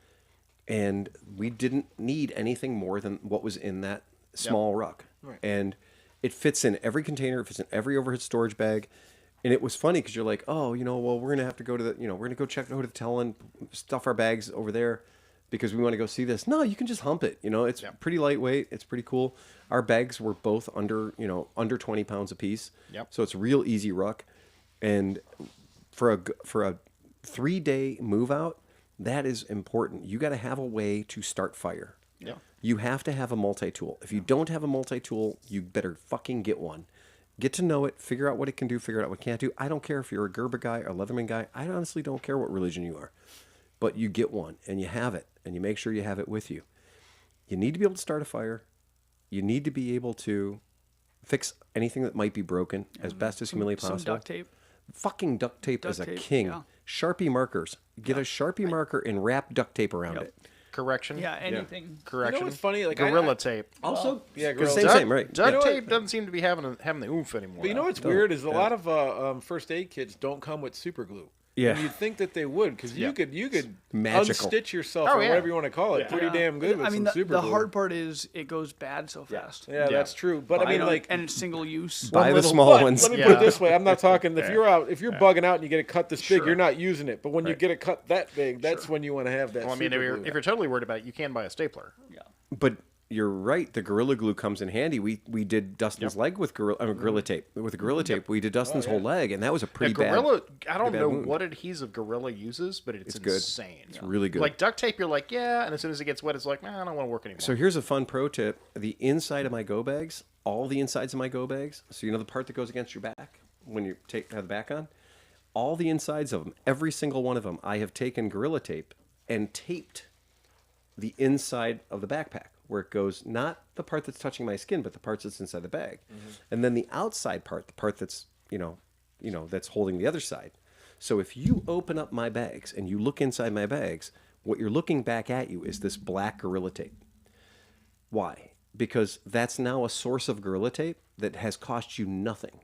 And we didn't need anything more than what was in that small ruck. Right. And it fits in every container, it fits in every overhead storage bag. And it was funny because you're like, oh, well, we're going to have to go to we're going to go check the hotel and stuff our bags over there because we want to go see this. No, you can just hump it. It's pretty lightweight. It's pretty cool. Our bags were both under 20 pounds a piece. Yep. So it's a real easy ruck. And for a 3-day move out, that is important. You got to have a way to start fire. Yeah. You have to have a multi-tool. If you don't have a multi-tool, you better fucking get one. Get to know it, figure out what it can do, figure out what it can't do. I don't care if you're a Gerber guy or a Leatherman guy. I honestly don't care what religion you are. But you get one, and you have it, and you make sure you have it with you. You need to be able to start a fire. You need to be able to fix anything that might be broken as best as humanly possible. Some duct tape. Fucking duct tape is a king. Yeah. Sharpie markers. Get a Sharpie marker and wrap duct tape around it. Correction. Yeah, anything. Correction. You know what's funny? Like Gorilla tape. Also, yeah, because gorilla same, right? Duct You know what? tape doesn't seem to be having the oomph anymore. But you know what's weird is a lot of first aid kits don't come with super glue. Yeah. And you'd think that they would because you could magical. unstitch yourself Oh, or yeah. whatever you want to call it pretty damn good with I mean, some super the glue. hard part is it goes bad so fast. Yeah, that's true. But I mean, like, and it's single use. Buy the little- small but ones. Let me put it this way: I'm not talking. If you're bugging out and you get a cut this big, you're not using it. But when you get a cut that big, that's when you want to have that. Well, I mean, super if glue. you're totally worried about it, you can buy a stapler. But you're right. The Gorilla Glue comes in handy. We did Dustin's leg with Gorilla Tape. With the Gorilla Tape, we did Dustin's whole leg, and that was a pretty Gorilla, bad. I don't bad know wound. what adhesive Gorilla uses, but it's good. insane. It's really good. Like duct tape, you're like, yeah, and as soon as it gets wet, it's like, I don't want to work anymore. So here's a fun pro tip: the inside of my go bags, all the insides of my go bags. So the part that goes against your back when you have the back on, all the insides of them, every single one of them, I have taken Gorilla Tape and taped the inside of the backpack where it goes, not the part that's touching my skin, but the parts that's inside the bag, and then the outside part, the part that's that's holding the other side. So if you open up my bags and you look inside my bags, what you're looking back at you is this black Gorilla Tape. Why? Because that's now a source of Gorilla Tape that has cost you nothing.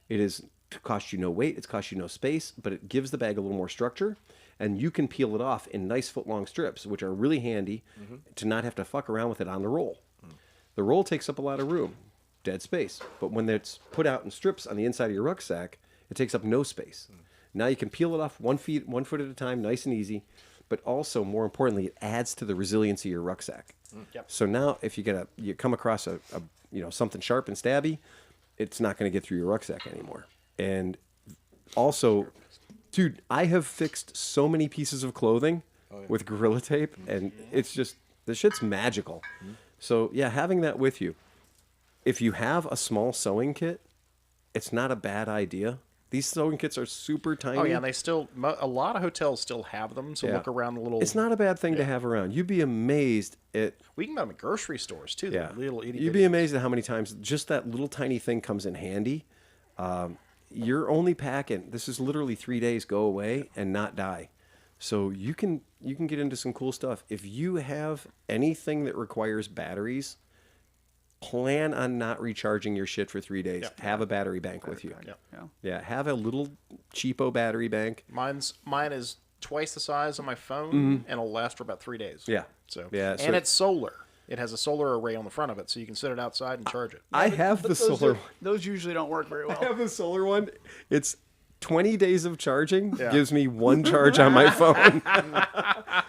It has cost you no weight, it's cost you no space, but it gives the bag a little more structure, and you can peel it off in nice foot-long strips, which are really handy to not have to fuck around with it on the roll. The roll takes up a lot of room, dead space, but when it's put out in strips on the inside of your rucksack, it takes up no space. Now you can peel it off 1 foot at a time, nice and easy, but also, more importantly, it adds to the resiliency of your rucksack. So now if you come across a something sharp and stabby, it's not going to get through your rucksack anymore. And also, dude, I have fixed so many pieces of clothing with Gorilla Tape, and it's just, the shit's magical. So yeah, having that with you. If you have a small sewing kit, it's not a bad idea. These sewing kits are super tiny. Oh yeah, and they still, a lot of hotels still have them. So look around the little. It's not a bad thing to have around. You'd be amazed at. We can buy them at grocery stores too. Yeah, The little itty you'd be amazed at how many times just that little tiny thing comes in handy. You're only packing. This is literally 3 days. Go away and not die. So you can get into some cool stuff. If you have anything that requires batteries, plan on not recharging your shit for 3 days. Have a battery bank with you. Yeah. Have a little cheapo battery bank. Mine is twice the size of my phone, and it'll last for about 3 days. Yeah. So Yeah, and it's solar. It has a solar array on the front of it, so you can set it outside and charge it. I have the solar one. Those usually don't work very well. I have the solar one. It's 20 days of charging gives me one charge on my phone.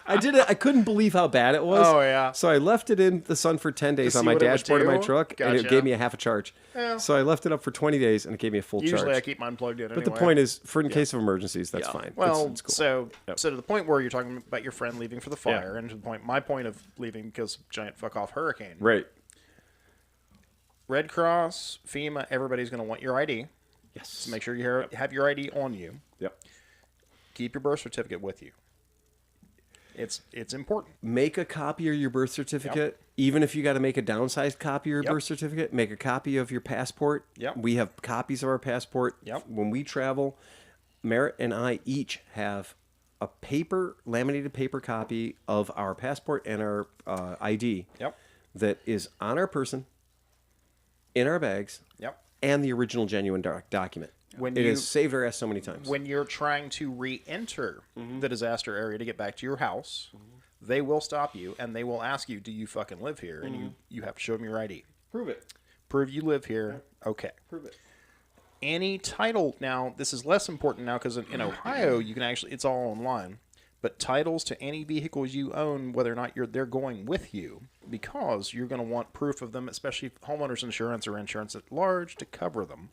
I did it. I couldn't believe how bad it was. Oh, yeah. So I left it in the sun for 10 days To on see my what it would dashboard of my do? truck, and it Gotcha. gave me a half a charge. Yeah. So I left it up for 20 days, and it gave me a full Usually I charge. keep mine plugged in But anyway. the point is, for in case of emergencies, that's fine. Well, it's cool. so to the point where you're talking about your friend leaving for the fire, and to the point, my point of leaving because giant fuck off hurricane. Right. Red Cross, FEMA, everybody's going to want your ID. Yes. So make sure you have your ID on you. Yep. Keep your birth certificate with you. It's important. Make a copy of your birth certificate. Even if you got to make a downsized copy of your birth certificate, make a copy of your passport. Yep. We have copies of our passport. Yep. When we travel, Merritt and I each have a laminated paper copy of our passport and our ID. Yep. That is on our person, in our bags. Yep. and the original genuine document. When It you- has saved our ass so many times. When you're trying to re-enter the disaster area to get back to your house, they will stop you and they will ask you, "Do you fucking live here?" And you have to show them your ID. Prove it. Prove you live here. Okay. Prove it. Any title now, this is less important now because in Ohio you can actually, it's all online. But titles to any vehicles you own, whether or not they're going with you, because you're going to want proof of them, especially homeowners insurance or insurance at large, to cover them.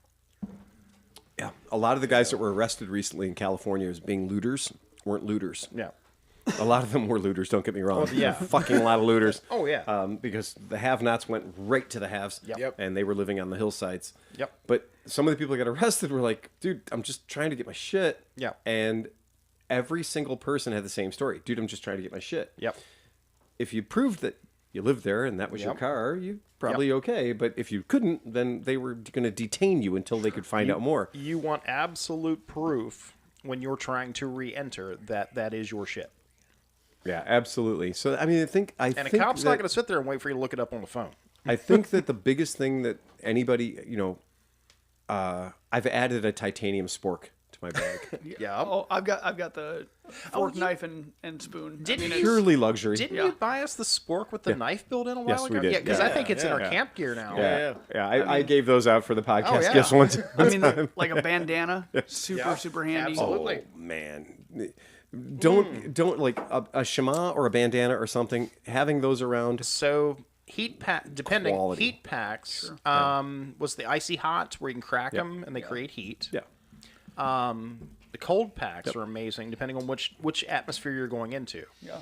Yeah. A lot of the guys that were arrested recently in California as being looters weren't looters. Yeah. A lot of them were looters, don't get me wrong. yeah. Fucking a lot of looters. Oh, yeah. Because the have-nots went right to the haves. Yep. And they were living on the hillsides. Yep. But some of the people that got arrested were like, dude, I'm just trying to get my shit. Yeah. And every single person had the same story. Dude, I'm just trying to get my shit. Yep. If you proved that you lived there and that was your Yep. car, you probably okay. But if you couldn't, then they were going to detain you until they could find out more. You want absolute proof when you're trying to re-enter that is your shit. Yeah, absolutely. So, I mean, I think And a cop's not going to sit there and wait for you to look it up on the phone. I think that the biggest thing that anybody, I've added a titanium spork to my bag. Yeah. Oh, I've got the fork, knife, and spoon. Didn't it's- you- Purely luxury. Didn't Yeah. you buy us the spork with the knife built in a while Yes, ago? we did. Yeah, because Yeah. I think it's in our Yeah. camp gear now. Yeah. I gave those out for the podcast yeah. gifts once. I mean, like a bandana, super handy. Absolutely. Oh, man. Don't like a shema or a bandana or something. Having those around. So heat pack, depending Quality. heat packs. Was the icy hot where you can crack them and they create heat. Yeah. The cold packs are amazing depending on which atmosphere you're going into. Yeah.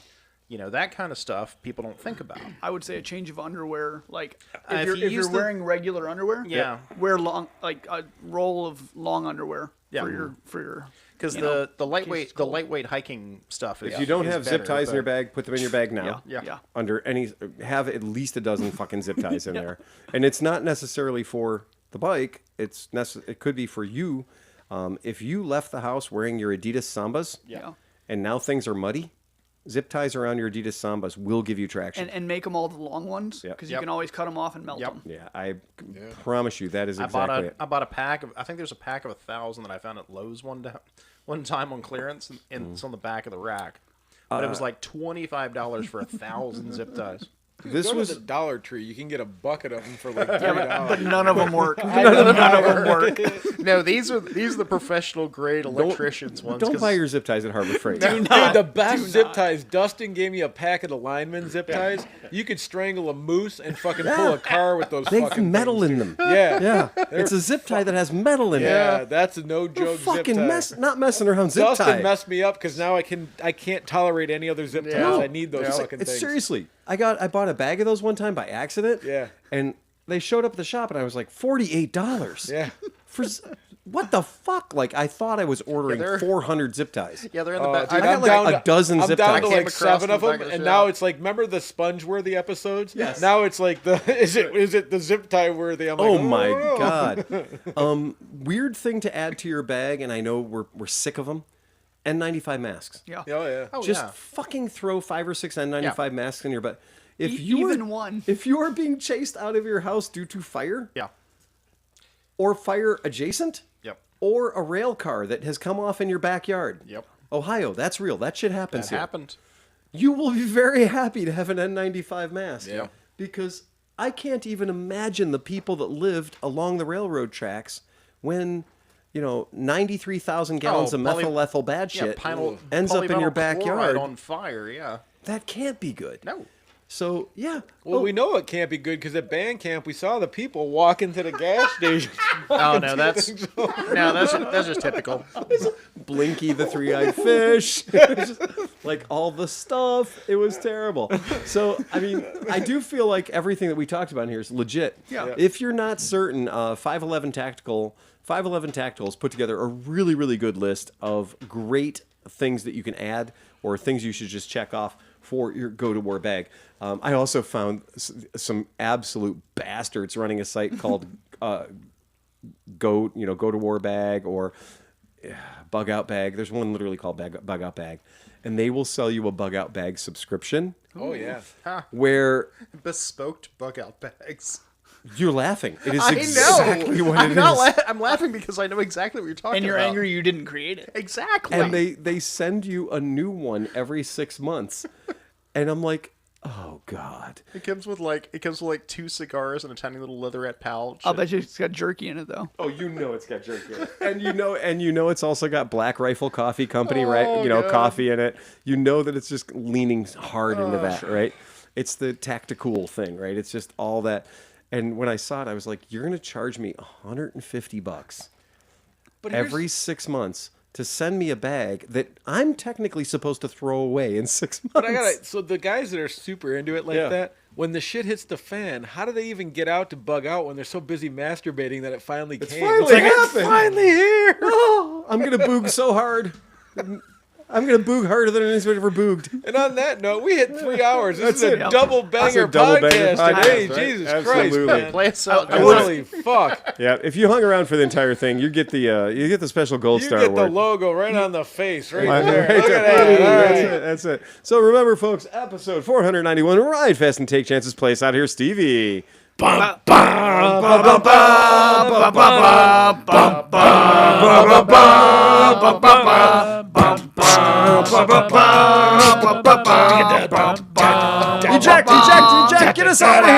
You know, that kind of stuff people don't think about. I would say a change of underwear. Like If if you you're use the- wearing regular underwear, Yeah. wear long, like a roll of long underwear Yeah. for your Because you know, the case it's cold. lightweight hiking stuff is If you don't is have zip better, ties in your but- bag, put them in your bag now. Yeah. Under any, have at least a dozen fucking zip ties in there, and it's not necessarily for the bike. It could be for you. If you left the house wearing your Adidas Sambas, Yeah. and now things are muddy, zip ties around your Adidas Sambas will give you traction. And make them all the long ones Yep. because Yep. you can always cut them off and melt Yep. them. Yeah, I promise you that is I exactly it. bought a pack of, I think there's a pack of 1,000 that I found at Lowe's one time on clearance, and it's on the back of the rack. But it was like $25 for 1,000 zip ties. This Go was to the Dollar Tree. You can get a bucket of them for like $3. But none of them work. None of them work. No, these are the professional grade electricians ones. don't 'cause- buy your zip ties at Harbor Freight. Dude, the best zip ties. Dustin gave me a pack of the lineman zip ties. You could strangle a moose and fucking pull a car with those They have fucking metal things, in dude. them. Yeah. Yeah, it's a zip tie that has metal in it. Yeah, that's a no Don't joke zip fucking tie. not messing around zip Dustin tie. messed me up because now I can't tolerate any other zip ties. No. I need those No. fucking It's things. seriously. I bought a bag of those one time by accident. Yeah. And they showed up at the shop, and I was like, $48. Yeah. For what the fuck? Like I thought I was ordering they're- 400 zip ties. Yeah, they're in the Oh, back. dude, I got I'm like down a dozen I'm zip down ties. to Came like across 7 the of them, back of the and shop. now it's like, remember the sponge-worthy episodes? Yes. Now it's like is it the zip tie-worthy? I'm like, Oh my no. god. Weird thing to add to your bag, and I know we're sick of them. N95 masks. Yeah. Oh yeah. Oh, Just yeah. fucking throw 5 or 6 N95 masks in your butt. If Even one. If you are being chased out of your house due to fire, Yeah. or fire adjacent, Yep. or a rail car that has come off in your backyard. Yep. Ohio, that's real. That shit happens That here. happened. You will be very happy to have an N95 mask. Yeah. Because I can't even imagine the people that lived along the railroad tracks when, 93,000 gallons Oh, of poly- methyl ethyl bad Yeah, shit polyvinyl ends up in your chloride backyard. on fire. Yeah. That can't be good. No. So, yeah. Well, we know it can't be good because at band camp we saw the people walking to the gas station. Oh no, that's just typical. Blinky the three-eyed fish, Just, like all the stuff. It was terrible. So, I mean, I do feel like everything that we talked about in here is legit. Yeah. If you're not certain, 511 Tacticals put together a really, really good list of great things that you can add or things you should just check off for your go-to-war bag. I also found some absolute bastards running a site called Go-to-War Bag or Bug Out Bag. There's one literally called Bug Out Bag. And they will sell you a Bug Out Bag subscription Oh yeah. where Bespoke bug out bags. You're laughing. It is I exactly know. what I'm it not is. I'm laughing because I know exactly what you're talking And you're about. angry you didn't create it. Exactly. And they send you a new one every 6 months, and I'm like, oh God. It comes with like 2 cigars and a tiny little leatherette pouch. I'll bet you it's got jerky in it though. Oh, you know it's got jerky in it. And you know it's also got Black Rifle Coffee Company, right? Oh, You know, God. coffee in it. You know that it's just leaning hard into that, right? It's the tactical thing, right? It's just all that. And when I saw it, I was like, you're going to charge me $150 But every 6 months to send me a bag that I'm technically supposed to throw away in 6 months. But I gotta. So the guys that are super into it like Yeah. that, when the shit hits the fan, how do they even get out to bug out when they're so busy masturbating that it finally came? finally it's like, happened. It's finally here. Oh, I'm going to boog so hard. I'm going to boog harder than anybody's ever booged. And on that note, we hit 3 hours. This That's is it. a double banger double banger podcast today. podcast, right? Jesus Absolutely. Christ, man. Play us out. Holy fuck! Yeah, if you hung around for the entire thing, you get the special gold You star get the award. logo right on the face, right Right there. there. Look at that. All That's right. it. That's it. So remember, folks, episode 491. Ride fast and take chances. Play us out here, Stevie. Eject! Get us out of here!